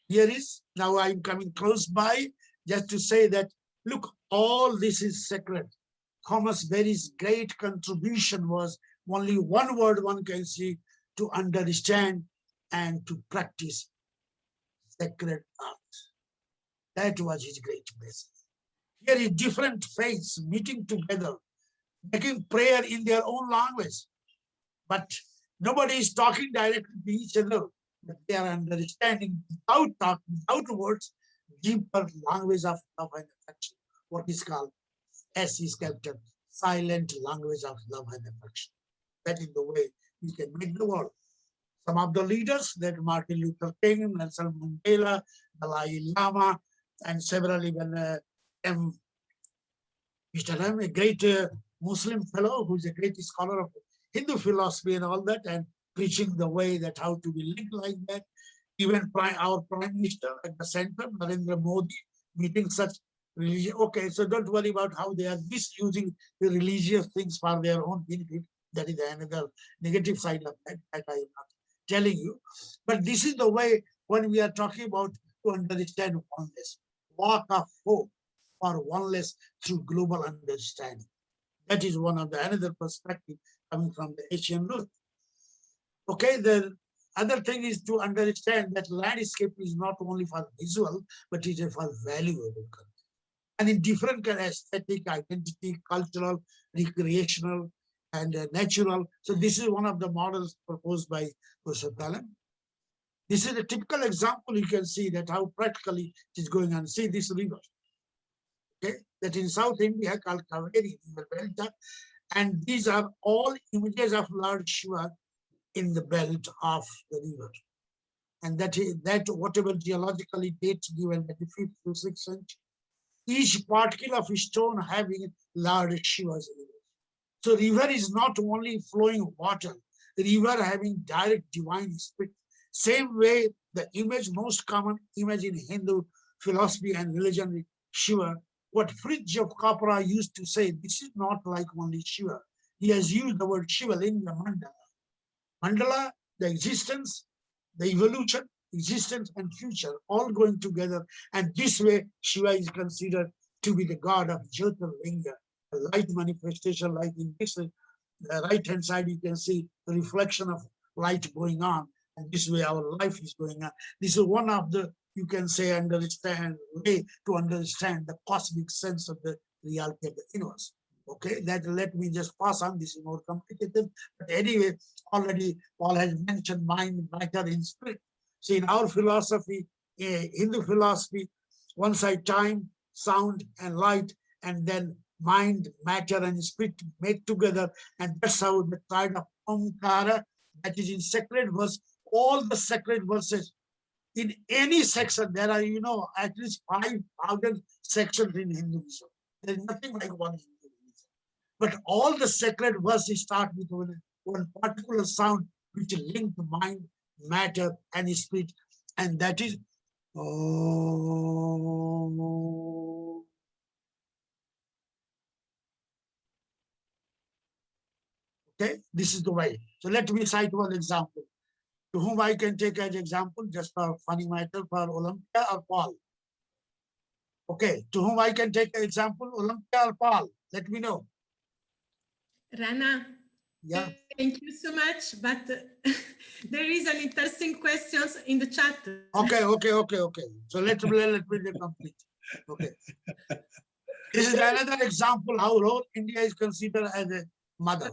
[SPEAKER 5] Here is, now I'm coming close by, just to say that, look, all this is sacred. Thomas Berry's great contribution was only one word one can see: to understand and to practice sacred art. That was his great message. Here is different faiths meeting together, making prayer in their own language. But nobody is talking directly to each other, but they are understanding without talking, without words, deeper language of love and affection. What is called, S is capital, silent language of love and affection. That is the way we can make the world. Some of the leaders, that Martin Luther King, Nelson Mandela, Dalai Lama, and several even Mr. M, a great Muslim fellow who is a great scholar of Hindu philosophy and all that, and preaching the way that how to be lived like that. Even our Prime Minister at the center, Narendra Modi, meeting such religion. Okay, so don't worry about how they are misusing the religious things for their own benefit. That is another negative side of that I am not telling you. But this is the way when we are talking about to understand oneness. Walk of hope for oneness through global understanding. That is one of the another perspective coming from the Asian root. Okay, the other thing is to understand that landscape is not only for visual, but it is for valuable content. And in different kind of aesthetic, identity, cultural, recreational, and natural. So this is one of the models proposed by Professor Palin. This is a typical example. You can see that how practically it is going on. See this river, okay, that in South India called Kaveri Delta, and these are all images of Lord Shiva in the belt of the river. And that whatever geologically dates given at the 5th to 6th century, each particle of stone having Lord Shiva's river. So river is not only flowing water, the river having direct divine spirit. Same way, the image, most common image in Hindu philosophy and religion, Shiva, what Fridge of Capra used to say, this is not like only Shiva. He has used the word Shiva in the mandala. Mandala, the existence, the evolution, existence and future, all going together. And this way, Shiva is considered to be the god of Jyotirlinga, a light manifestation, like in this right-hand side, you can see the reflection of light going on. And this way our life is going on. This is one of the, you can say, way to understand the cosmic sense of the reality of the universe. Okay, that let me just pass on. This is more complicated. But anyway, already Paul has mentioned mind, matter, and spirit. So in our philosophy, Hindu philosophy, one side time, sound, and light, and then mind, matter, and spirit made together. And that's how the triad of Omkara, that is in sacred verse, all the sacred verses In any section, there are, at least 5,000 sections in Hinduism. There's nothing like one Hinduism. But all the sacred verses start with one particular sound which link to mind, matter, and spirit, and that is Om. Okay, this is the way. So let me cite one example, to whom I can take as example, just for funny matter, for Olympia or Paul. Okay, to whom I can take an example, Olympia or Paul? Let me know.
[SPEAKER 1] Rana,
[SPEAKER 5] Yeah.
[SPEAKER 1] thank you so much, but there is an interesting questions in the chat.
[SPEAKER 5] Okay. So let me complete. Okay. This is another example how whole India is considered as a mother.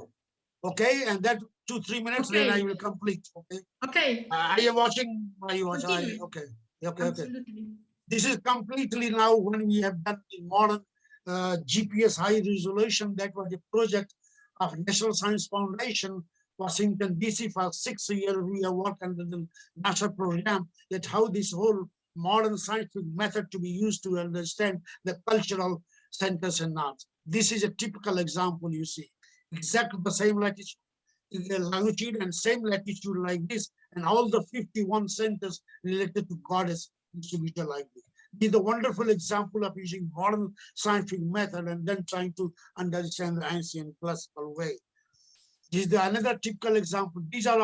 [SPEAKER 5] Okay, and that 2-3 minutes,
[SPEAKER 1] Okay.
[SPEAKER 5] then I will complete. Okay.
[SPEAKER 1] Okay.
[SPEAKER 5] Are you watching? Are you watching?
[SPEAKER 1] Continue.
[SPEAKER 5] Okay.
[SPEAKER 1] Absolutely.
[SPEAKER 5] This is completely now when we have done the modern GPS high resolution. That was the project of National Science Foundation, Washington, D.C. for 6 years. We have worked under the NASA program, that how this whole modern scientific method to be used to understand the cultural centers and norms. This is a typical example, you see. Exactly the same latitude, longitude and same latitude like this, and all the 51 centers related to goddess distributed like this. This is a wonderful example of using modern scientific method and then trying to understand the ancient classical way. This is another typical example. These are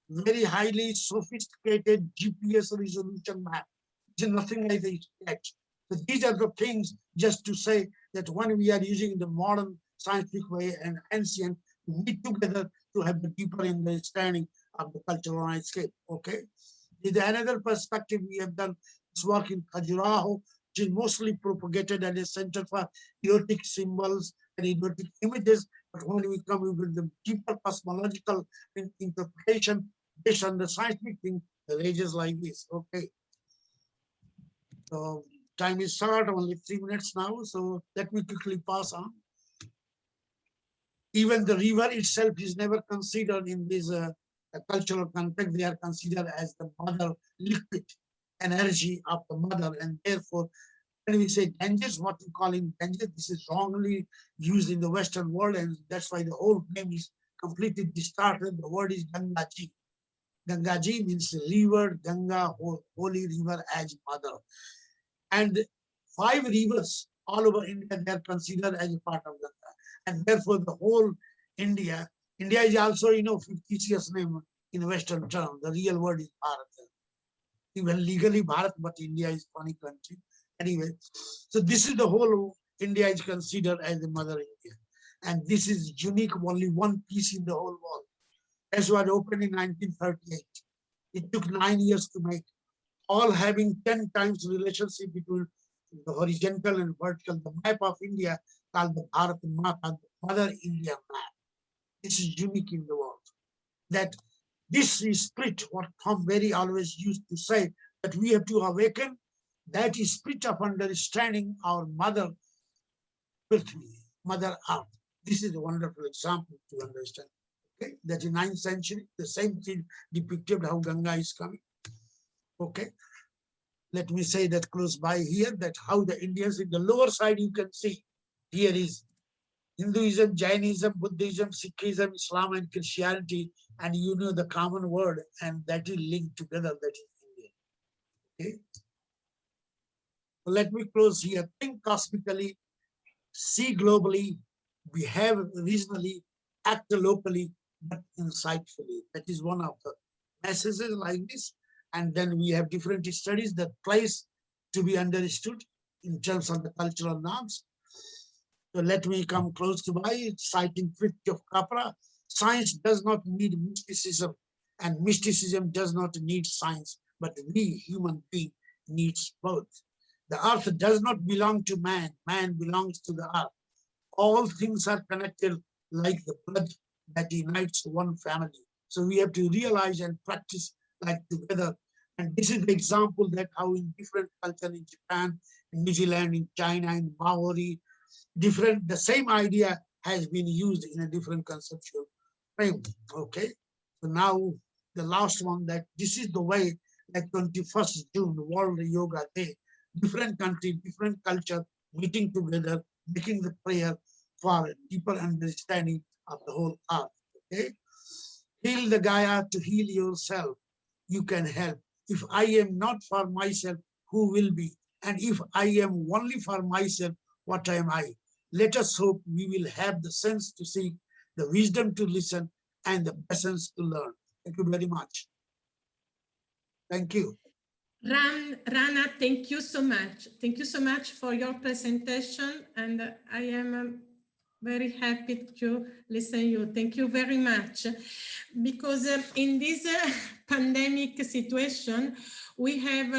[SPEAKER 5] very highly sophisticated GPS resolution map. There's nothing like this yet. So these are the things just to say that when we are using the modern scientific way and ancient, we meet together to have a deeper understanding of the cultural landscape. Okay. With another perspective, we have done this work in Khajuraho, which is mostly propagated as a center for erotic symbols and erotic images. But when we come with the deeper cosmological interpretation based on the scientific thing, the ranges like this. Okay. So time is short, only 3 minutes now. So let me quickly pass on. Even the river itself is never considered in this cultural context. They are considered as the mother liquid energy of the mother, and therefore when we say Ganges, what we call in Ganges, this is wrongly used in the Western world, and that's why the whole name is completely distorted. The word is Gangaji. Gangaji means river, Ganga, holy river as mother. And 5 rivers all over India, they are considered as a part of Ganga. And therefore the whole India is also, fictitious name in Western term. The real word is Bharat. Even legally Bharat, but India is funny country. Anyway, so this is the whole India is considered as the mother India. And this is unique, only one piece in the whole world. As was opened in 1938. It took 9 years to make, all having 10 times relationship between the horizontal and vertical. The map of India called the Bharat Map, the Mother India map. This is unique in the world. That this is split, what Tom Berry always used to say, that we have to awaken that is split of understanding our mother Prithvi, Mother Earth. This is a wonderful example to understand. Okay, that in 9th century, the same thing depicted how Ganga is coming. Okay, let me say that close by here, that how the Indians in the lower side you can see, here is Hinduism, Jainism, Buddhism, Sikhism, Islam, and Christianity, and the common word, and that is linked together, that is India. Okay. So let me close here. Think cosmically, see globally, behave regionally, act locally, but insightfully. That is one of the messages like this. And then we have different studies that place to be understood in terms of the cultural norms. So let me come close to my citing 50 of Capra. Science does not need mysticism, and mysticism does not need science, but we human beings needs both. The earth does not belong to man, man belongs to the earth. All things are connected like the blood that unites one family. So we have to realize and practice like together. And this is the example that how in different cultures in Japan, in New Zealand, in China, in Maori, the same idea has been used in a different conceptual frame. Okay. So now the last one, that this is the way like 21st June, World Yoga Day. Different country, different culture meeting together, making the prayer for a deeper understanding of the whole earth. Okay? Heal the Gaia to heal yourself. You can help. If I am not for myself, who will be? And if I am only for myself, what am I? Let us hope we will have the sense to seek, the wisdom to listen, and the lessons to learn. Thank you very much. Thank you.
[SPEAKER 1] Rana, thank you so much. Thank you so much for your presentation, and I am very happy to listen to you. Thank you very much. Because in this pandemic situation, we have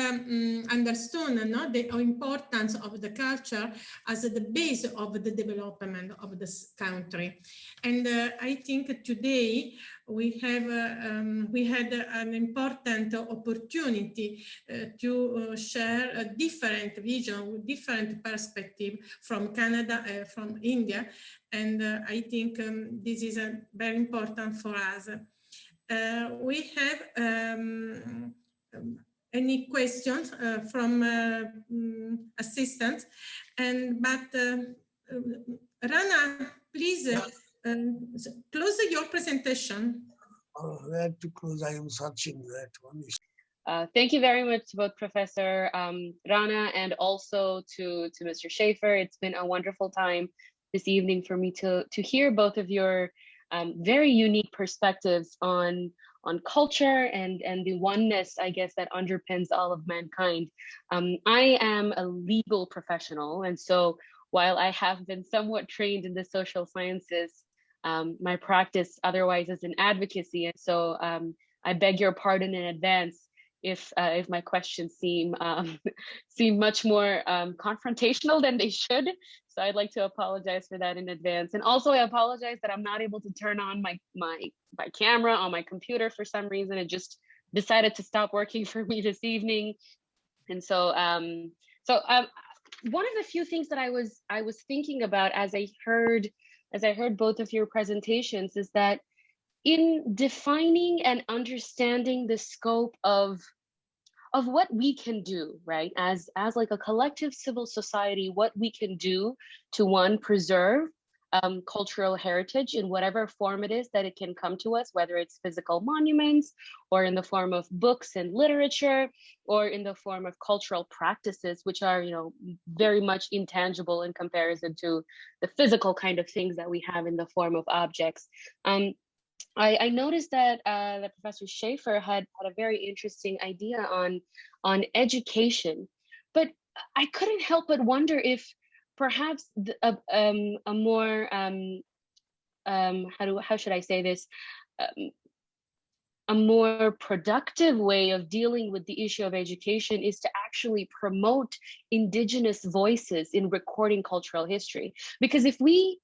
[SPEAKER 1] understood the importance of the culture as the base of the development of this country. And I think today we had an important opportunity to share a different vision, different perspective from Canada, from India. And I think this is very important for us. We have any questions from assistants, but Rana, please close your presentation.
[SPEAKER 5] Where to close? I am searching that one.
[SPEAKER 6] Thank you very much to both Professor Rana and also to Mr. Schaefer. It's been a wonderful time this evening for me to hear both of your very unique perspectives on culture and the oneness, I guess, that underpins all of mankind. I am a legal professional, and so while I have been somewhat trained in the social sciences, my practice otherwise is in advocacy, and so I beg your pardon in advance if my questions seem much more confrontational than they should. So I'd like to apologize for that in advance. And also I apologize that I'm not able to turn on my camera on my computer for some reason. It just decided to stop working for me this evening. And so one of the few things that I was thinking about as I heard both of your presentations is that in defining and understanding the scope of what we can do, right, as like a collective civil society, what we can do to, one, preserve cultural heritage in whatever form it is that it can come to us, whether it's physical monuments or in the form of books and literature or in the form of cultural practices, which are, very much intangible in comparison to the physical kind of things that we have in the form of objects. I noticed that Professor Schaefer had a very interesting idea on education, but I couldn't help but wonder if perhaps a more how should I say this, a more productive way of dealing with the issue of education is to actually promote indigenous voices in recording cultural history. Because if we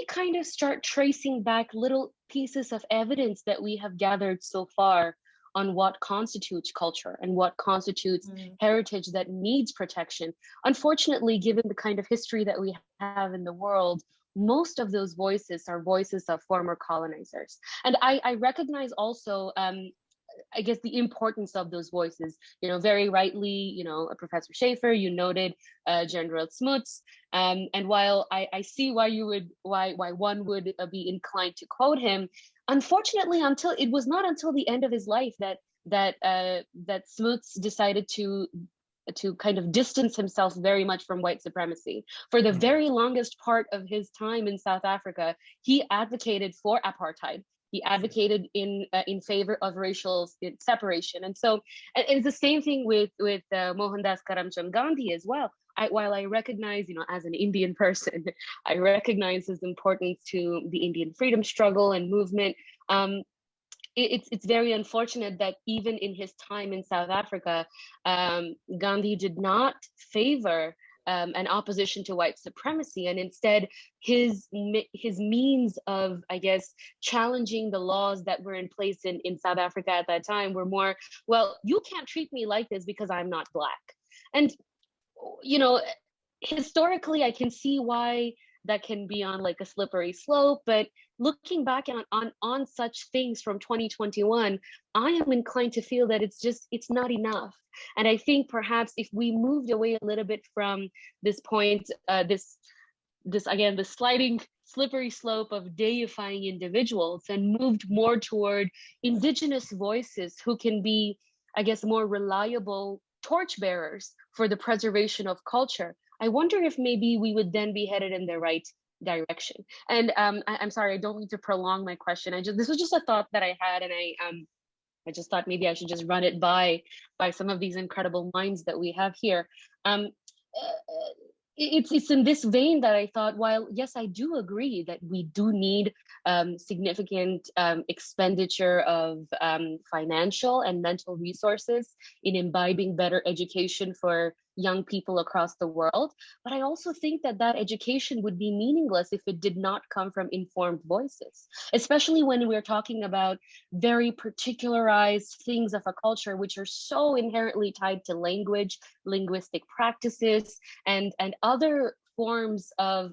[SPEAKER 6] kind of start tracing back little pieces of evidence that we have gathered so far on what constitutes culture and what constitutes heritage that needs protection, unfortunately, given the kind of history that we have in the world, most of those voices are voices of former colonizers. And I recognize also, I guess, the importance of those voices. Very rightly, Professor Schaefer, you noted General Smuts, and while I see why one would be inclined to quote him, unfortunately, it was not until the end of his life that Smuts decided to kind of distance himself very much from white supremacy. For the very longest part of his time in South Africa, he advocated for apartheid. He advocated in favor of racial separation. And so it's the same thing with Mohandas Karamchand Gandhi as well. While I recognize, as an Indian person, I recognize his importance to the Indian freedom struggle and movement. It's very unfortunate that even in his time in South Africa, Gandhi did not favor an opposition to white supremacy, and instead his means of, I guess, challenging the laws that were in place in South Africa at that time were more, well, you can't treat me like this because I'm not Black. And historically, I can see why that can be on like a slippery slope, but looking back on such things from 2021, I am inclined to feel that it's not enough. And I think perhaps if we moved away a little bit from this point, this again, the slippery slope of deifying individuals, and moved more toward indigenous voices who can be, I guess, more reliable torchbearers for the preservation of culture, I wonder if maybe we would then be headed in the right direction. And I'm sorry, I don't mean to prolong my question. This was just a thought that I had, and I just thought maybe I should just run it by some of these incredible minds that we have here. It's in this vein that I thought, while yes, I do agree that we do need significant expenditure of financial and mental resources in imbibing better education for young people across the world, but I also think that that education would be meaningless if it did not come from informed voices, especially when we're talking about very particularized things of a culture which are so inherently tied to language, linguistic practices, and other forms of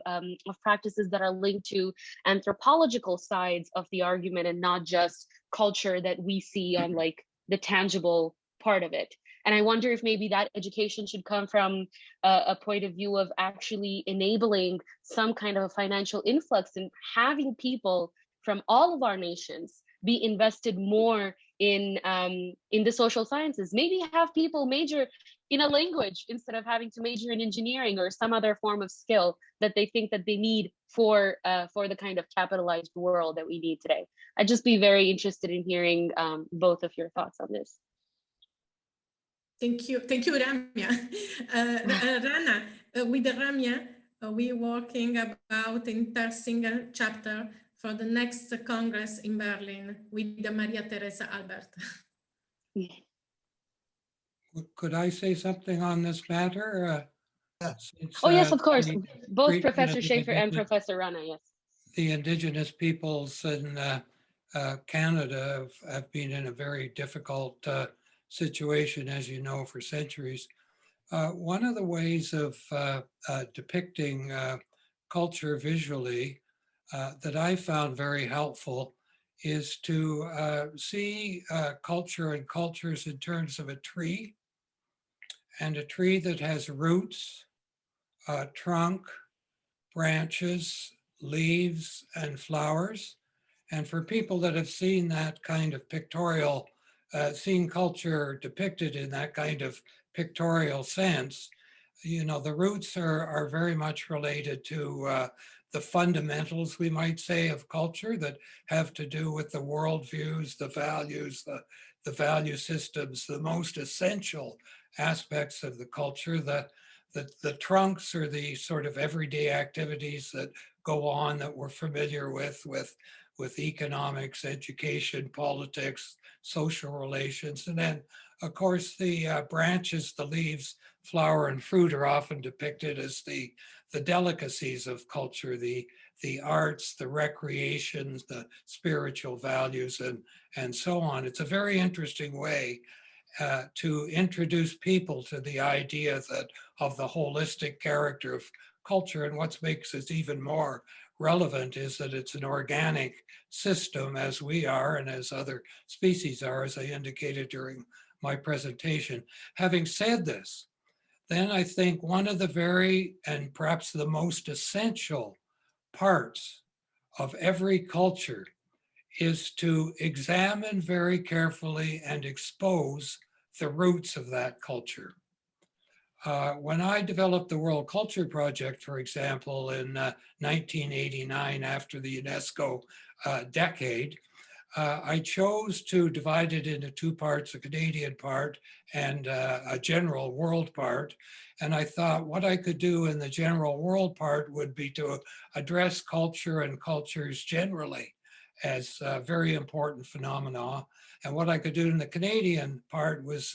[SPEAKER 6] practices that are linked to anthropological sides of the argument, and not just culture that we see on like the tangible part of it. And I wonder if maybe that education should come from a point of view of actually enabling some kind of a financial influx and having people from all of our nations be invested more in the social sciences. Maybe have people major in a language instead of having to major in engineering or some other form of skill that they think that they need for the kind of capitalized world that we need today. I'd just be very interested in hearing both of your thoughts on this.
[SPEAKER 1] Thank you, Ramya. Rana, with Ramya, we're working about interesting chapter for the next Congress in Berlin with Maria Teresa Albert.
[SPEAKER 4] Could I say something on this matter?
[SPEAKER 6] Oh, yes, of course. Both Professor Schaefer and Professor Rana, yes.
[SPEAKER 4] The indigenous peoples in Canada have been in a very difficult situation, as you know, for centuries. One of the ways of depicting culture visually that I found very helpful is to see culture and cultures in terms of a tree, and a tree that has roots, trunk, branches, leaves, and flowers. And for people that have seen that kind of pictorial, seen culture depicted in that kind of pictorial sense, you know, the roots are very much related to the fundamentals, we might say, of culture that have to do with the worldviews, the values, the value systems, the most essential aspects of the culture. The trunks are the sort of everyday activities that go on that we're familiar with economics, education, politics, social relations. And then, of course, the branches, the leaves, flower, and fruit are often depicted as the delicacies of culture, the arts, the recreations, the spiritual values, and so on. It's a very interesting way to introduce people to the idea that of the holistic character of culture. And what makes it even more relevant is that it's an organic system, as we are and as other species are, as I indicated during my presentation. Having said this, then I think one of the very, and perhaps the most essential parts of every culture is to examine very carefully and expose the roots of that culture. When I developed the World Culture Project, for example, in 1989, after the UNESCO decade, I chose to divide it into two parts, a Canadian part and a general world part. And I thought what I could do in the general world part would be to address culture and cultures generally as very important phenomena. And what I could do in the Canadian part was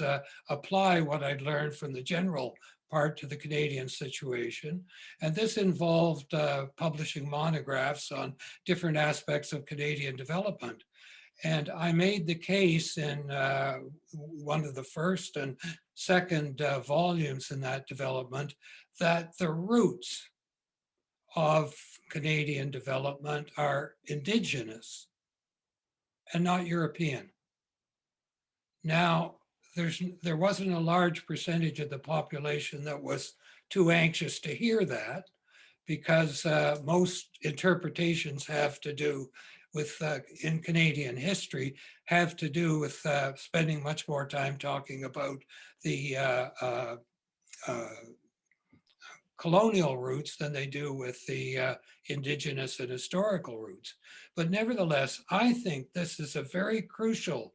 [SPEAKER 4] apply what I'd learned from the general part to the Canadian situation. And this involved publishing monographs on different aspects of Canadian development. And I made the case in one of the first and second volumes in that development that the roots of Canadian development are indigenous and not European. Now, there wasn't a large percentage of the population that was too anxious to hear that, because most interpretations have to do with, in Canadian history, have to do with spending much more time talking about the colonial roots than they do with the indigenous and historical roots. But nevertheless, I think this is a very crucial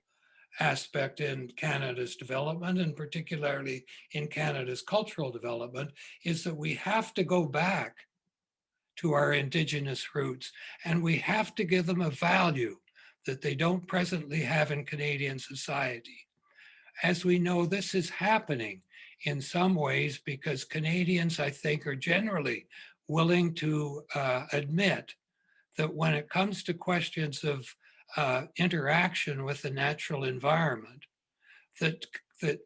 [SPEAKER 4] aspect in Canada's development, and particularly in Canada's cultural development, is that we have to go back to our indigenous roots, and we have to give them a value that they don't presently have in Canadian society. As we know, this is happening in some ways because Canadians, I think, are generally willing to admit that when it comes to questions of interaction with the natural environment, that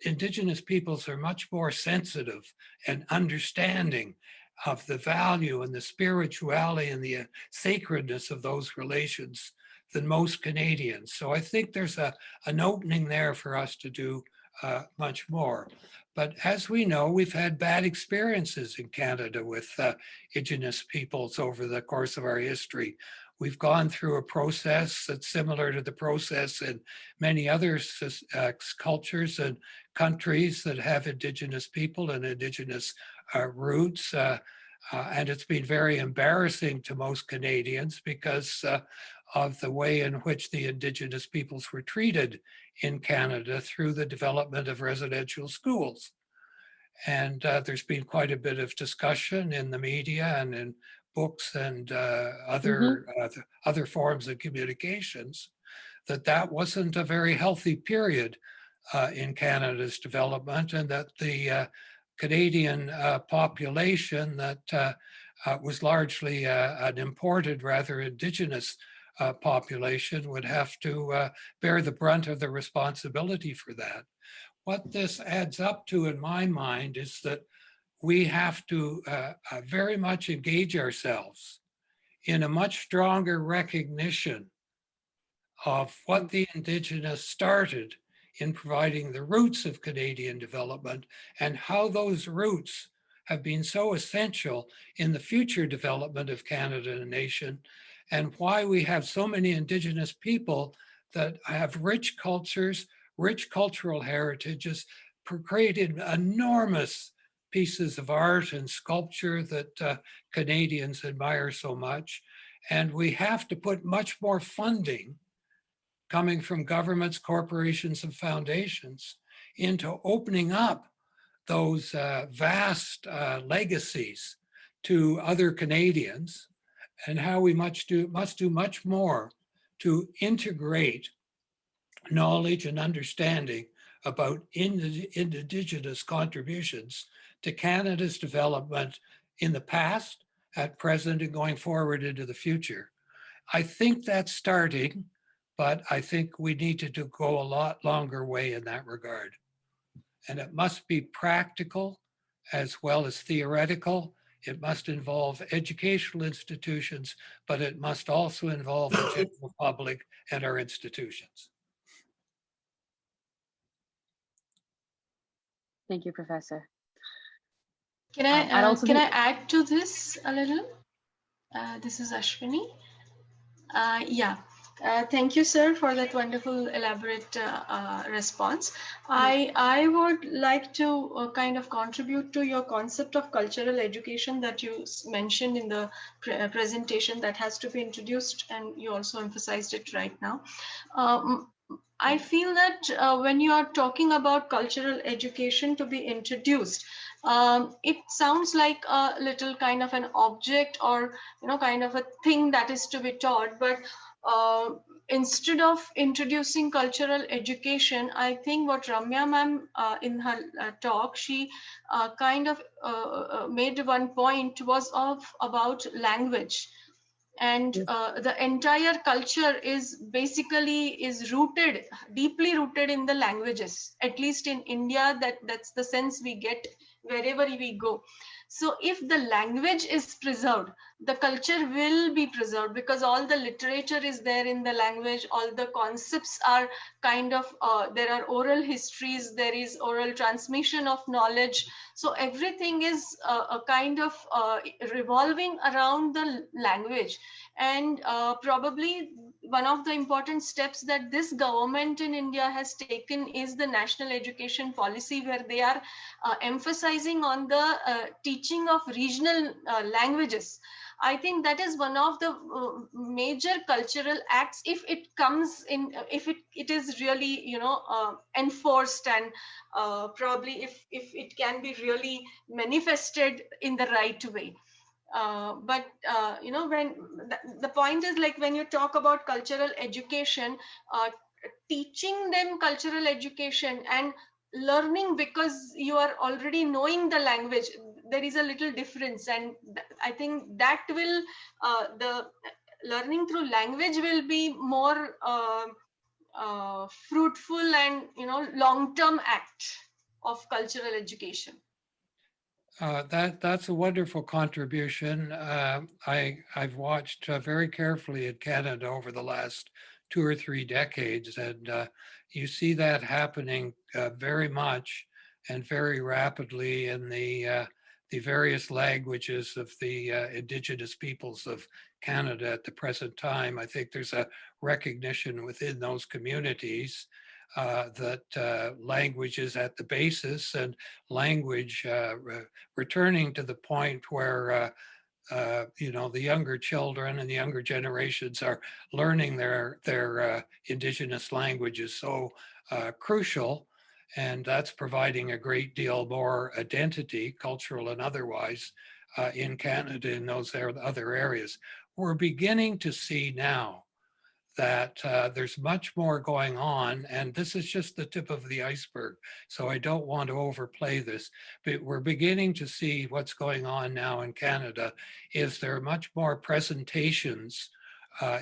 [SPEAKER 4] Indigenous peoples are much more sensitive and understanding of the value and the spirituality and the sacredness of those relations than most Canadians. So I think there's an opening there for us to do much more. But as we know, we've had bad experiences in Canada with Indigenous peoples over the course of our history. We've gone through a process that's similar to the process in many other cultures and countries that have Indigenous people and Indigenous roots. And it's been very embarrassing to most Canadians because of the way in which the Indigenous peoples were treated in Canada through the development of residential schools. And there's been quite a bit of discussion in the media and in books and other forms of communications that wasn't a very healthy period in Canada's development, and that the Canadian population that was largely an imported, rather Indigenous population would have to bear the brunt of the responsibility for that. What this adds up to, in my mind, is that we have to very much engage ourselves in a much stronger recognition of what the Indigenous started in providing the roots of Canadian development, and how those roots have been so essential in the future development of Canada and nation, and why we have so many Indigenous people that have rich cultures, rich cultural heritages, created enormous pieces of art and sculpture that Canadians admire so much. And we have to put much more funding coming from governments, corporations, and foundations into opening up those vast legacies to other Canadians, and how we must do much more to integrate knowledge and understanding about Indigenous contributions to Canada's development in the past, at present, and going forward into the future. I think that's starting, but I think we need to go a lot longer way in that regard. And it must be practical as well as theoretical. It must involve educational institutions, but it must also involve the general public and our institutions.
[SPEAKER 6] Thank you, Professor.
[SPEAKER 7] Can I add to this a little? This is Ashwini. Thank you, sir, for that wonderful, elaborate response. I would like to kind of contribute to your concept of cultural education that you mentioned in the presentation that has to be introduced, and you also emphasized it right now. I feel that when you are talking about cultural education to be introduced, it sounds like a little kind of an object, or kind of a thing that is to be taught. But instead of introducing cultural education, I think what Ramya ma'am in her talk, she kind of made one point was about language. And the entire culture is basically rooted, deeply rooted in the languages. At least in India, that's the sense we get wherever we go. So if the language is preserved, the culture will be preserved, because all the literature is there in the language, all the concepts are kind of, there are oral histories, there is oral transmission of knowledge. So everything is a kind of revolving around the language. And probably one of the important steps that this government in India has taken is the national education policy, where they are emphasizing on the teaching of regional languages. I think that is one of the major cultural acts, if it comes in, if it is really, you know, enforced, and probably if it can be really manifested in the right way. But you know, when the point is, like, when you talk about cultural education, teaching them cultural education and learning because you are already knowing the language, there is a little difference. And I think that will, the learning through language will be more fruitful and, you know, long-term act of cultural education.
[SPEAKER 4] That's a wonderful contribution. I've watched very carefully in Canada over the last 2 or 3 decades, and you see that happening very much and very rapidly in the various languages of the Indigenous peoples of Canada at the present time. I think there's a recognition within those communities that language is at the basis, and language returning to the point where you know, the younger children and the younger generations are learning their Indigenous language is so crucial, and that's providing a great deal more identity, cultural and otherwise, in Canada in those other areas. We're beginning to see now that there's much more going on, and this is just the tip of the iceberg, so I don't want to overplay this, but we're beginning to see what's going on now in Canada is there are much more presentations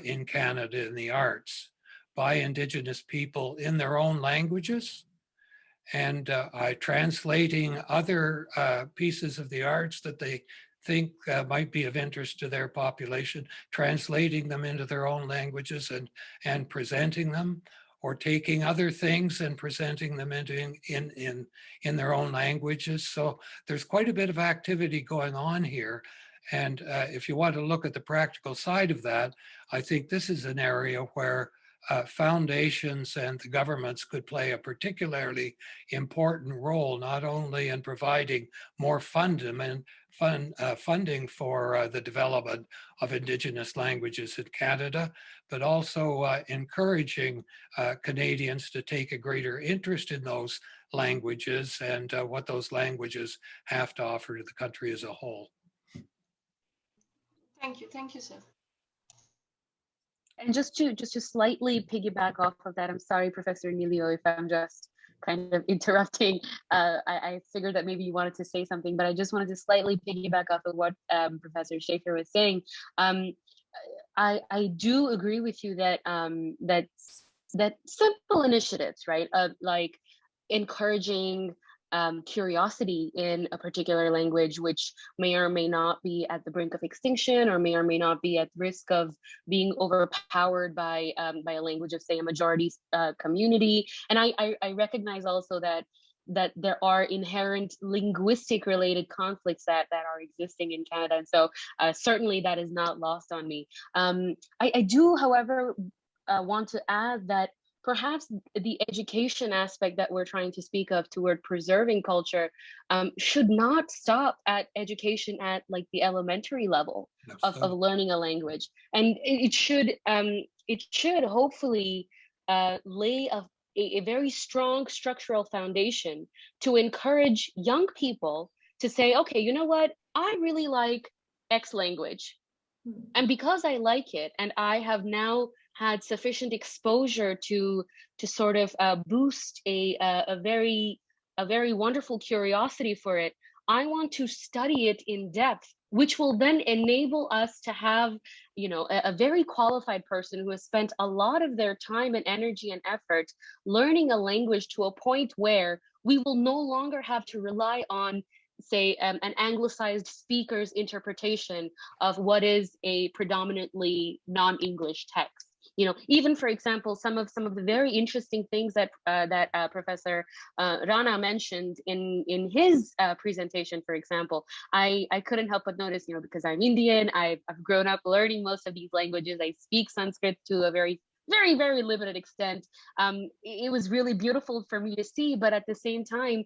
[SPEAKER 4] in Canada in the arts by Indigenous people in their own languages, and translating other pieces of the arts that they think might be of interest to their population, translating them into their own languages and presenting them, or taking other things and presenting them into in their own languages. So there's quite a bit of activity going on here. And if you want to look at the practical side of that, I think this is an area where foundations and the governments could play a particularly important role, not only in providing more funding for the development of Indigenous languages in Canada, but also encouraging Canadians to take a greater interest in those languages and what those languages have to offer to the country as a whole.
[SPEAKER 7] Thank you, sir.
[SPEAKER 6] And just to slightly piggyback off of that, I'm sorry, Professor Emilio, if I'm just kind of interrupting. I figured that maybe you wanted to say something, but I just wanted to slightly piggyback off of what Professor Schaefer was saying. I do agree with you that that simple initiatives, right, like encouraging curiosity in a particular language, which may or may not be at the brink of extinction, or may not be at risk of being overpowered by a language of, say, a majority community. And I recognize also that there are inherent linguistic related conflicts that are existing in Canada. And so certainly that is not lost on me. I do, however, want to add that perhaps the education aspect that we're trying to speak of toward preserving culture should not stop at education at like the elementary level of learning a language. And it should hopefully lay a very strong structural foundation to encourage young people to say, okay, you know what, I really like X language. And because I like it, and I have now had sufficient exposure to sort of boost a very wonderful curiosity for it, I want to study it in depth, which will then enable us to have, you know, a very qualified person who has spent a lot of their time and energy and effort learning a language to a point where we will no longer have to rely on say, an anglicized speaker's interpretation of what is a predominantly non-English text. You know, even for example, some of the very interesting things that Professor Rana mentioned in his presentation, for example, I couldn't help but notice, you know, because I'm Indian, I've grown up learning most of these languages. I speak Sanskrit to a very limited extent. It was really beautiful for me to see, but at the same time,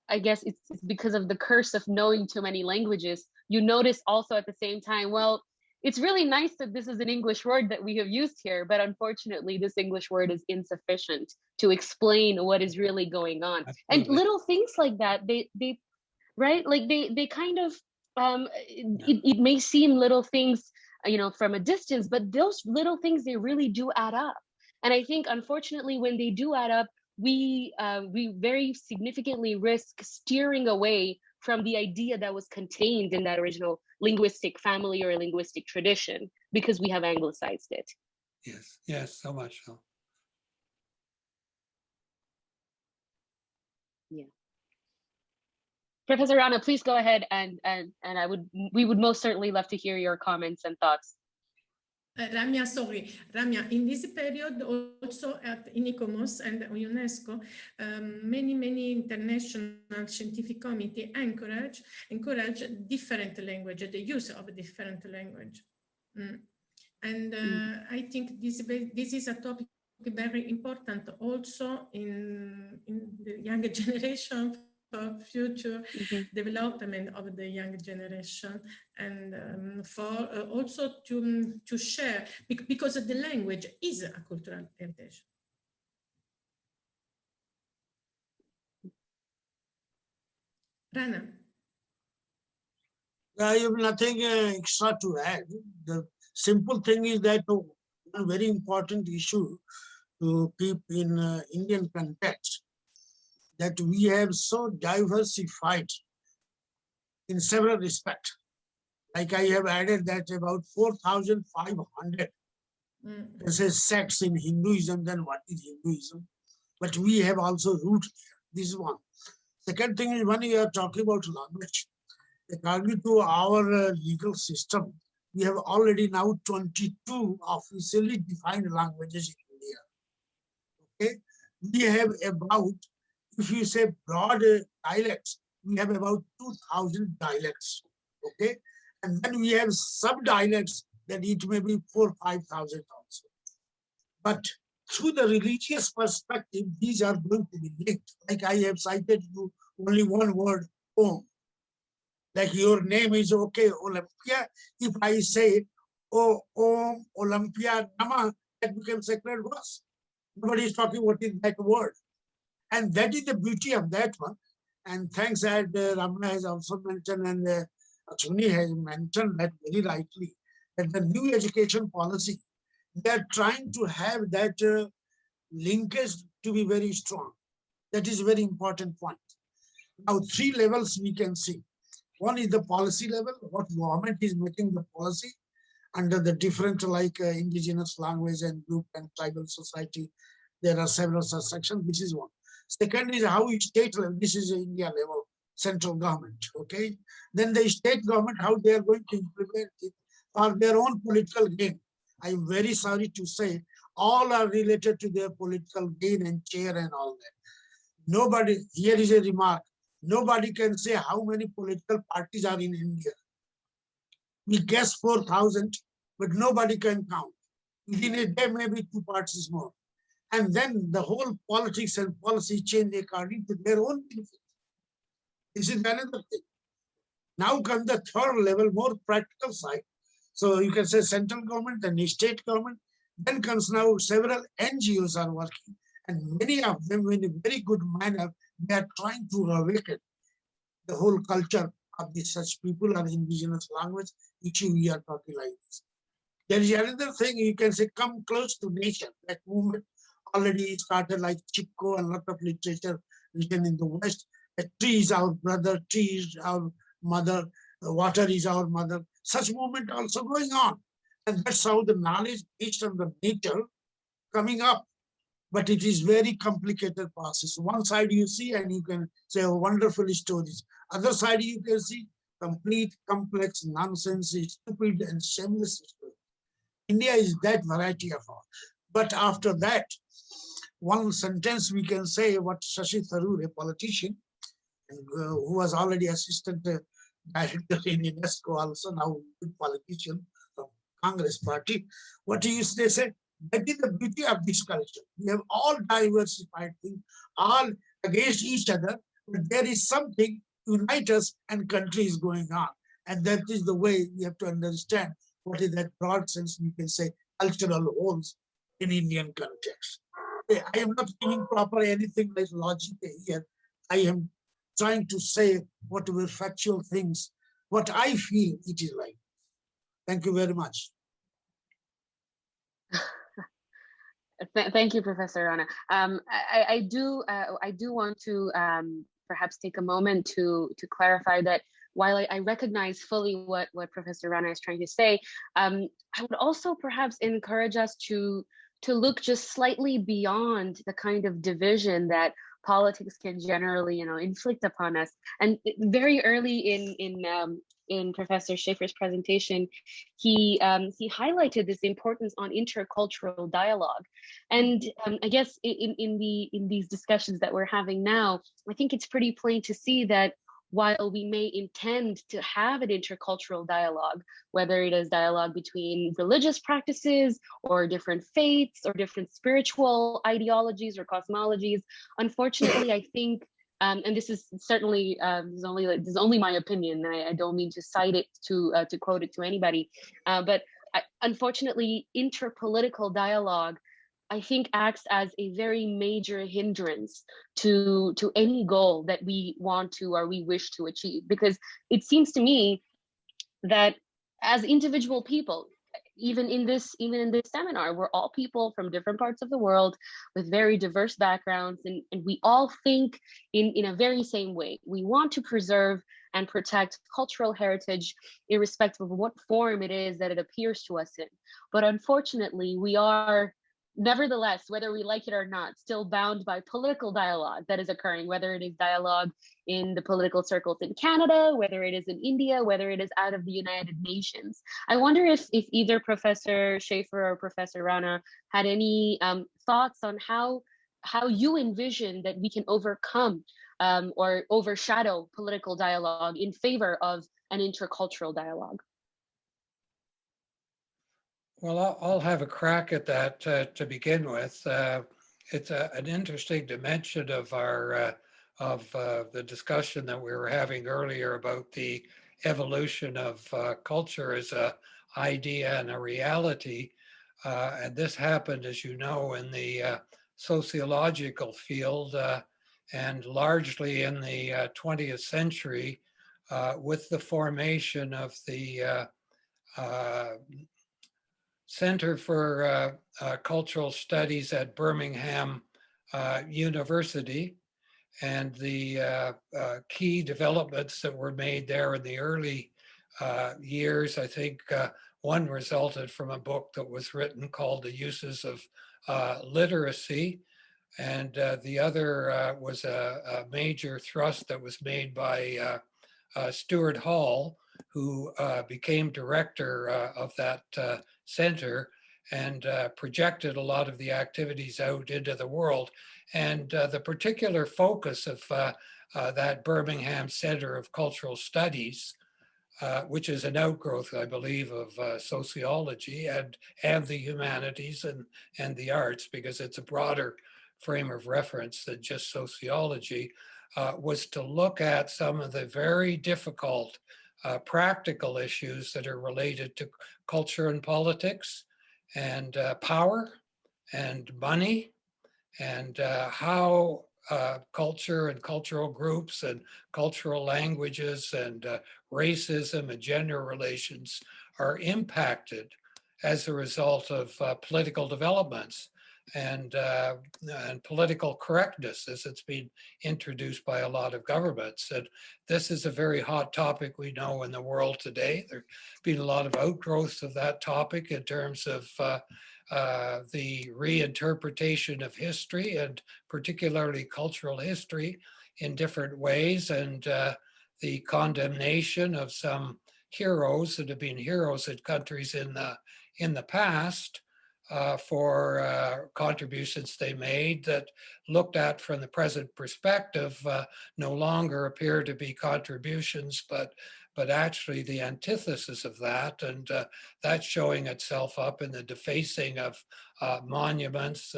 [SPEAKER 6] I guess it's because of the curse of knowing too many languages. You notice also at the same time, well, it's really nice that this is an English word that we have used here, but unfortunately, this English word is insufficient to explain what is really going on.
[SPEAKER 5] Absolutely.
[SPEAKER 6] And little things like that, they right, like they kind of it may seem little things, you know, from a distance, but those little things, they really do add up. And I think, unfortunately, when they do add up, we very significantly risk steering away from the idea that was contained in that original linguistic family or linguistic tradition, because we have anglicized it.
[SPEAKER 4] Yes, so much so.
[SPEAKER 6] Yeah. Professor Rana, please go ahead, and we would most certainly love to hear your comments and thoughts.
[SPEAKER 1] Ramya, sorry. Ramya, in this period, also in ICOMOS and UNESCO, many international scientific committee encourage different language, the use of different language. And I think this is a topic very important also in the younger generation, for future development of the young generation, and for also to share, because the language is a cultural heritage. Rana.
[SPEAKER 5] I have nothing extra to add. The simple thing is that one very important issue to keep in Indian context, that we have so diversified in several respects. Like I have added that about 4,500 sects in Hinduism, then what is Hinduism? But we have also root. This is one. Second thing is, when you are talking about language, according to our legal system, we have already now 22 officially defined languages in India. Okay, we have about, if you say broad dialects, we have about 2,000 dialects. Okay, and then we have sub-dialects that it may be 4,000 or 5,000 also. But through the religious perspective, these are going to be linked. Like I have cited you only one word, Om. Like your name is okay, Olympia. If I say, oh, Om, Olympia, Nama, that becomes sacred verse. Nobody is talking what is that word. And that is the beauty of that one. And thanks that Rana has also mentioned, and Achuni has mentioned that very rightly, that the new education policy, they are trying to have that linkage to be very strong. That is a very important point. Now, 3 levels we can see. One is the policy level, what government is making the policy under the different, like indigenous language and group and tribal society. There are several subsections. This is one. Second is how state level, this is India level, central government, okay? Then the state government, how they are going to implement it for their own political gain. I'm very sorry to say, all are related to their political gain and chair and all that. Nobody, here is a remark, nobody can say how many political parties are in India. We guess 4,000, but nobody can count. Within a day, maybe 2 parties more. And then the whole politics and policy change according to their own benefit. This is another thing. Now comes the third level, more practical side. So you can say central government and state government. Then comes now several NGOs are working, and many of them in a very good manner, they are trying to awaken the whole culture of these such people and indigenous language, which we are talking like this. There is another thing you can say, come close to nature. That movement already started, like Chipko and a lot of literature written in the West. A tree is our brother, tree is our mother, water is our mother. Such movement also going on. And that's how the knowledge based on the nature coming up. but it is very complicated process. One side you see and you can say, oh, wonderful stories. Other side you can see complete, complex, nonsense, stupid and shameless stories. India is that variety of all. But after that, one sentence we can say what Shashi Tharoor, a politician, who was already assistant director in UNESCO also, now a politician from Congress party, what he used to say, that is the beauty of this culture. We have all diversified things, all against each other, but there is something unite us and country is going on. And that is the way we have to understand what is that broad sense we can say cultural holes in Indian context. I am not giving proper anything like logic here. I am trying to say whatever factual things, what I feel it is like. Thank you very much.
[SPEAKER 6] Thank you, Professor Rana. I do want to perhaps take a moment to clarify that while I recognize fully what Professor Rana is trying to say, I would also perhaps encourage us to look just slightly beyond the kind of division that politics can generally, inflict upon us. And very early in Professor Schaefer's presentation, he highlighted this importance on intercultural dialogue. And I guess in these discussions that we're having now, I think it's pretty plain to see that while we may intend to have an intercultural dialogue, whether it is dialogue between religious practices or different faiths or different spiritual ideologies or cosmologies, unfortunately, I think, and this is certainly this is only my opinion. I don't mean to cite it to quote it to anybody, but unfortunately, interpolitical dialogue, I think, acts as a very major hindrance to any goal that we want to or we wish to achieve. Because it seems to me that as individual people, even in this seminar, we're all people from different parts of the world with very diverse backgrounds, and we all think in a very same way. We want to preserve and protect cultural heritage, irrespective of what form it is that it appears to us in. But unfortunately, we are, nevertheless, whether we like it or not, still bound by political dialogue that is occurring, whether it is dialogue in the political circles in Canada, whether it is in India, whether it is out of the United Nations. I wonder if either Professor Schaefer or Professor Rana had any thoughts on how you envision that we can overcome or overshadow political dialogue in favor of an intercultural dialogue.
[SPEAKER 4] Well, I'll have a crack at that to begin with. It's an interesting dimension of our the discussion that we were having earlier about the evolution of culture as an idea and a reality. And this happened, as you know, in the sociological field and largely in the 20th century with the formation of the Center for Cultural Studies at Birmingham University, and the key developments that were made there in the early years. I think one resulted from a book that was written called The Uses of Literacy, and the other was a major thrust that was made by Stuart Hall, who became director of that center and projected a lot of the activities out into the world. And the particular focus of that Birmingham Center of Cultural Studies, which is an outgrowth, I believe, of sociology and the humanities and the arts, because it's a broader frame of reference than just sociology, was to look at some of the very difficult practical issues that are related to culture and politics and power and money, and how culture and cultural groups and cultural languages and racism and gender relations are impacted as a result of political developments and political correctness as it's been introduced by a lot of governments. And this is a very hot topic, we know, in the world today. There's been a lot of outgrowths of that topic in terms of the reinterpretation of history and particularly cultural history in different ways, and the condemnation of some heroes that have been heroes in countries in the past for contributions they made that, looked at from the present perspective, no longer appear to be contributions, but actually the antithesis of that. And that's showing itself up in the defacing of monuments,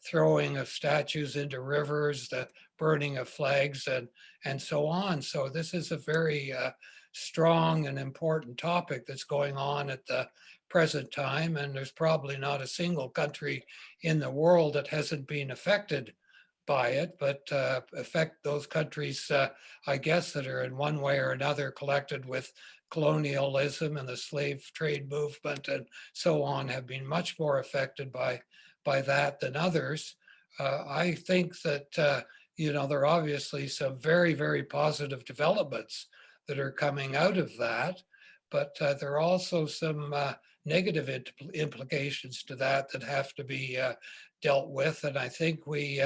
[SPEAKER 4] throwing of statues into rivers, the burning of flags, and so on. So this is a very strong and important topic that's going on at the present time, and there's probably not a single country in the world that hasn't been affected by it, but affect those countries, I guess, that are in one way or another collected with colonialism and the slave trade movement and so on, have been much more affected by that than others. I think that, you know, there are obviously some very, very positive developments that are coming out of that, but there are also some negative implications to that that have to be dealt with. And I think we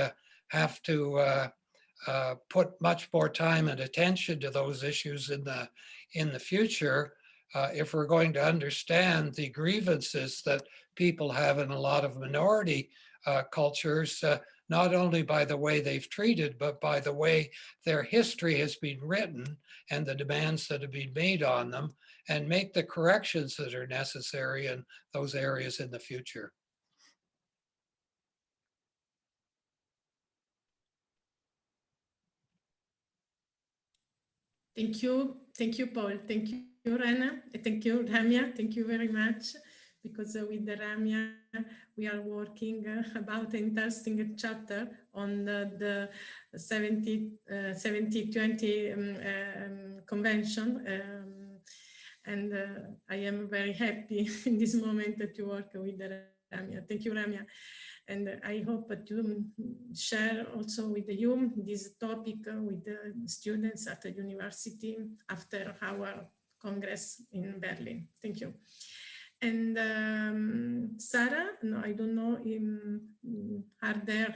[SPEAKER 4] have to put much more time and attention to those issues in the future if we're going to understand the grievances that people have in a lot of minority cultures, not only by the way they've treated, but by the way their history has been written and the demands that have been made on them, and make the corrections that are necessary in those areas in the future.
[SPEAKER 1] Thank you, Paul. Thank you, Rana. Thank you, Ramya. Thank you very much. Because with the Ramya, we are working about an interesting chapter on the 70-20 convention. And I am very happy in this moment to work with the Ramya. Thank you, Ramya. And I hope to share also with you this topic with the students at the university after our Congress in Berlin. Thank you. And Sarah, no, I don't know, are there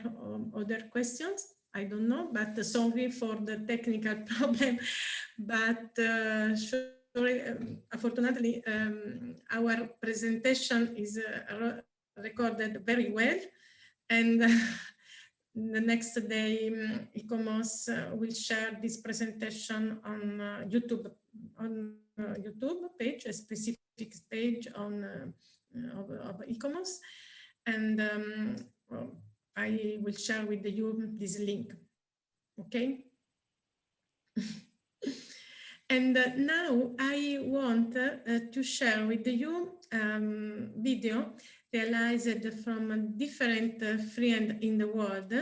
[SPEAKER 1] other questions? I don't know, but sorry for the technical problem. But unfortunately, our presentation is recorded very well. And the next day, ICOMOS will share this presentation on YouTube page, a specific page on of ICOMOS, and I will share with you this link. Okay. And now I want to share with you video realized from different friends in the world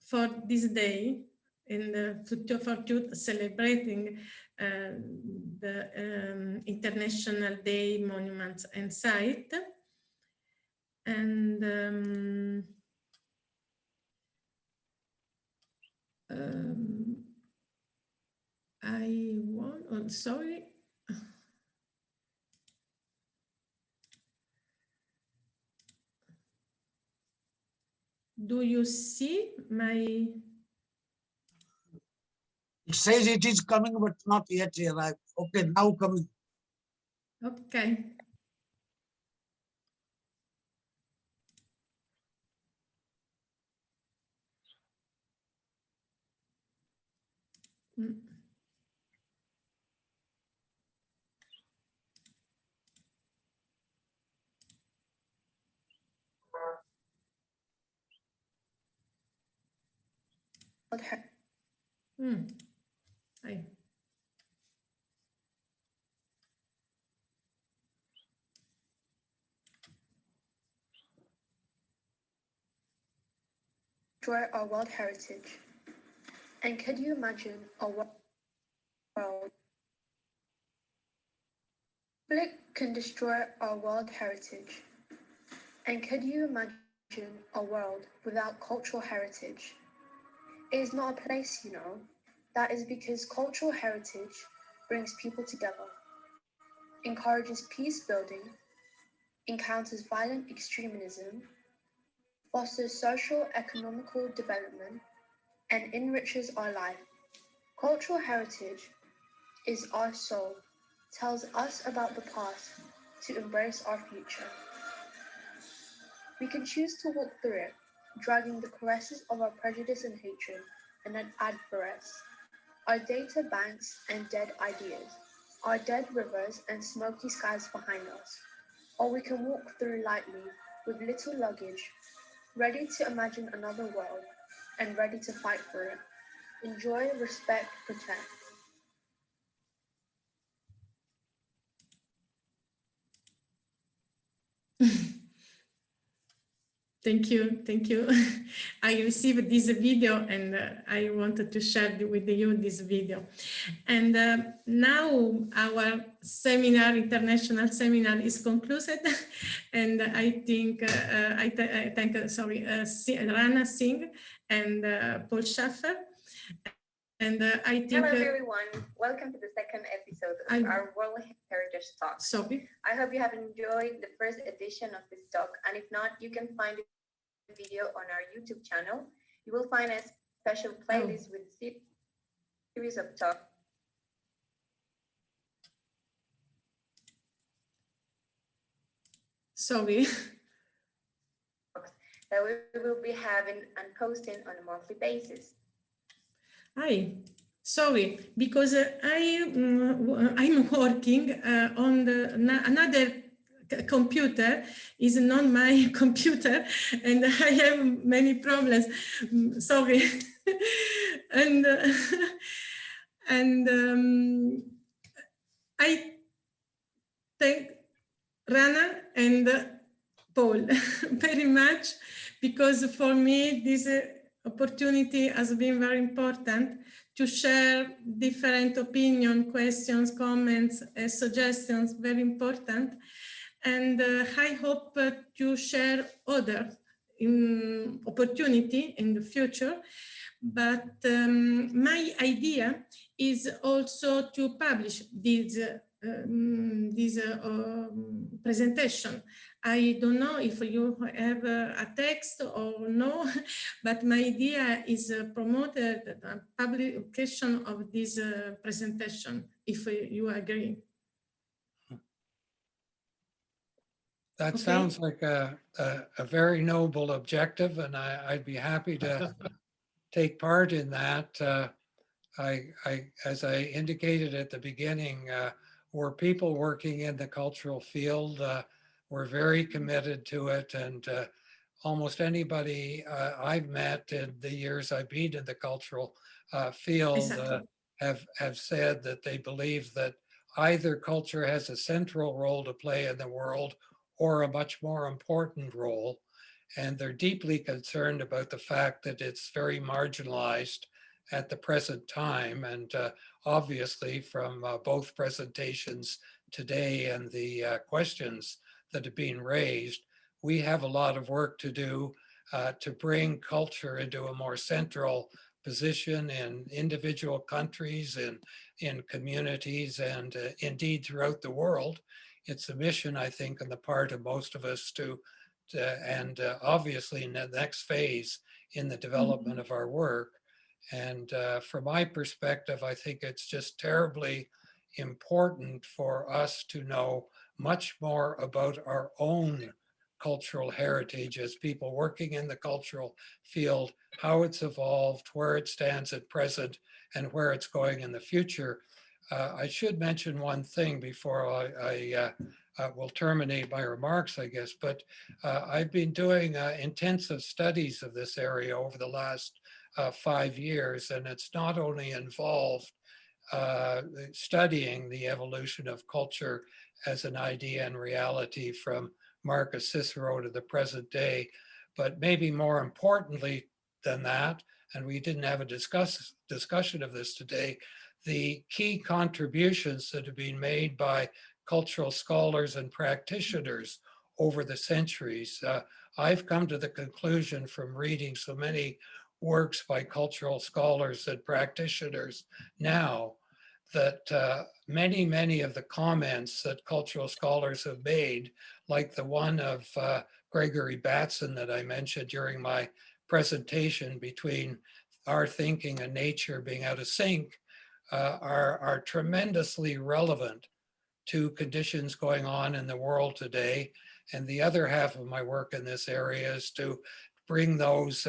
[SPEAKER 1] for this day, for celebrating the International Day Monuments and Site. And I want, oh, sorry. Do you see my?
[SPEAKER 5] It says it is coming, but not yet arrived. Okay, now coming.
[SPEAKER 1] Okay. Okay. Hi.
[SPEAKER 8] Destroy our world heritage. And could you imagine a world can destroy our world heritage? And could you imagine a world without cultural heritage? It is not a place, you know. That is because cultural heritage brings people together, encourages peace building, encounters violent extremism, fosters social economical development, and enriches our life. Cultural heritage is our soul, tells us about the past to embrace our future. We can choose to walk through it, dragging the caresses of our prejudice and hatred, and then add forests, our data banks and dead ideas, our dead rivers and smoky skies behind us. Or we can walk through lightly with little luggage, ready to imagine another world and ready to fight for it. Enjoy, respect, protect.
[SPEAKER 1] Thank you, thank you. I received this video and I wanted to share with you this video. And now our seminar, international seminar is concluded. And I think, I thank, Rana, Singh and Paul Schaffer. And I think—
[SPEAKER 9] Hello everyone, welcome to the second episode of our World Heritage Talk.
[SPEAKER 1] Sorry.
[SPEAKER 9] I hope you have enjoyed the first edition of this talk, and if not, you can find the video on our YouTube channel. You will find a special playlist with series of talks.
[SPEAKER 1] Sorry.
[SPEAKER 9] That we will be having and posting on a monthly basis.
[SPEAKER 1] Hi. Sorry, because I'm working on another computer, is not my computer, and I have many problems. Sorry. And I thank Rana and Paul very much, because for me this opportunity has been very important to share different opinions, questions, comments, suggestions, very important. And I hope to share other opportunity in the future. But my idea is also to publish this presentation. I don't know if you have a text or no, but my idea is promoted the publication of this presentation, if you agree.
[SPEAKER 4] That sounds like a very noble objective, and I'd be happy to take part in that. As I indicated at the beginning, we're people working in the cultural field. We're very committed to it, and almost anybody I've met in the years I've been in the cultural field have said that they believe that either culture has a central role to play in the world or a much more important role. And they're deeply concerned about the fact that it's very marginalized at the present time. And obviously from both presentations today and the questions that have been raised, we have a lot of work to do to bring culture into a more central position in individual countries and in communities and indeed throughout the world. It's a mission, I think, on the part of most of us to obviously in the next phase in the development of our work. And from my perspective, I think it's just terribly important for us to know much more about our own cultural heritage as people working in the cultural field, how it's evolved, where it stands at present, and where it's going in the future. I should mention one thing before I will terminate my remarks, I guess, but I've been doing intensive studies of this area over the last 5 years, and it's not only involved studying the evolution of culture as an idea and reality from Marcus Cicero to the present day, but maybe more importantly than that, and we didn't have a discussion of this today, the key contributions that have been made by cultural scholars and practitioners over the centuries. I've come to the conclusion from reading so many works by cultural scholars and practitioners now that many of the comments that cultural scholars have made, like the one of Gregory Batson that I mentioned during my presentation, between our thinking and nature being out of sync, are tremendously relevant to conditions going on in the world today. And the other half of my work in this area is to bring those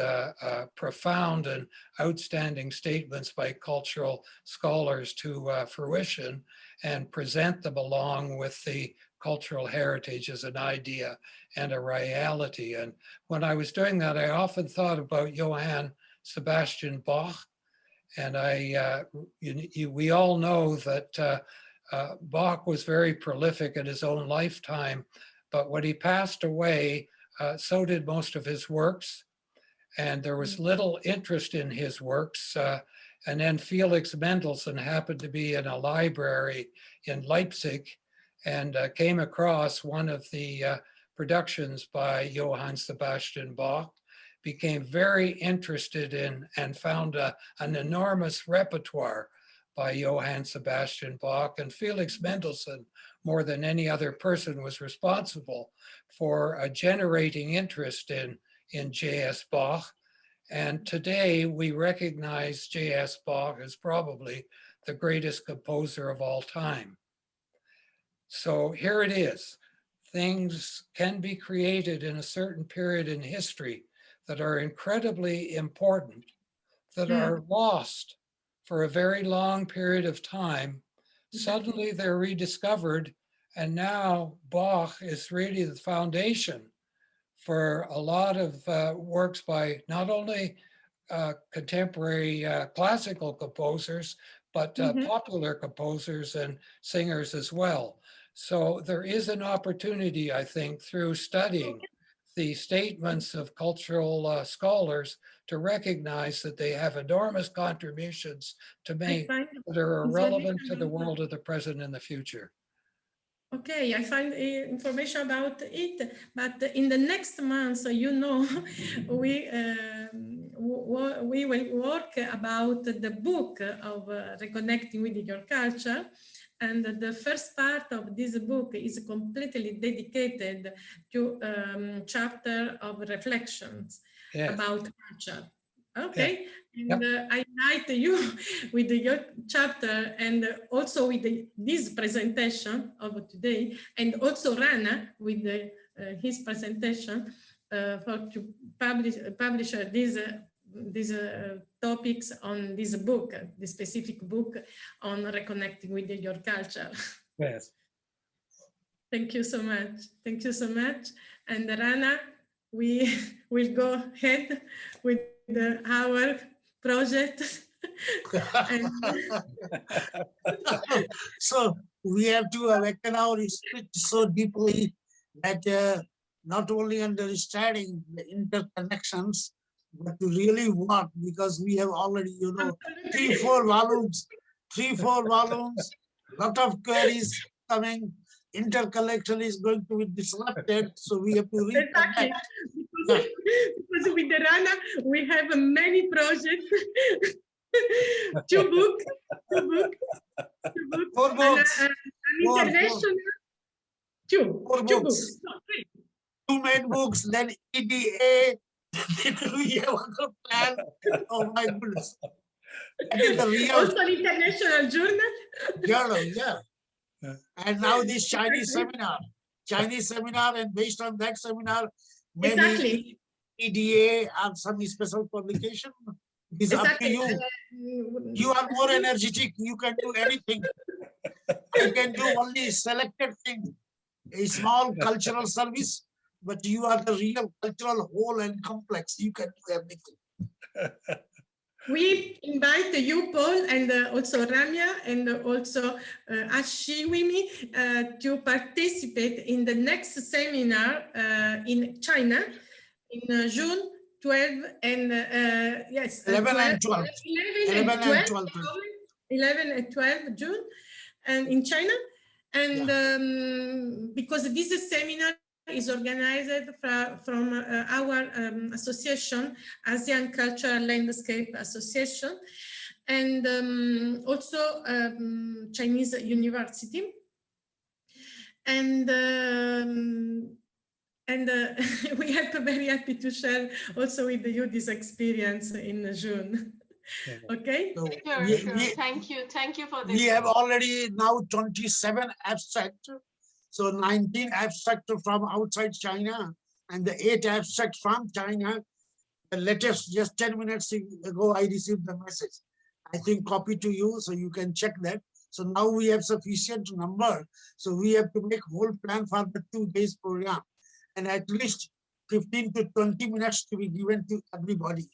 [SPEAKER 4] profound and outstanding statements by cultural scholars to fruition and present them along with the cultural heritage as an idea and a reality. And when I was doing that, I often thought about Johann Sebastian Bach. And we all know that Bach was very prolific in his own lifetime, but when he passed away, so did most of his works. And there was little interest in his works. And then Felix Mendelssohn happened to be in a library in Leipzig and came across one of the productions by Johann Sebastian Bach, became very interested in and found an enormous repertoire by Johann Sebastian Bach. And Felix Mendelssohn, more than any other person, was responsible for generating interest in J.S. Bach. And today we recognize J.S. Bach as probably the greatest composer of all time. So here it is. Things can be created in a certain period in history that are incredibly important, that are lost for a very long period of time. Suddenly they're rediscovered, and now Bach is really the foundation for a lot of works by not only contemporary classical composers, but popular composers and singers as well. So there is an opportunity, I think, through studying the statements of cultural scholars to recognize that they have enormous contributions to make that are relevant to the world of the present and the future.
[SPEAKER 1] Okay, I find information about it, but in the next month, you know, we will work about the book of Reconnecting with Your Culture. And the first part of this book is completely dedicated to chapter of reflections about culture. Okay, and I invite you with your chapter and also with this presentation of today, and also Rana with his presentation for to publish these topics on this book, the specific book on reconnecting with your culture.
[SPEAKER 4] Yes.
[SPEAKER 1] Thank you so much. Thank you so much. And Rana, we will go ahead with our project.
[SPEAKER 5] So we have to awaken our spirit so deeply that not only understanding the interconnections, but to really want, because we have already, you know, 3-4 volumes, lot of queries coming, interconnection is going to be disrupted, so we have to reconnect.
[SPEAKER 1] Because with the Rana, we have many projects, two books,
[SPEAKER 5] 4 books,
[SPEAKER 1] an international, two books.
[SPEAKER 5] 2 main books, then EDA, then we have a plan. Oh my goodness. The real
[SPEAKER 1] also an international
[SPEAKER 5] journal, yeah. And now this Chinese seminar, and based on that seminar, maybe EDA and some special publication. It's up to you. You are more energetic. You can do anything. I can do only selected thing, a small cultural service, but you are the real cultural whole and complex. You can do everything.
[SPEAKER 1] We invite you, Paul, and also Ramya, and also Ashiwimi to participate in the next seminar in China in June 12 and yes,
[SPEAKER 5] 11 and 12.
[SPEAKER 1] 11 and 12 June, and in China, and because this seminar is organized from our association, Asian Cultural Landscape Association, and also Chinese University. And we are very happy to share also with you this experience in June. Okay.
[SPEAKER 5] So
[SPEAKER 7] Sure, sure. Thank you. Thank you for this.
[SPEAKER 5] we have already now 27 abstract. So 19 abstract from outside China and the 8 abstract from China. The latest, just 10 minutes ago, I received the message. I think copy to you so you can check that. So now we have sufficient number. So we have to make whole plan for the 2 days program. And at least 15 to 20 minutes to be given to everybody.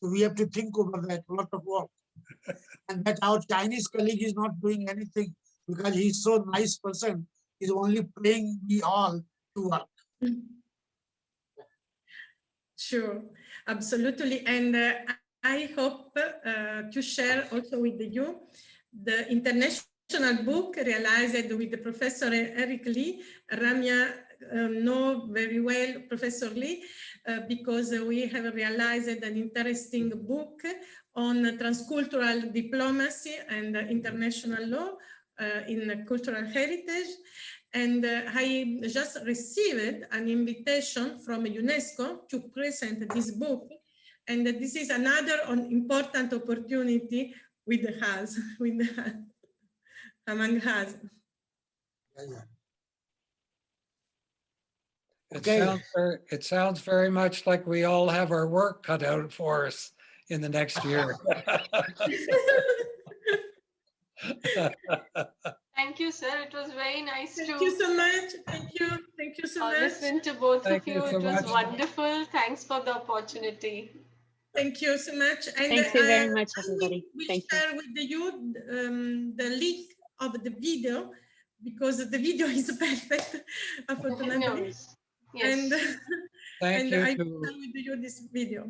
[SPEAKER 5] So we have to think over that, a lot of work. And that our Chinese colleague is not doing anything because he's so nice person. He's only praying we all to work.
[SPEAKER 1] Sure, absolutely. And I hope to share also with you the international book realized with the Professor Eric Lee. Ramya know very well Professor Lee because we have realized an interesting book on transcultural diplomacy and international law in cultural heritage. And I just received an invitation from UNESCO to present this book. And this is another important opportunity with us, among us.
[SPEAKER 4] It sounds very much like we all have our work cut out for us in the next year.
[SPEAKER 7] Thank you, sir. It was very nice
[SPEAKER 1] Thank
[SPEAKER 7] to
[SPEAKER 1] you so much. Thank you. Thank you so much.
[SPEAKER 7] listen to both
[SPEAKER 4] Thank
[SPEAKER 7] of you.
[SPEAKER 4] you so
[SPEAKER 7] It was
[SPEAKER 4] much.
[SPEAKER 7] wonderful. Thanks for the opportunity.
[SPEAKER 1] Thank you so much. And
[SPEAKER 6] Thank you very much, everybody.
[SPEAKER 1] We
[SPEAKER 6] Thank you.
[SPEAKER 1] share with you the link of the video because the video is perfect, unfortunately.
[SPEAKER 7] Yes.
[SPEAKER 1] And,
[SPEAKER 4] Thank you
[SPEAKER 1] I
[SPEAKER 4] to-
[SPEAKER 1] will share with you this video.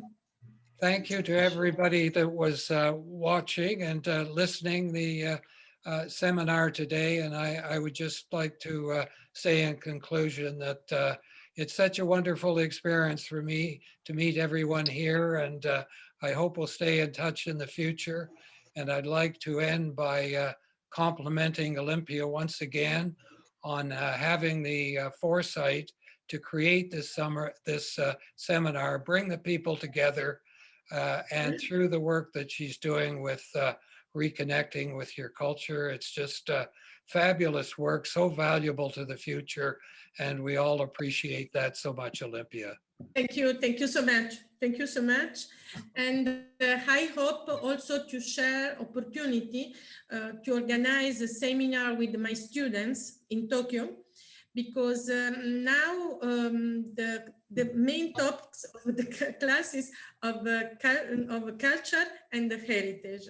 [SPEAKER 4] Thank you to everybody that was watching and listening the seminar today. And I would just like to say in conclusion that it's such a wonderful experience for me to meet everyone here. And I hope we'll stay in touch in the future. And I'd like to end by complimenting Olympia once again on having the foresight to create this seminar, bring the people together, and through the work that she's doing with reconnecting with your culture. It's just fabulous work, so valuable to the future. And we all appreciate that so much, Olympia.
[SPEAKER 1] Thank you. Thank you so much. Thank you so much. And I hope also to share opportunity to organize a seminar with my students in Tokyo, because now the main topics of the classes of culture and the heritage.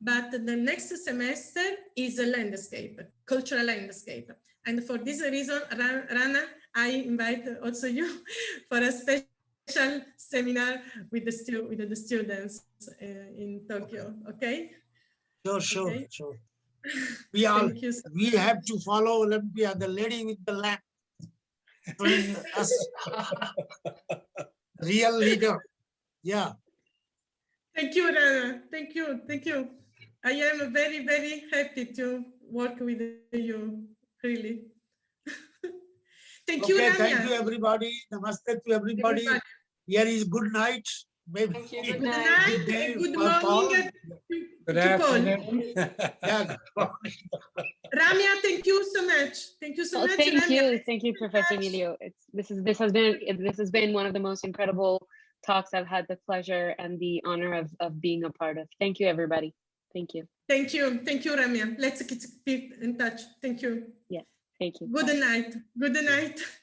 [SPEAKER 1] But the next semester is a landscape, cultural landscape. And for this reason, Rana, I invite also you for a special seminar with the students in Tokyo. Okay?
[SPEAKER 5] Sure.
[SPEAKER 1] Okay.
[SPEAKER 5] Sure. We have to follow Olympia, the lady with the lamp, showing us real leader. Yeah.
[SPEAKER 1] Thank you, Rana. Thank you. Thank you. I am very, very happy to work with you, really. Thank you, Ramya.
[SPEAKER 5] Thank you, everybody. Namaste to everybody. Here is good night. Maybe
[SPEAKER 7] Thank you.
[SPEAKER 1] Good night and good morning.
[SPEAKER 4] Good afternoon.
[SPEAKER 5] Yeah.
[SPEAKER 1] Ramya, thank you so much. Thank you so much.
[SPEAKER 6] Thank you, Professor Emilio. This has been one of the most incredible talks I've had the pleasure and the honor of being a part of. Thank you, everybody. Thank you.
[SPEAKER 1] Thank you, Ramya. Let's keep in touch. Thank you.
[SPEAKER 6] Yes, thank you.
[SPEAKER 1] Good night. Good night.